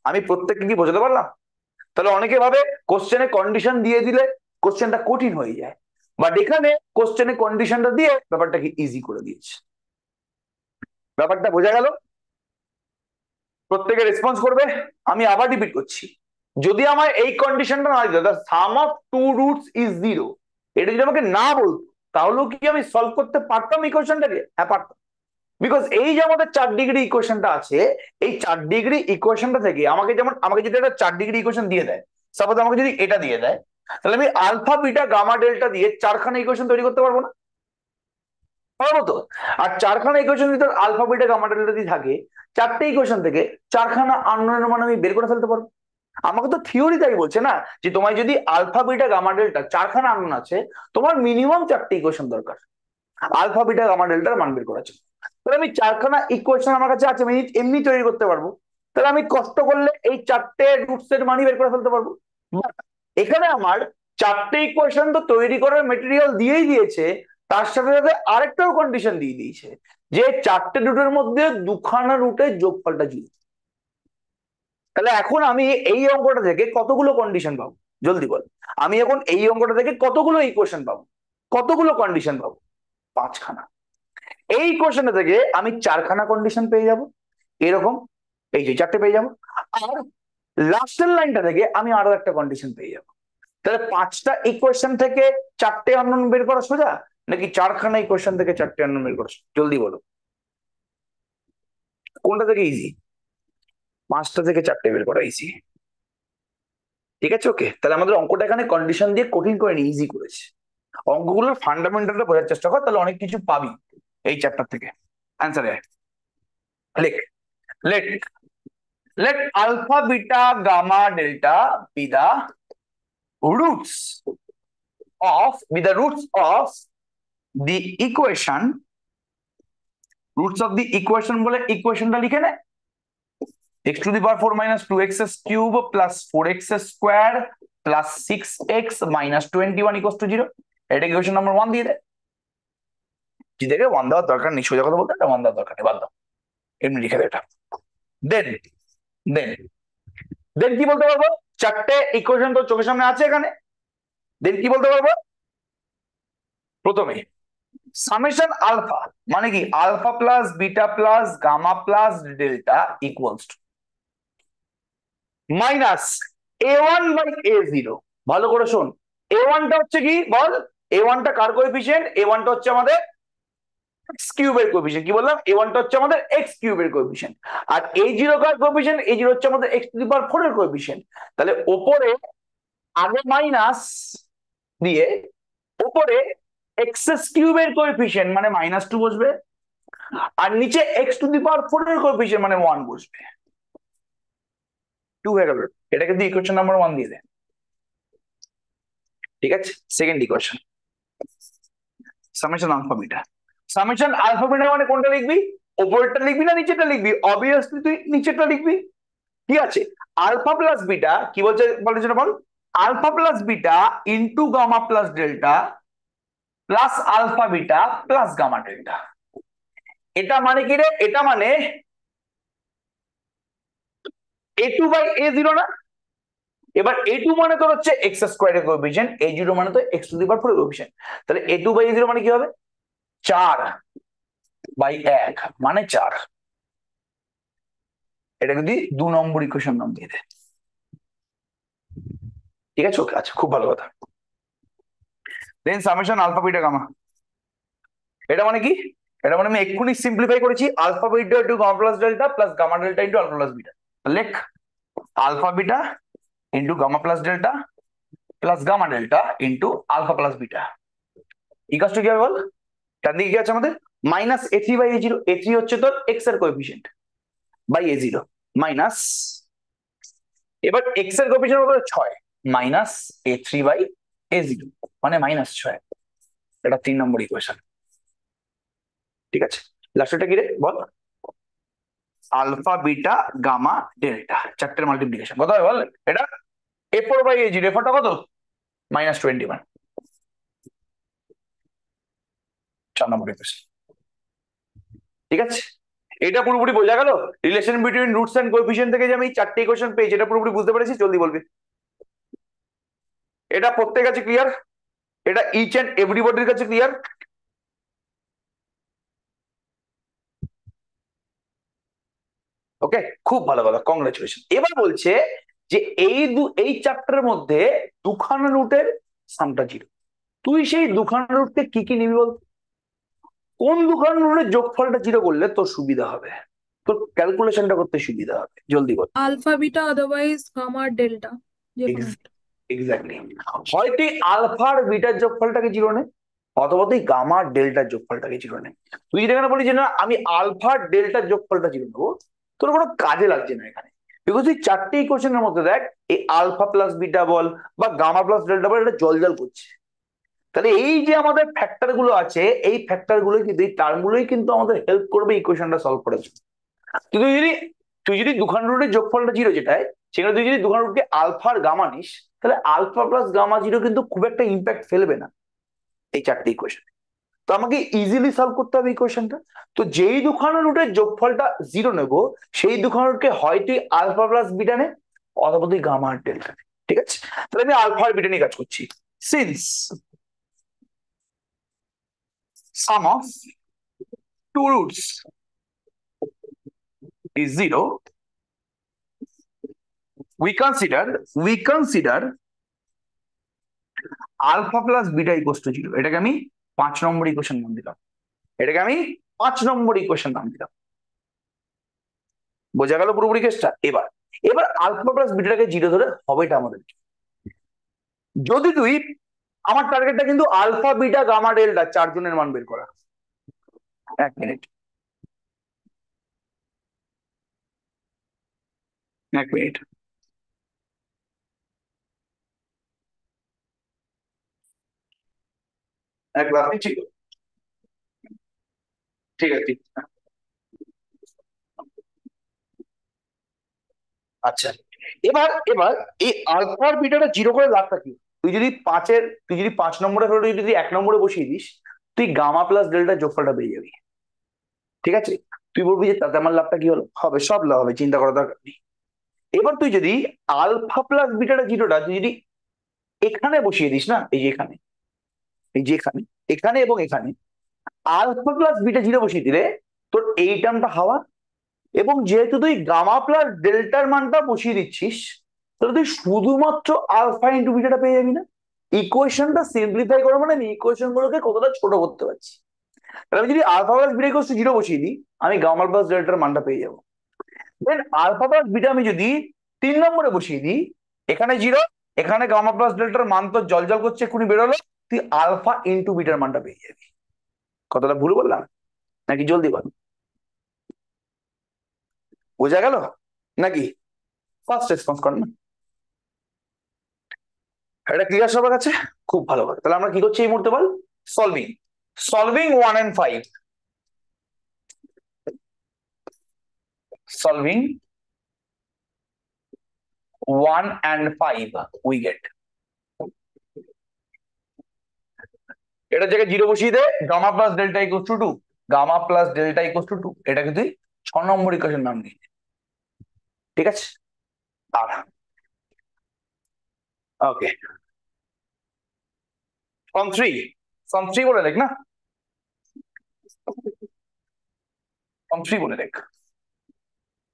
আমি প্রত্যেককে কি বোঝাতে পারলাম? তাহলে অনেকে ভাবে কোশ্চেনে কন্ডিশন দিয়ে দিলে কোশ্চেনটা কঠিন হয়ে যায়, বাট এখানে কোশ্চেনে কন্ডিশনটা দিয়ে ব্যাপারটাকে ইজি করে দিয়েছে। ব্যাপারটা বোঝা গেল? প্রত্যেকে রেসপন্স করবে। আমি আবার রিপিট করছি, যদি আমার এই কন্ডিশনটা না দিত, সাম অফ টু রুটস ইজ 0, এটা যদি আমাকে না বলতো তাহলেও কি আমি সলভ করতে পারতাম ইকুয়েশনটাকে? হ্যাঁ পারতাম। বিকজ এই যে আমাদের 4 ডিগ্রি ইকুয়েশনটা আছে, এই 4 ডিগ্রি ইকুয়েশনটা থেকে আমাকে যদি একটা 4 ডিগ্রি ইকুয়েশন দিয়ে দেয়, সাপোজ আমাকে যদি এটা দিয়ে দেয়, তাহলে আমি আলফা বিটা গামা ডেল্টা দিয়ে 4খানা ইকুয়েশন তৈরি করতে পারবো না? পারবো তো। আর 4খানা ইকুয়েশন যদি আলফা বিটা গামা ডেল্টা দিয়ে থাকে, 4টে ইকুয়েশন থেকে 4খানা আননোনের মান আমি বের করে ফেলতে পারবো। আমাকে তো থিওরি তাই বলছে না, যে তোমায় যদি আলফা বিটা গামা ডেল্টা 4খানা আননোন আছে, তোমার মিনিমাম 4টে ইকুয়েশন দরকার আলফা বিটা গামা ডেল্টার মান বের করার জন্য। তাহলে আমি 4খানা ইকুয়েশন আমার কাছে আছে, আমি এমনি তৈরি করতে পারবো। তাহলে আমি কষ্ট করলে এই 4টে রুটস এর মানই বের করে ফেলতে পারবো। এখানে আমার 4টে ইকুয়েশন তো তৈরি করার মেটেরিয়াল দিয়েই দিয়েছে, তার সাথে সাথে আরেকটাও কন্ডিশন দিয়ে দিয়েছে, যে 4টে রুটের মধ্যে 2খানা রুটের যোগফলটা 0। তাহলে এখন আমি এই অঙ্কটা থেকে কতগুলো কন্ডিশন পাবো? জলদি বল। আমি এখন এই অঙ্কটা থেকে কতগুলো ইকুয়েশন পাবো, কতগুলো কন্ডিশন পাবো? 5খানা। এই কোশ্চেনটা থেকে আমি 4খানা কন্ডিশন পেয়ে যাব, এরকম এই যে 4টে পেয়ে যাব, আর লাস্টের লাইনটা থেকে আমি আরো একটা কন্ডিশন পেয়ে যাব। তাহলে 5টা ইকুয়েশন থেকে 4টে আননোন বের করা সোজা, নাকি 4খানা ইকুয়েশন থেকে 4টে আননোন বের করা? জলদি বলো, কোনটা থেকে ইজি? 5টা থেকে 4টে বের করা ইজি। ঠিক আছে, ওকে। তাহলে আমাদের অঙ্কটা এখানে কন্ডিশন দিয়ে কঠিন করে নিয়ে ইজি করেছে। অঙ্কগুলোর ফান্ডামেন্টালটা বোঝার চেষ্টা কর, তাহলে অনেক কিছু পাবি এই চ্যাপ্টার থেকে। অ্যান্সার লেখ, late let alpha beta gamma delta be the roots of the equation, বলে ইকুয়েশনটা লিখে নে, x to the power 4 minus 2x cube plus 4x square plus 6x minus 21 equals to 0, এটা ইকুয়েশন নাম্বার 1 দিয়ে দে। কি দেখে 1 দেওয়ার দরকার নেই, সোজা কথা বলতে এটা 1 দেওয়ার দরকার নেই, বাদ দাও, এমনি লিখে দে এটা। দেন কি বলতে পারবো? 4টে ইকুয়েশন তো চোখের সামনে আছে এখানে। দেন কি বলতে পারবো? প্রথমে সামেশন আলফা মানে কি? Alpha plus beta plus gamma plus delta equals to minus a1 by a0। ভালো করে শোন, a1টা হচ্ছে কি বল? a1টা কার কোএফিসিয়েন্ট? a1টা হচ্ছে আমাদের x কিউবের কোএফিসিয়েন্ট। কি বললাম? a1টা হচ্ছে আমাদের x কিউবের কোএফিসিয়েন্ট। আর a0 কার কোএফিসিয়েন্ট? a0 হচ্ছে আমাদের x টু দি পাওয়ার 4 এর কোএফিসিয়েন্ট। তাহলে ওপরে আগে মাইনাস দিয়ে উপরে এক্স কিউবের কোএফিসিয়েন্ট মানে -2 বসবে, আর নিচে x টু দি পাওয়ার 4 এর কোএফিসিয়েন্ট মানে 1 বসবে। 2 হয়ে গেল। এটাকে দিয়ে ইকুয়েশন নাম্বার 1 দিয়ে দে। ঠিক আছে, second equation summation alpha beta. Summation alpha beta মানে কোনটা লিখবি? উপরেরটা লিখবি না নিচেরটা লিখবি? অবভিয়াসলি তুই নিচেরটা লিখবি। ঠিক আছে, আলফা প্লাস বিটা কি বলছে সেটা বল। Alpha plus beta into gamma plus delta plus alpha beta plus gamma delta. এটা মানে কি রে? এটা মানে a2 বাই a0 না? এবার a2 মানে তোর হচ্ছে x স্কয়ার এর কোএফিসিয়েন্ট, a0 মানে তো x টু দি পাওয়ার 4 এর কোএফিসিয়েন্ট। তাহলে a2 বাই a0 মানে কি হবে? 4 বাই 1 মানে 4। এটা যদি 2 নম্বর ইকুয়েশন নাম দিয়ে দে। ঠিক আছে, ওকে, আচ্ছা, খুব ভালো কথা। Then summation alpha beta gamma, এটা মানে কি? এটা মানে আমি এক্ষুনি সিম্পলিফাই করেছি, alpha beta into gamma plus delta plus gamma delta into alpha plus beta. লেখ alpha beta into gamma plus delta plus gamma delta into alpha plus beta equal to কি হবে বল? ডান দিকে কি আছে আমাদের? Minus a3 by a0। a3 হচ্ছে তোর x এর কোএফিসিয়েন্ট বাই a0 মাইনাস, এবার x এর কোএফিসিয়েন্ট কত? 6 মাইনাস a3 বাই a0 মানে -6। এটা 3 নম্বর ইকুয়েশন। ঠিক আছে, লাস্টটা কি রে বল? আলফা বিটা গামা ডেল্টা 4টের মাল্টিপ্লিকেশন কত হয় বল? এটা a4 বাই a0। a4টা কত? -21, 4 নম্বর ইকুয়েশন। ঠিক আছে, এটা পুরোপুরি বোঝা গেল? Relation between roots and coefficient থেকে যে আমি 4টে ইকুয়েশন পেয়েছি, এটা পুরোপুরি বুঝতে পেরেছি? জলদি বলবি। এটা প্রত্যেকের কাছে ক্লিয়ার? এটা ইচ এন্ড এভরিবডির কাছে ক্লিয়ার? ওকে, খুব ভালো কথা, কংগ্রেচুলেশন। এবার বলছে যে এই চ্যাপ্টারের মধ্যে দুখানা রুটের সামটা 0। তুই সেই দুখানা রুটকে কি কি নিবি বল? কোন দুখানা রুটের যোগফলটা 0 করলে তোর সুবিধা হবে, তোর ক্যালকুলেশনটা করতে সুবিধা হবে? জলদি বল। Alpha beta otherwise gamma delta, যে কোনো একটা। এক্স্যাক্টলি, হয়তো আলফা আর বিটার যোগফলটাকে 0 নে, অথবা তুই গামা ডেল্টার যোগফলটাকে 0 নে। তুই যদি এখানে বলি যে না আমি আলফা ডেল্টার যোগফলটা 0 নেবো, তোর কোনো কাজে লাগছে না এখানে। বিকজ তুই 4টে ইকুয়েশনের মধ্যে দেখ, এই আলফা প্লাস বিটা বল বা গামা প্লাস ডেল্টা বল, এটা জল করছে। তাহলে এই যে আমাদের ফ্যাক্টর গুলো আছে, এই ফ্যাক্টর গুলো কিন্তু, এই টার্ম গুলোই কিন্তু আমাদের হেল্প করবে ইকুয়েশনটা সলভ করার জন্য। তুই যদি দুখানা রুটের যোগফলটা 0 যেটায়, সেখানে তুই যদি দুখানা রুটকে আলফা আর গামা নিস, তাহলে আলফা প্লাস গামা 0 কিন্তু খুব একটা ইম্প্যাক্ট ফেলবে না এই 4টে ইকুয়েশন। তো আমাকে ইজিলি সলভ করতে হবে ইকুয়েশনটা। তো যেই দুখানা রুটের যোগফলটা 0 নেব, সেই দুখানা রুটকে হয় তুই আলফা প্লাস বিটা নে, অথবা তুই গামা আর ডেল্টা নে। ঠিক আছে, তাহলে আমি আলফা আর বিটা নিয়ে কাজ করছি। Since sum of two roots is 0, we consider alpha plus beta equals to 0. এটাকে আমি 5 নম্বর ইকুয়েশন নাম দিলাম। বোঝা গেল পুরোপুরি কেসটা? এবার আলফা প্লাস বিটাকে 0 ধরে হবেটা আমাদের কি? যদি তুই, আমার টার্গেটটা কিন্তু আলফা বিটা গামা ডেল্টা 4 জনের মান বের করা। 1 মিনিট, 1 মিনিট। এক ক্লাস নিচ্ছি, ঠিক আছে, ঠিক। আচ্ছা, এবার এই আলফা আর বিটাটা 0 করে লাভটা কি? তুই যদি 5 নম্বরে হলো, যদি 1 নম্বরে বসিয়ে দিস, তুই গামা প্লাস ডেল্টা যোগফলটা পেয়ে যাবি। ঠিক আছে, তুই বলবি যে তাতে আমার লাভটা কি হলো? হবে, সব লাভ হবে, চিন্তা করার দরকার নেই। এবার তুই যদি আলফা প্লাস বিটাটা 0টা তুই যদি এখানে বসিয়ে দিস না, এই যে এখানে, এখানে এবং এখানে আলফা প্লাস বিটা 0 বসিয়ে দিলে তোর এই টার্মটা হাওয়া। এবং যেহেতু তুই গামা প্লাস ডেল্টার মানটা বসিয়ে দিচ্ছিস, তাহলে তুই শুধুমাত্র আলফা ইন্টু বিটাটা পেয়ে যাবি না। ইকুয়েশনটা সিম্পলিফাই করা মানে আমি ইকুয়েশন গুলোকে কতটা ছোট করতে পারছি। তাহলে আমি যদি alpha plus beta equals to 0 বসিয়ে দিই, আমি গামা প্লাস ডেল্টার মানটা পেয়ে যাবো। দেন আলফা প্লাস বিটা আমি যদি 3 নম্বরে বসিয়ে দিই, এখানে 0, এখানে গামা প্লাস ডেল্টার মান তো জল করছে, এক্ষুনি বেরোলো, তুই আলফা ইন্টু বিটার মানটা পেয়ে যাবি। কতটা ভুল বললাম নাকি? জলদি বল, বোঝা গেল নাকি? ফার্স্ট রেসপন্স কর না। এটা ক্লিয়ার সবার কাছে? খুব ভালো কথা। তাহলে আমরা কি করছি এই মুহূর্তে বল? Solving 1 and 5, solving 1 and 5 we get। এটা জায়গায় 0 বসিয়ে দে, gamma plus delta equals to 2, gamma plus delta equals to 2, এটাকে তুই 6 নম্বর ইকুয়েশন নাম নিয়ে। ঠিক আছে, আর ওকে, ফর্ম 3 বলে দেখ না, ফর্ম 3 বলে দেখ।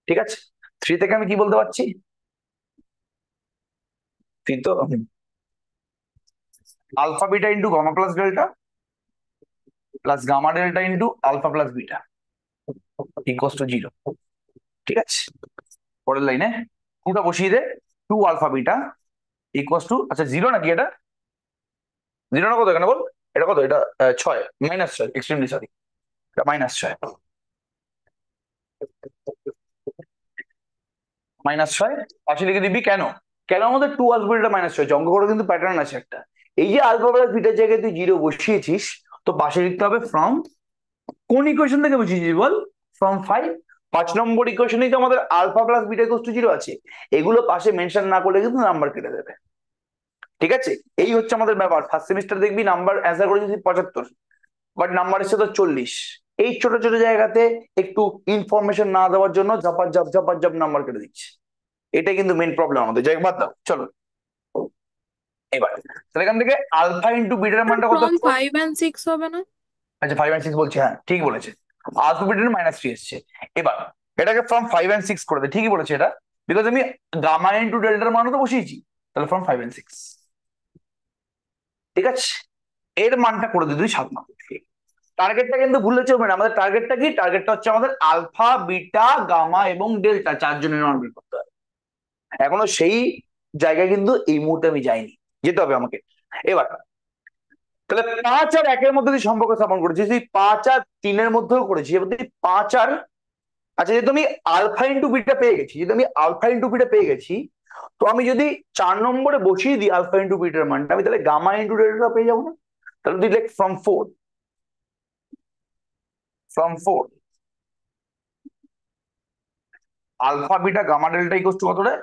ঠিক আছে, 3 থেকে আমি কি বলতে পারছি? 3 তো alpha beta into gamma plus delta plus gamma delta into alpha plus beta equals to 0। ঠিক আছে, পরের লাইনে 2টা বসিয়ে দে, 2 আলফা বিটা ইকুয়ালস টু, আচ্ছা 0 নাকি এটা? 0 না, কত এখানে বল? এটা কত? এটা 6, -6, এক্সট্রিমলি সরি, এটা -6, -6 পাশে লিখে দিবি। কেন আমাদের 2 আলফা বিটা -6? অঙ্ক করে কিন্তু প্যাটার্ন আছে একটা। এই যে আলফা প্লাস বিটার জায়গায় তুই 0 বসিয়েছিস, তো পাশে লিখতে হবে ফ্রম, কোন ইকুয়েশন থেকে বসিয়েছিস বল? ফ্রম 5। 5 নম্বর ইকুয়েশনেই তো আমাদের alpha plus beta equals to 0 আছে। এগুলো পাশে মেনশন না করলে কিন্তু নাম্বার কেটে দেবে। ঠিক আছে, এই হচ্ছে আমাদের ব্যাপার। ফার্স্ট সেমিস্টার দেখবি নাম্বার অ্যান্সার করেছি 75, বাট নাম্বার এসে তো 40। এই ছোট ছোট জায়গাতে একটু ইনফরমেশন না দেওয়ার জন্য ঝাপার নাম্বার কেটে দিচ্ছে। এটা কিন্তু মেন প্রবলেম আমাদের। যাই হোক, বাদ দাও, চলো এবার তাহলে এখান থেকে আলফা ইন্টু বিটার মানটা কত? ফ্রম 5 and 6 হবে না? আচ্ছা 5 and 6 বলছে, হ্যাঁ ঠিক বলেছে। আলফা বিটার -3 এসছে। এবার এটাকে ফ্রম 5 and 6 করে দে, ঠিকই বলেছে এটা, বিকজ আমি গামা ইন্টু ডেল্টার মানও তো বসিয়েছি। তাহলে ফ্রম 5 and 6, ঠিক আছে, এর মানটা করে দিই 7 নম্বর। টার্গেটটা কিন্তু ভুলে চলবে না, আমাদের টার্গেটটা কি? টার্গেটটা হচ্ছে আমাদের আলফা বিটা গামা এবং ডেল্টা চারজনের মান বের করতে হবে। এখনো সেই জায়গায় কিন্তু এই মুহূর্তে আমি যাইনি, যেতে হবে আমাকে। এবার তাহলে 5 আর 1 এর মধ্যে যদি সম্পর্ক স্থাপন করেছি, যদি 5 আর 3 এর মধ্যেও করেছি, এবার যদি 5 আর, আচ্ছা যেহেতু আমি আলফা ইন্টু বিটা পেয়ে গেছি, যেহেতু আমি আলফা ইন্টু বিটা পেয়ে গেছি, তো আমি যদি 4 নম্বরে বসিয়ে দিই আলফা ইন্টু বিটার মানটা, আমি তাহলে গামা ইন্টু ডেল্টা পেয়ে যাবো না? তাহলে যদি like from 4 alpha beta gamma delta equal to কত রে?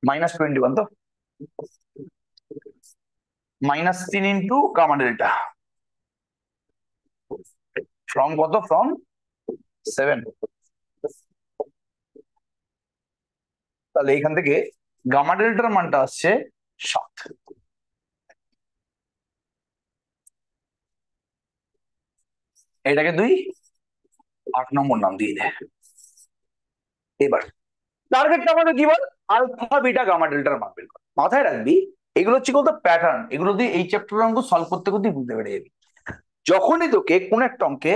-21, তো -3 ইন্টু গামা ডেল্টা ফ্রম কত? ফ্রম 7। তাহলে এখান থেকে গামা ডেল্টার মানটা আসছে 7। এটাকে তুই 8 নম্বর নাম দিয়ে দে। এবার টার্গেটটা আমাদের কি বল? আলফা বিটা গামা ডেল্টার মান বের কর। মাথায় রাখবি এগুলো হচ্ছে কত প্যাটার্ন, এগুলো দিয়ে এই চ্যাপ্টার অঙ্ক সলভ করতে করতে বুঝতে পেরে যাবি। যখনই তোকে কোন একটা অঙ্কে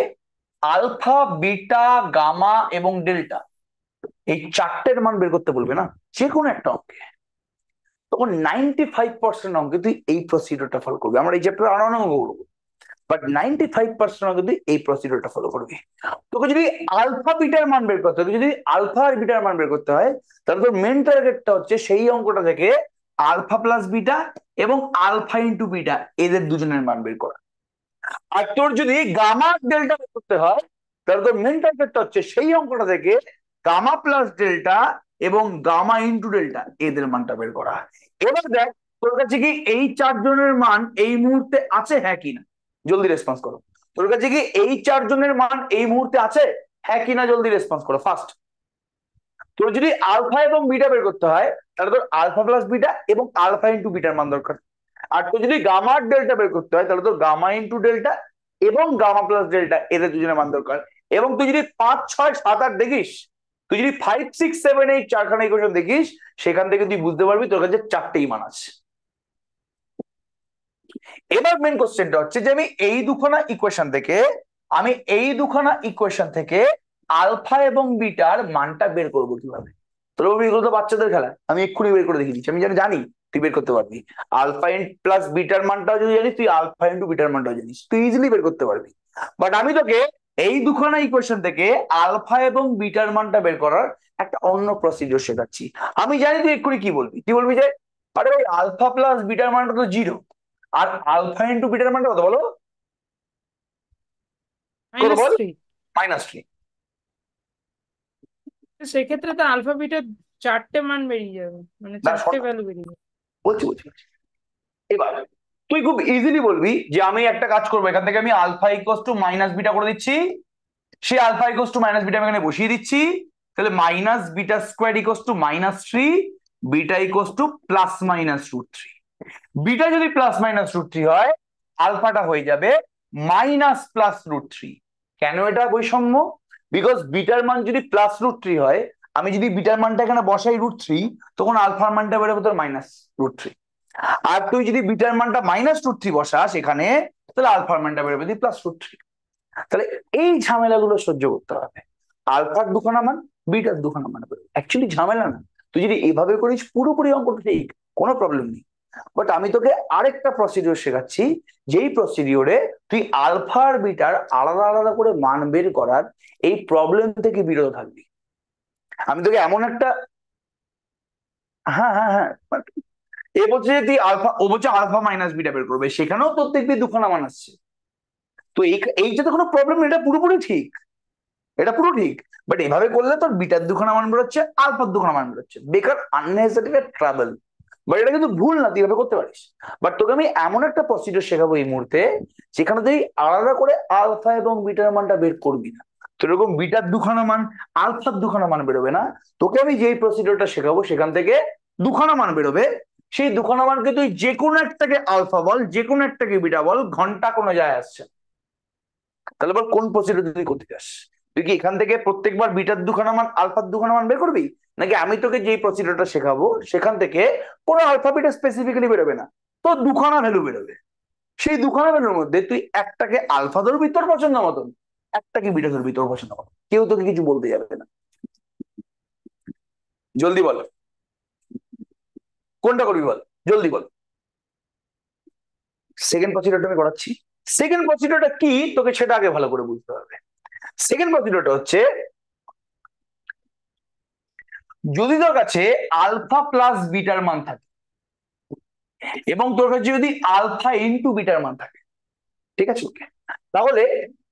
আলফা বিটা গামা এবং ডেল্টা এই চারটের মান বের করতে বলবে না, যে কোনো একটা অঙ্কে, তখন 95% অঙ্কে তুই এই প্রসিডিউরটা ফলো করবি। আমরা এই চ্যাপ্টার আরো অঙ্ক করবো, বাট 95% অঙ্কে তুই এই প্রসিডিউরটা ফলো করবি। তোকে যদি আলফা বিটার মান বের করতে হয়, যদি আলফা আর বিটার মান বের করতে হয়, তাহলে তোর মেন টার্গেটটা হচ্ছে সেই অঙ্কটা থেকে আলফা প্লাস বিটা এবং আলফা ইন্টু বিটা এদের দুজনের মান বের করা। আর তোর যদি গামা ডেল্টা বের করতে হয়, তাহলে তোর মেন টার্গেটটা হচ্ছে সেই অঙ্কটা থেকে গামা প্লাস ডেল্টা এবং গামা ইন্টু ডেল্টা এদের মানটা বের করা। এবার দেখ তোর কাছে কি এই চারজনের মান এই মুহূর্তে আছে, হ্যাঁ কিনা, জলদি রেসপন্স করো। তোর কাছে কি এই চারজনের মান এই মুহূর্তে আছে, হ্যাঁ কিনা, জলদি রেসপন্স করো ফার্স্ট। তোর যদি আলফা এবং বিটা বের করতে হয়, তাহলে তোর আলফা প্লাস বিটা এবং আলফা ইন্টু বিটার মান দরকার। আর তোর যদি গামা ডেল্টা বের করতে হয়, তাহলে তোর গামা ইন্টু ডেল্টা এবং গামা প্লাস ডেল্টা এদের দুজনের মান দরকার। এবং তুই যদি 5, 6, 7, 8 দেখিস, তুই যদি 5, 6, 7, 8 চারখানা ইকুয়েশন দেখিস, সেখান থেকে তুই বুঝতে পারবি তোর কাছে চারটেই মান আছে। এবার মেন কোশ্চেনটা হচ্ছে যে আমি এই দুখানা ইকুয়েশন থেকে আলফা এবং বিটার মানটা বের করবো কিভাবে? তোর এগুলো তো বাচ্চাদের খেলা, আমি এক্ষুনি বের করে দেখিয়ে দিচ্ছি। আমি জানি তুই বের করতে পারবি। আলফা প্লাস বিটার মানটাও যদি জানিস, তুই আলফা ইন্টু বিটার মানটাও জানিস, তুই ইজিলি বের করতে পারবি। বাট আমি তোকে এই দুখানা ইকুয়েশন থেকে আলফা এবং বিটার মানটা বের করার একটা অন্য প্রসিডিওর শেখাচ্ছি। আমি জানি তুই এক্ষুনি কি বলবি, যে আরে ভাই আলফা প্লাস বিটার মানটা তো 0, আর আলফা ইন্টু বিটার মানটা কত বলো? কত বল? -3। -3। সেক্ষেত্রে তো আলফা বিটার চারটে মান বেরিয়ে যাবে, মানে না, চারটে ভ্যালু বেরিয়ে যাবে। বলছি। এবার তুই খুব ইজিলি বলবি যে আমি একটা কাজ করবো, এখান থেকে আমি alpha equals to minus beta করে দিচ্ছি, সেই alpha equals to minus beta আমি এখানে বসিয়ে দিচ্ছি। তাহলে minus beta square equals to -3, beta equals to +-√3। Beta যদি +-√3 হয়, আলফাটা হয়ে যাবে -+√3। কেন এটা বৈষম্য? বিকজ বিটার মান যদি +√3 হয়, আমি যদি বিটার মানটা এখানে বসাই √3, তখন আলফার মানটা বেরোবে তোর -√3। আর তুই যদি বিটার মানটা -√3 বসাস এখানে, তাহলে আলফার মানটা বেরোবে +√3। তাহলে এই ঝামেলাগুলো সহ্য করতে হবে। আলফার দুখানা মান, বিটার দুখানা মান বেরোবে, অ্যাকচুয়ালি ঝামেলা না। তুই যদি এভাবে করিস পুরোপুরি অঙ্কটা ঠিক, কোনো প্রবলেম নেই। বাট আমি তোকে আরেকটা প্রসিডিওর শেখাচ্ছি, যেই প্রসিডিওরে তুই আলফা আর বিটার আলাদা আলাদা করে মান বের করার এই প্রবলেম থেকে বিরত থাকবি। আমি তোকে এমন একটা, হ্যাঁ এ বলছে যে তুই আলফা, ও বলছে আলফা মাইনাস বিটা বের করবে, সেখানেও তোর দেখবি দুখানা মান আসছে। তো এইটাতে কোনো প্রবলেম নেই, এটা পুরোপুরি ঠিক, এটা পুরো ঠিক। বাট এভাবে করলে তোর বিটার দুখানা মান বেরোচ্ছে, আলফার দুখানা মান বেরোচ্ছে, বেকার আননেসেসারি ট্রাভেল। বাট এটা কিন্তু ভুল না, তুই এভাবে করতে পারিস। বাট তোকে আমি এমন একটা প্রসিডিউর শেখাবো এই মুহূর্তে যেখানে তুই আলাদা করে আলফা এবং বিটার মানটা বের করবি না। তো এরকম বিটার দুখানা মান, আলফার দুখানা মান বেরোবে না। তোকে আমি যেই প্রসিডিউরটা শেখাবো সেখান থেকে দুখানা মান বেরোবে। সেই দুখানা মানকে তুই যে কোনো একটাকে আলফা বল, যে কোনো একটাকে বিটা বল, ঘন্টা কোনো যায় আসছে না। তাহলে বল কোন প্রসিডিউর তুই করতে চাস? তুই কি এখান থেকে প্রত্যেকবার বিটার দুখানা মান আলফার দুখানা মান বের করবি, নাকি আমি তোকে যেই প্রসিডিউরটা শেখাবো সেখান থেকে কোনো আলফা বিটা স্পেসিফিক্যালি বেরোবে না, তো দুখানা ভ্যালু বেরোবে। সেই দুখানা ভ্যালুর মধ্যে তুই একটাকে আলফা ধরবি তোর পছন্দ মতন, একটাকে বিটা ধরবি তোর পছন্দ মতন, কেউ তোকে কিছু বলতে যাবে না। জলদি বল কোনটা করবি, বল জলদি বল। সেকেন্ড প্রসিডিউরটা আমি করাচ্ছি। সেকেন্ড প্রসিডিউরটা কি তোকে সেটা আগে ভালো করে বুঝতে হবে। সেকেন্ড প্রসিডিউরটা হচ্ছে, যদি তোর কাছে আলফা প্লাস বিটার মান থাকে এবং তোর কাছে যদি আলফা ইনটু বিটার মান থাকে, ঠিক আছে, তাহলে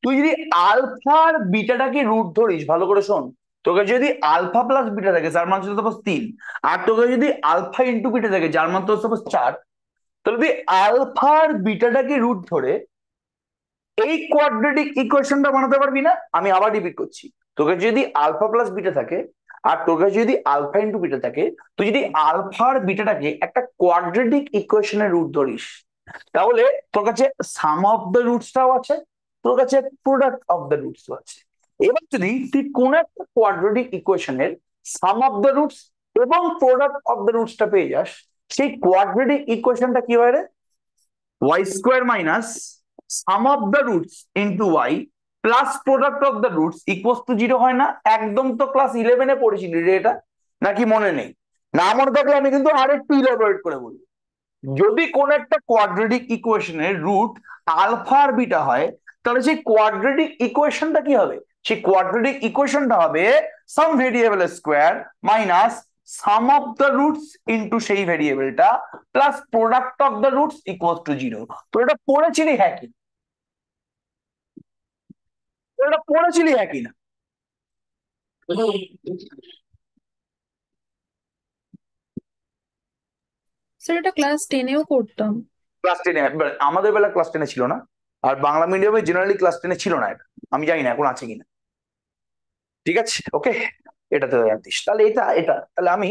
তুই যদি আলফার বিটাটাকে রুট ধরিস, ভালো করে শোন, তোর কাছে যদি আলফা প্লাস বিটা থাকে যার মান ছিল সাপোজ 3, আর তোর কাছে যদি আলফা ইনটু বিটা থাকে যার মান তো সাপোজ 4, তাহলে তুই আলফার বিটাটাকে রুট ধরে এই কোয়াড্রেটিক ইকুয়েশনটা বানাতে পারবি না? আমি আবার রিপিট করছি, তোর কাছে যদি আলফা প্লাস বিটা থাকে আর তোর কাছে যদি আলফা ইনটু বিটা থাকে, তুই যদি আলফার বিটাটাকে একটা কোয়াড্রেটিক ইকুয়েশনের রুট ধরিস, তাহলে তোর কাছে সাম অফ দ্য রুটসটাও আছে, তোর কাছে প্রোডাক্ট অফ দ্য রুটসও আছে। এবার যদি তুই কোন একটা কোয়াড্রেটিক ইকুয়েশনের সাম অফ দ্য রুটস এবং প্রোডাক্ট অফ দ্য রুটসটা পেয়ে যাস, সেই কোয়াড্রেটিক ইকুয়েশনটা কি হয় রে? Y square minus sum of the roots into y plus product of the roots equals to 0 হয় না? একদম তো ক্লাস 11-এ পড়েছিলি রে এটা, নাকি মনে নেই? না মনে থাকলে আমি কিন্তু আরেকটু ইলাবোরেট করে বলবো। যদি কোন একটা কোয়াড্রেটিক ইকুয়েশনের রুট আলফা আর বিটা হয়, তাহলে সেই কোয়াড্রেটিক ইকুয়েশনটা কি হবে? সেই কোয়াড্রেটিক ইকুয়েশনটা হবে sum variable square minus sum of the roots into সেই ভেরিয়েবলটা plus product of the roots equals to 0। তো এটা পড়েছিলি হ্যাঁ কি? এটা পড়েছিলি হ্যাঁ কি না? স্যার এটা ক্লাস 10-এও করতাম। ক্লাস 10-এ? আমাদের বেলা ক্লাস 10-এ ছিল না, আর বাংলা মিডিয়ামে জেনারেলি ক্লাস 10-এ ছিল না এটা, আমি জানি না এখন আছে কিনা। ঠিক আছে, ওকে, এটা তো জানতিস। তাহলে এটা এটা তাহলে আমি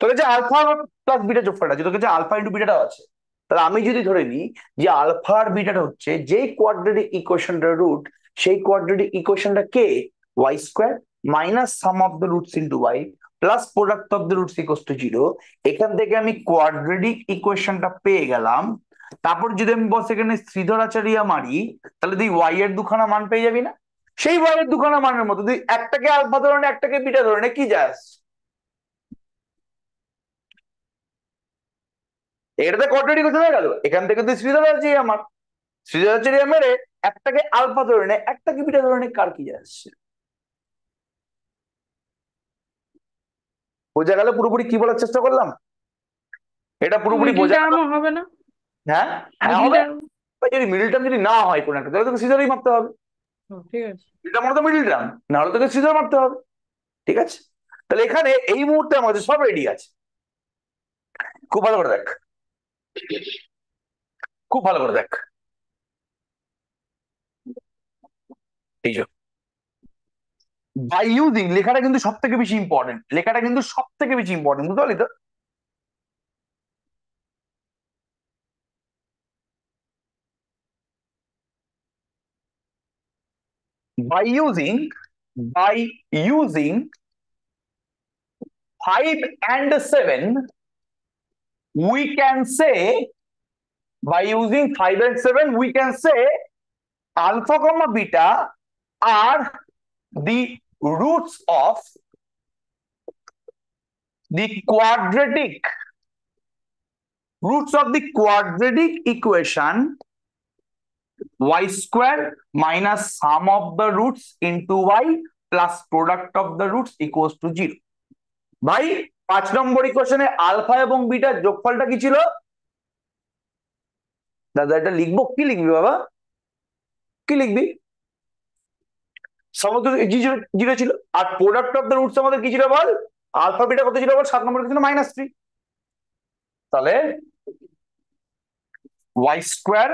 তোর কাছে আলফা প্লাস বিটা যোগফলটা আছে, তোর কাছে আলফা ইন্টু বিটাটাও আছে, তাহলে আমি যদি ধরে নিই যে আলফা আর বিটাটা হচ্ছে যেই কোয়াড্রেটিক ইকুয়েশনটার রুট, সেই কোয়াড্রেটিক ইকুয়েশনটা কে? Y square minus sum of the roots into y plus product of the roots equals to 0। এখান থেকে আমি কোয়াড্রেটিক ইকুয়েশনটা পেয়ে গেলাম। তারপর যদি আমি বস এখানে শ্রীধরাচার্য মারি, তাহলে তুই ওয়াই এর দুখানা মান পেয়ে যাবি না? সেই ওয়াই এর দুখানা মানের মতো তুই একটাকে আলফা ধরে নে, একটাকে বিটা ধরে নে, কি যায়? এটাতে কোয়াড্রেটিক ইকুয়েশন হয়ে গেল। এখান থেকে তুই শ্রীধরাচার্য মেরে একটাকে আলফা ধরে নে, একটাকে বিটা ধরে নে, কার কি যায় আসছে? বোঝা গেল পুরোপুরি কি বলার চেষ্টা করলাম? এটা পুরোপুরি মিডল বোঝা গেল? টার্মও হবে না? হ্যাঁ হ্যাঁ মিডল হবে। টার্ম? যদি মিডল টার্ম যদি না হয় কোন একটা, তাহলে তোকে শ্রীধরই মারতে হবে। ঠিক আছে। এটা মনে তো মিডল টার্ম, না হলে তোকে শ্রীধর মারতে হবে। ঠিক আছে, তাহলে এখানে এই মুহূর্তে আমাদের সব রেডি আছে। খুব ভালো করে দেখ, খুব ভালো করে দেখ। এই যে বাই ইউজিং লেখাটা কিন্তু সব থেকে বেশি ইম্পর্টেন্ট, লেখাটা কিন্তু সব থেকে বেশি ইম্পর্টেন্ট, বুঝতে পারলি তো? by using 5 and 7, we can say, by using 5 and 7 we can say alpha comma beta are the roots of the quadratic equation y square minus sum of the roots into y plus product of the roots equals to 0. ভাই 5 নম্বর ইকুয়েশনে alpha এবং bitter যোগফলটা কি ছিল? দাদা এটা লিখবো, কি লিখবি বাবা, কি লিখবি? সমস্ত 0 ছিল, আর প্রোডাক্ট অফ দ্য রুটস আমাদের কি ছিল বল? আলফা বিটা কত ছিল বল? 7 নম্বর ছিল -3। তাহলে y স্কোয়ার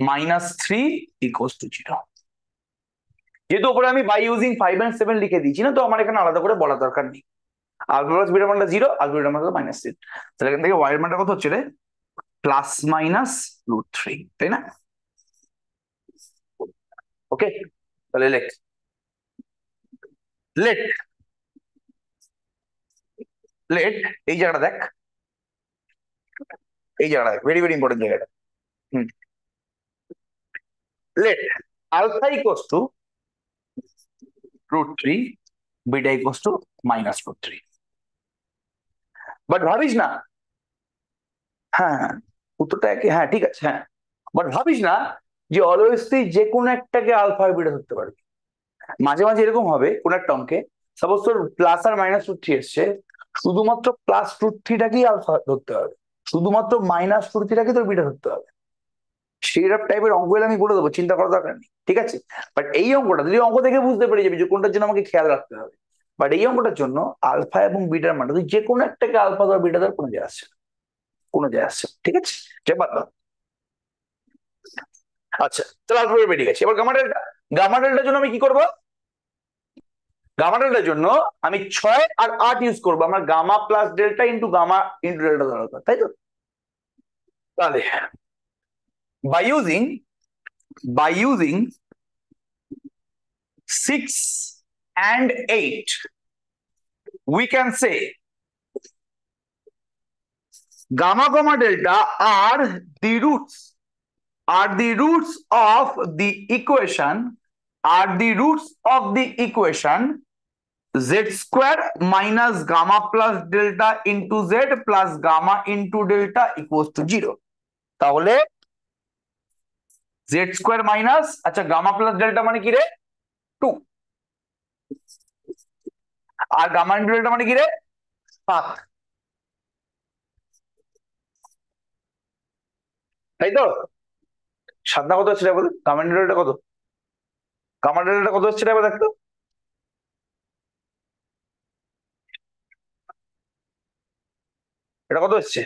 -3 ইকুয়ালস টু 0। যেহেতু উপরে আমি বাই ইউজিং 5 and 7 লিখে দিয়েছি না, তো আমার এখানে আলাদা করে বলার দরকার নেই। আলফা প্লাস বিটার মানটা 0, আলফা বিটার মানটা -3। তাহলে এখান থেকে y এর মানটা কত হচ্ছে রে? ±√3, তাই না? ওকে, তাহলে লেট লেট লেট এই জায়গাটা দেখ, এই জায়গাটা দেখ, ভেরি ভেরি ইম্পর্টেন্ট জায়গাটা। Let alpha equals to √3, beta equals to -√3। But ভাবিস না, হ্যাঁ উত্তরটা একই, হ্যাঁ ঠিক আছে, হ্যাঁ বাট ভাবিস না যে অলওয়েজ তুই যে কোনো একটাকে আলফা আর বিটা ধরতে পারবি। মাঝে মাঝে এরকম হবে কোন একটা অঙ্কে, সাপোজ তোর প্লাস আর -√3 এসছে, শুধুমাত্র +√3টাকেই আলফা ধরতে হবে, শুধুমাত্র -√3টাকে তোর বিটা ধরতে হবে। সেইরকম টাইপের অঙ্ক হলে আমি বলে দেবো, চিন্তা করার দরকার নেই, ঠিক আছে? বাট এই অঙ্কটা যদি অঙ্ক দেখে বুঝতে পেরে যাবি যে কোনটার জন্য আমাকে খেয়াল রাখতে হবে। বাট এই অঙ্কটার জন্য আলফা এবং বিটার মানটা তুই যে কোনো একটাকে আলফা ধর বিটা ধর, কোনো যায় আসছে না, কোনো যায় আসছে না, ঠিক আছে? আচ্ছা তাহলে আলফা বেরিয়ে গেছে। এবার গামা ডেল্টা, গামা ডেল্টার জন্য আমি কি করবো? গামা ডেল্টার জন্য আমি 6 আর 8 ইউজ করবো। আমার gamma plus delta into gamma into delta দরকার, তাই তো? তাহলে by using 6 and 8 we can say gamma comma delta are the roots of the equation z square minus gamma plus delta into z plus gamma into delta equals to 0। তাহলে z square minus, আচ্ছা gamma plus delta মানে কি রে? 2, আর gamma into delta মানে কি রে? 7, তাই তো? 7 না কত হচ্ছে বল? গামা ইন্টু ডেল্টা কত? গামা ডেল্টা কত হচ্ছে এবার দেখতো? এটা কত হচ্ছে?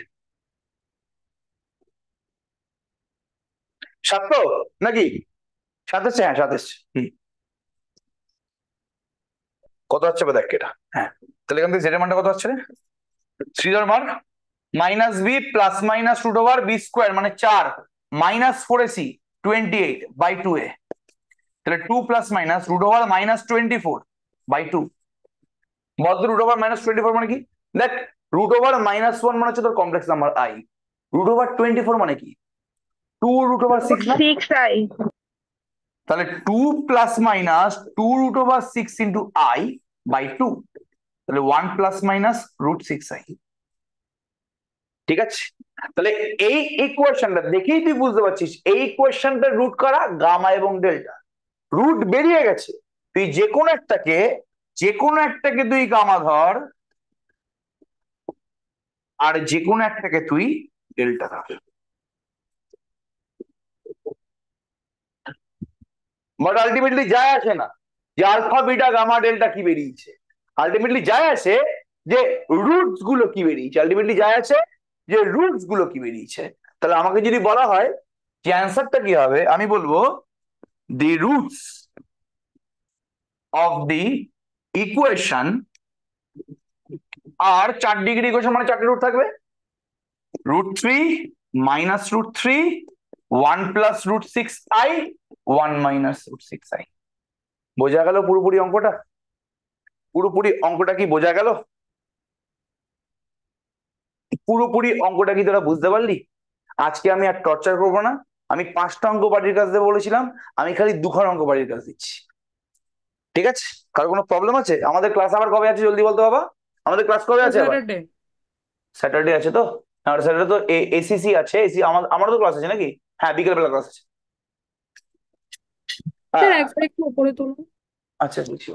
7 তো নাকি? 7 হচ্ছে, হ্যাঁ 7 হচ্ছে। কত হচ্ছে দেখ এটা, হ্যাঁ তাহলে এখান থেকে জেড এর মানটা কত হচ্ছে রে? 3 এর মান -b plus minus √b square মানে 4 -4ac 28/2a, তাহলে 2 প্লাস মাইনাস √-24/2। বল তো √-24 মানে কি? দেখ √-1 মানে হচ্ছে তোর কমপ্লেক্স নাম্বার i, √24 মানে কি? 2√6 না? 6i। তাহলে 2 প্লাস মাইনাস 2√6 ইন্টু i/2, তাহলে 1 প্লাস মাইনাস √6i, ঠিক আছে? তাহলে এই ইকুয়েশনটা দেখেই তুই বুঝতে পারছিস এই ইকুয়েশনটা রুট করা গামা এবং ডেল্টা, রুট বেরিয়ে গেছে। তুই যে কোনো একটাকে তুই গামা ধর আর যে কোনো একটাকে তুই ডেল্টা ধর, বাট আলটিমেটলি যায় আসে না যে আলফা বিটা গামা ডেল্টা কি বেরিয়েছে, আলটিমেটলি যায় আসে যে রুটস গুলো কি বেরিয়েছে, আলটিমেটলি যায় আছে যে রুটস গুলো কি বেরিয়েছে। তাহলে আমাকে যদি বলা হয় যে অ্যান্সারটা কি হবে, আমি বলবো the roots of the equation আর 4 ডিগ্রি ইকুয়েশন মানে 4টে রুট থাকবে, √3 -√3 1 প্লাস √6i 1 মাইনাস √6i। বোঝা গেল পুরোপুরি অঙ্কটা? পুরোপুরি অঙ্কটা কি বোঝা গেল? পুরোপুরি অঙ্কটা কি তোরা বুঝতে পারলি? আজকে আমি আর টর্চার করবো না, আমি 5টা অঙ্ক বাড়ির কাজ দেবো বলেছিলাম, আমি খালি 2খানা অঙ্ক বাড়ির কাজ দিচ্ছি, ঠিক আছে? কারো কোনো প্রবলেম আছে? আমাদের ক্লাস আবার কবে আছে জলদি বলতে বাবা, আমাদের ক্লাস কবে আছে আবার? স্যাটারডে। স্যাটারডে আছে তো? আর স্যাটারডে তো এসিসি আছে, আমারও তো ক্লাস আছে নাকি? হ্যাঁ বিকেল বেলা ক্লাস আছে। স্যার একবার একটু উপরে তুলুন। আচ্ছা বুঝছি।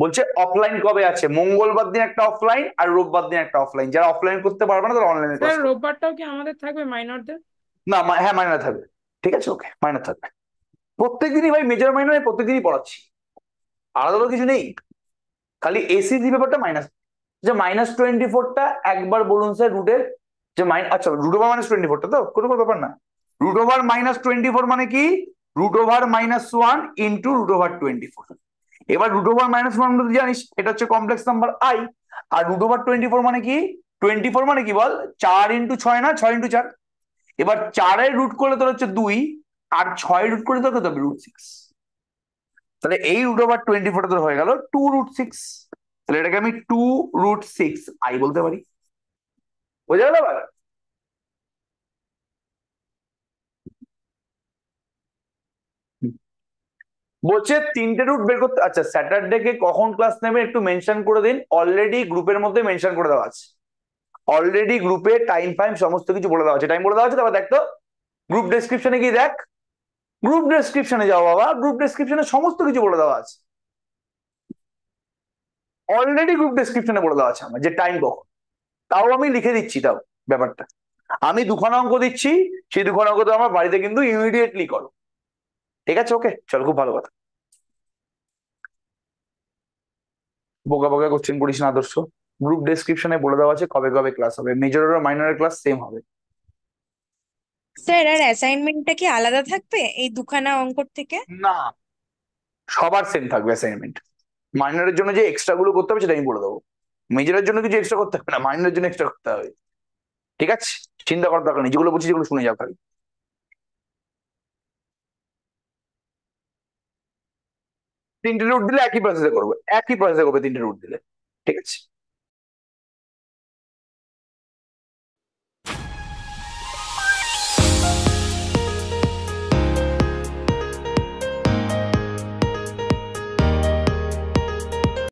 বলছে অফলাইন কবে আছে? মঙ্গলবার দিন একটা অফলাইন আর রোববার দিন একটা অফলাইন। যারা অফলাইন করতে পারবে না তারা অনলাইনে ক্লাস স্যার করবে। রোববারটাও কি আমাদের থাকবে মাইনরদের? না হ্যাঁ মাইনার থাকবে, ঠিক আছে ওকে মাইনার থাকবে। প্রত্যেকদিনই ভাই মেজর মাইনার প্রত্যেকদিনই পড়াচ্ছি, আলাদা তো কিছু নেই, খালি এসিসি ব্যাপারটা মাইনাস। যে -24টা একবার বলুন স্যার রুটের যে আচ্ছা √/-24 টা তো কোনো ব্যাপার না। √/-24 মানে কি? √/-1 ইন্টু √/24। এবার √/-1 জানিস এটা হচ্ছে কমপ্লেক্স নাম্বার আই। আর √/24 মানে কি? 24 মানে কি বল? 4 ইন্টু 6 না, 6 ইন্টু 4। এবার 4-এর রুট করলে তোর হচ্ছে 2, আর 6 রুট করলে তোর কত হবে? √6। তাহলে এই √/24 টা তোর হয়ে গেল 2√6। তাহলে এটাকে আমি 2√6 আই বলতে পারি। বোঝা গেল এবার? বলছে 3টে রুট বের করতে। আচ্ছা স্যাটারডে কে কখন ক্লাস নেবে একটু মেনশন করে দিন। অলরেডি গ্রুপের মধ্যে মেনশন করে দেওয়া আছে। অলরেডি গ্রুপে টাইম ফাইম সমস্ত কিছু বলে দেওয়া আছে। টাইম বলে দেওয়া আছে, তারপর দেখ তো গ্রুপ ডেসক্রিপশনে গিয়ে দেখ। গ্রুপ ডেসক্রিপশনে যাও বাবা, গ্রুপ ডেসক্রিপশনে সমস্ত কিছু বলে দেওয়া আছে। অলরেডি গ্রুপ ডেসক্রিপশনে বলে দেওয়া আছে আমার যে টাইম কখন। তাও আমি লিখে দিচ্ছি, তাও ব্যাপারটা আমি দুখানা অঙ্ক দিচ্ছি, সেই দুখানা অঙ্ক তো আমার বাড়িতে কিন্তু ইমিডিয়েটলি করো। ঠিক আছে? ওকে চল, খুব ভালো কথা। বোকা বোকা কোশ্চেন করিস না আদর্শ। গ্রুপ ডেসক্রিপশনে বলে দেওয়া আছে কবে কবে ক্লাস হবে। মেজর আর মাইনরের ক্লাস সেম হবে। স্যার আর অ্যাসাইনমেন্টটা কি আলাদা থাকবে এই দুখানা অঙ্কর থেকে? না, সবার সেম থাকবে অ্যাসাইনমেন্ট। মাইনরের জন্য যে এক্সট্রা গুলো করতে হবে সেটা আমি বলে দেবো। মেজরের জন্য কিছু এক্সট্রা করতে হবে না, মাইনরের জন্য এক্সট্রা করতে হবে। ঠিক আছে? চিন্তা করার দরকার নেই, যেগুলো বলছি যেগুলো শুনে যাও খালি। 3টে রুট দিলে একই প্রসেসে করবে, একই প্রসেসে করবে 3টে রুট দিলে। ঠিক আছে?